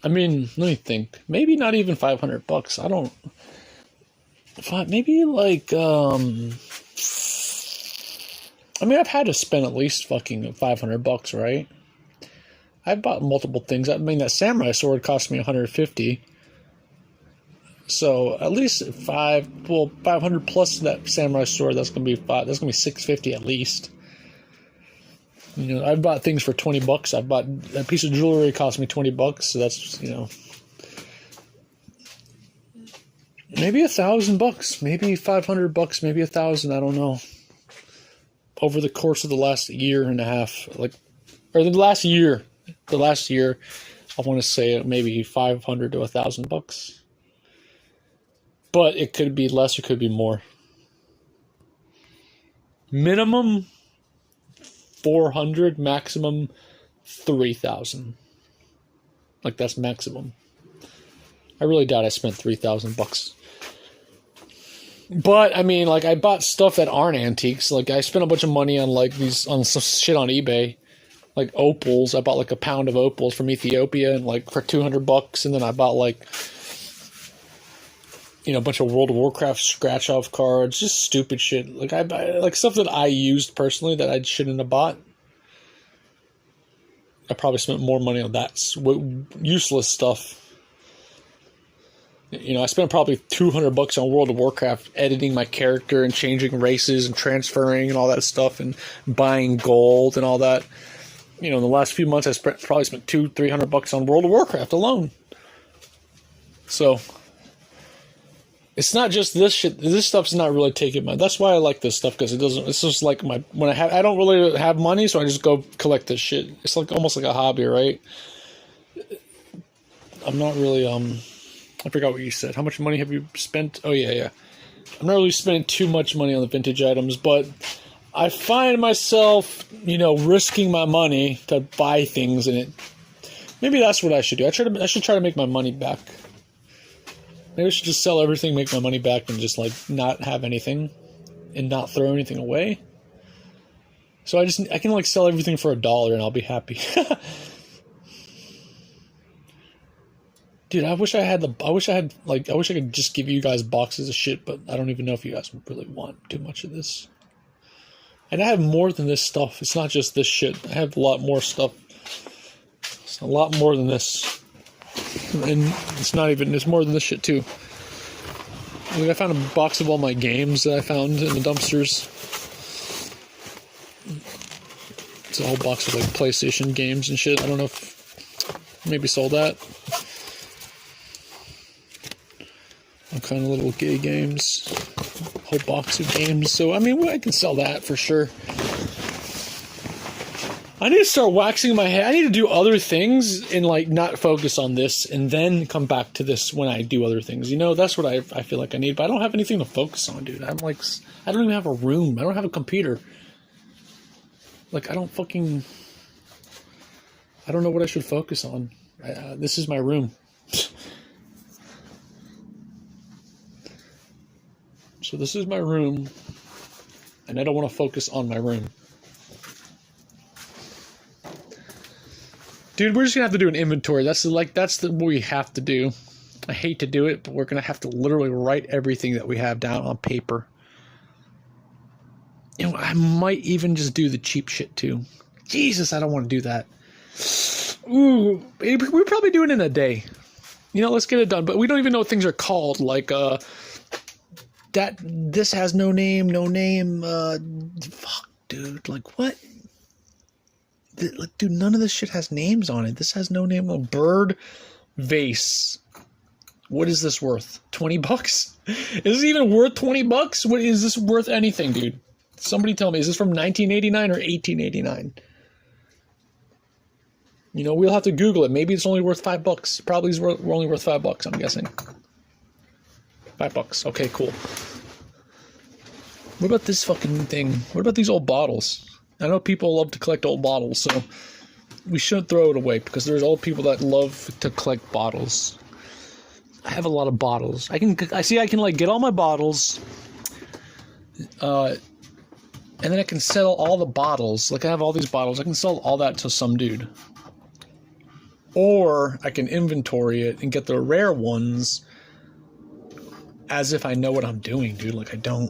Speaker 3: I mean, let me think. Maybe not even $500. I don't... Maybe like, I mean, I've had to spend at least fucking $500, right? I've bought multiple things. I mean, that samurai sword cost me $150. So at least 500 plus that samurai sword. That's gonna be $650 at least. You know, I've bought things for $20. I've bought a piece of jewelry cost me $20. So that's, you know, maybe $1,000, maybe $500, maybe $1,000. I don't know. Over the course of the last year and a half, I want to say maybe $500 to $1,000. But it could be less, it could be more. Minimum 400, maximum 3,000. Like, that's maximum. I really doubt I spent $3,000. But I mean, like, I bought stuff that aren't antiques. Like, I spent a bunch of money on on some shit on eBay, like opals. I bought like a pound of opals from Ethiopia and like for $200, and then I bought like you know, a bunch of World of Warcraft scratch off cards, just stupid shit. Like I like stuff that I used personally that I shouldn't have bought. I probably spent more money on that useless stuff. You know, I spent probably $200 on World of Warcraft editing my character and changing races and transferring and all that stuff and buying gold and all that. You know, in the last few months, I probably spent $200-300 on World of Warcraft alone. So it's not just this shit. This stuff's not really taking my. That's why I like this stuff, because it doesn't. It's just like I don't really have money, so I just go collect this shit. It's like almost like a hobby, right? I'm not really I forgot what you said. How much money have you spent? Oh yeah. I'm not really spending too much money on the vintage items, but I find myself, you know, risking my money to buy things, and maybe that's what I should do. I should try to make my money back. Maybe I should just sell everything, make my money back, and just like not have anything and not throw anything away. So I can like sell everything for $1 and I'll be happy. Dude, I wish I could just give you guys boxes of shit, but I don't even know if you guys really want too much of this. And I have more than this stuff. It's not just this shit. I have a lot more stuff. It's a lot more than this. And it's more than this shit too. Like I found a box of all my games that I found in the dumpsters. It's a whole box of like PlayStation games and shit. I don't know if maybe sold that. All kind of little gay games. Whole box of games. So I mean, I can sell that for sure. I need to start waxing my hair. I need to do other things and like not focus on this and then come back to this when I do other things. You know, that's what I feel like I need. But I don't have anything to focus on, dude. I don't even have a room. I don't have a computer. Like, I don't know what I should focus on. This is my room. So this is my room. And I don't want to focus on my room. Dude, we're just gonna have to do an inventory. That's what we have to do. I hate to do it, but we're gonna have to literally write everything that we have down on paper. You know, I might even just do the cheap shit too. Jesus, I don't want to do that. Ooh, we're probably doing it in a day. You know, let's get it done. But we don't even know what things are called. Like, this has no name. Fuck, dude. Like, what? Dude, none of this shit has names on it. This has no name. A bird vase. What is this worth? $20? Is this even worth $20? What is this worth anything, dude? Somebody tell me, is this from 1989 or 1889? You know, we'll have to Google it. Maybe it's only worth $5. Probably is only worth $5, I'm guessing. $5. Okay, cool. What about this fucking thing? What about these old bottles? I know people love to collect old bottles, so we shouldn't throw it away because there's old people that love to collect bottles. I have a lot of bottles. I can like get all my bottles, and then I can sell all the bottles. Like I have all these bottles. I can sell all that to some dude. Or I can inventory it and get the rare ones as if I know what I'm doing, dude. Like I don't.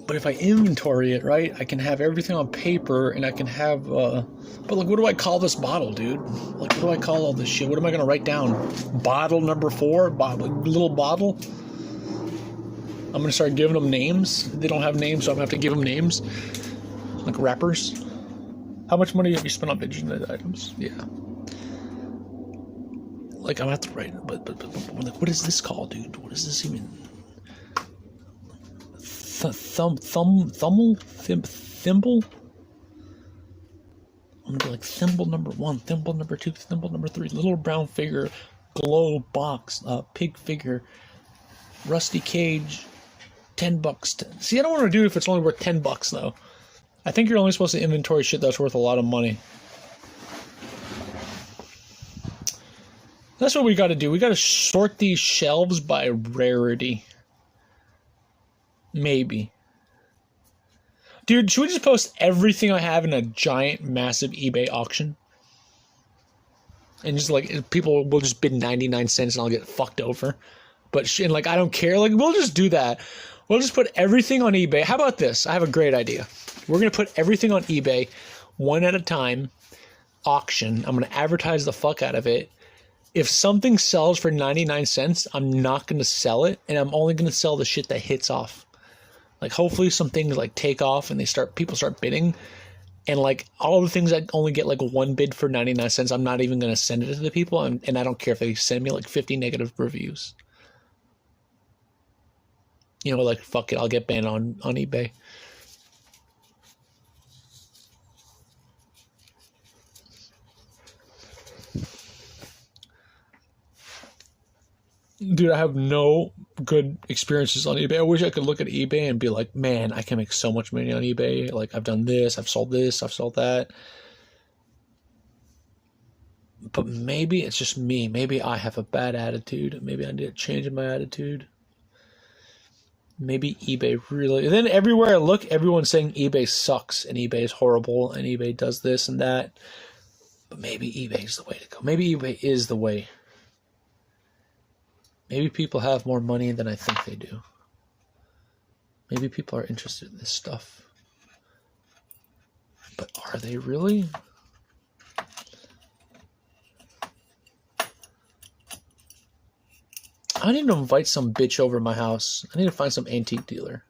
Speaker 3: But if I inventory it, right, I can have everything on paper and I can have, but like, what do I call this bottle, dude? Like, what do I call all this shit? What am I going to write down? Bottle number 4? Little bottle? I'm going to start giving them names. They don't have names, so I'm going to have to give them names. Like rappers. How much money have you spent on vintage items? Yeah. Like, I'm going to have to write it, but like, what is this called, dude? What does this even... Thimble? I'm gonna be like thimble number 1, thimble number 2, thimble number 3, little brown figure, glow box, pig figure, rusty cage, $10. See, I don't want to do it if it's only worth $10 though. I think you're only supposed to inventory shit that's worth a lot of money. That's what we got to do. We got to sort these shelves by rarity. Maybe. Dude, should we just post everything I have in a giant, massive eBay auction? And just like, people will just bid 99 cents and I'll get fucked over.
Speaker 1: But and like I don't care. Like we'll just do that. We'll just put everything on eBay. How about this? I have a great idea. We're gonna put everything on eBay, one at a time. Auction. I'm gonna advertise the fuck out of it. If something sells for 99 cents, I'm not gonna sell it, and I'm only gonna sell the shit that hits off. Like hopefully some things like take off and people start bidding. And like all the things that only get like one bid for 99 cents, I'm not even going to send it to the people. And I don't care if they send me like 50 negative reviews. You know, like fuck it, I'll get banned on eBay. Dude, I have no good experiences on eBay. I wish I could look at eBay and be like, man, I can make so much money on eBay. Like, I've done this, I've sold that. But maybe it's just me. Maybe I have a bad attitude. Maybe I need to change my attitude. Maybe eBay really... And then everywhere I look, everyone's saying eBay sucks and eBay is horrible and eBay does this and that. But maybe eBay is the way to go. Maybe eBay is the way. Maybe people have more money than I think they do. Maybe people are interested in this stuff. But are they really? I need to invite some bitch over my house. I need to find some antique dealer.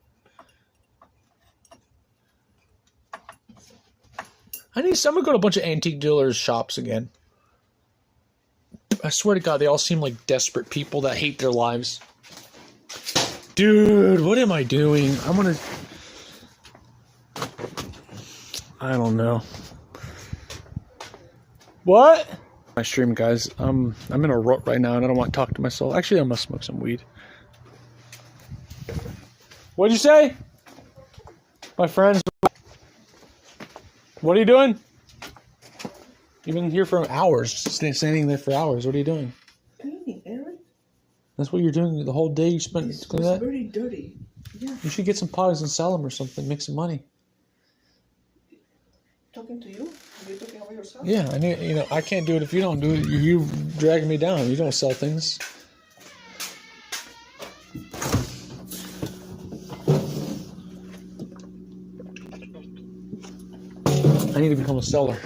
Speaker 1: I'm gonna go to a bunch of antique dealers' shops again. I swear to God, they all seem like desperate people that hate their lives. Dude, what am I doing? I don't know. What? My stream, guys. I'm in a rut right now and I don't want to talk to myself. Actually, I must smoke some weed. What'd you say? My friends. What are you doing? You've been here for hours, standing there for hours. What are you doing?
Speaker 4: Cleaning, Eric.
Speaker 1: That's what you're doing the whole day. You spent
Speaker 4: It's
Speaker 1: doing that.
Speaker 4: very dirty. Yeah.
Speaker 1: You should get some pots and sell them or something. Make some money.
Speaker 4: Talking to you? Are you talking about yourself?
Speaker 1: Yeah, I need. You know, I can't do it if you don't do it. You dragging me down. You don't sell things. I need to become a seller.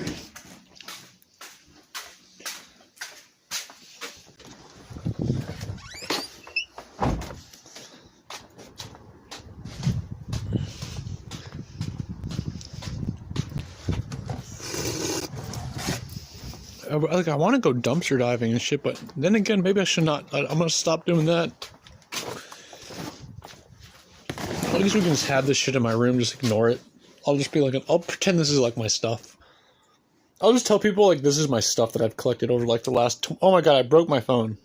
Speaker 1: Like I want to go dumpster diving and shit, but then again, maybe I should not. I'm gonna stop doing that. At least we can just have this shit in my room. Just ignore it. I'll just be like, I'll pretend this is like my stuff. I'll just tell people like this is my stuff that I've collected over like the last. Oh my God, I broke my phone.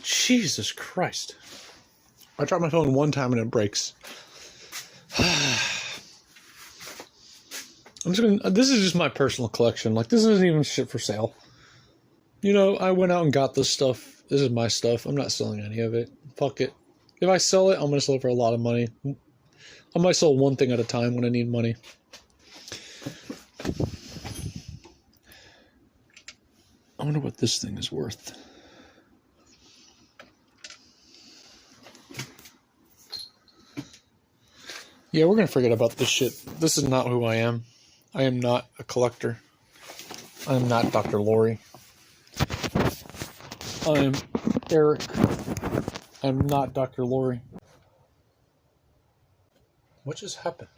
Speaker 1: Jesus Christ! I dropped my phone one time and it breaks. This is just my personal collection. Like, this isn't even shit for sale. You know, I went out and got this stuff. This is my stuff. I'm not selling any of it. Fuck it. If I sell it, I'm going to sell it for a lot of money. I might sell one thing at a time when I need money. I wonder what this thing is worth. Yeah, we're going to forget about this shit. This is not who I am. I am not a collector. I am not Dr. Lori. I am Eric. I'm not Dr. Lori. What just happened?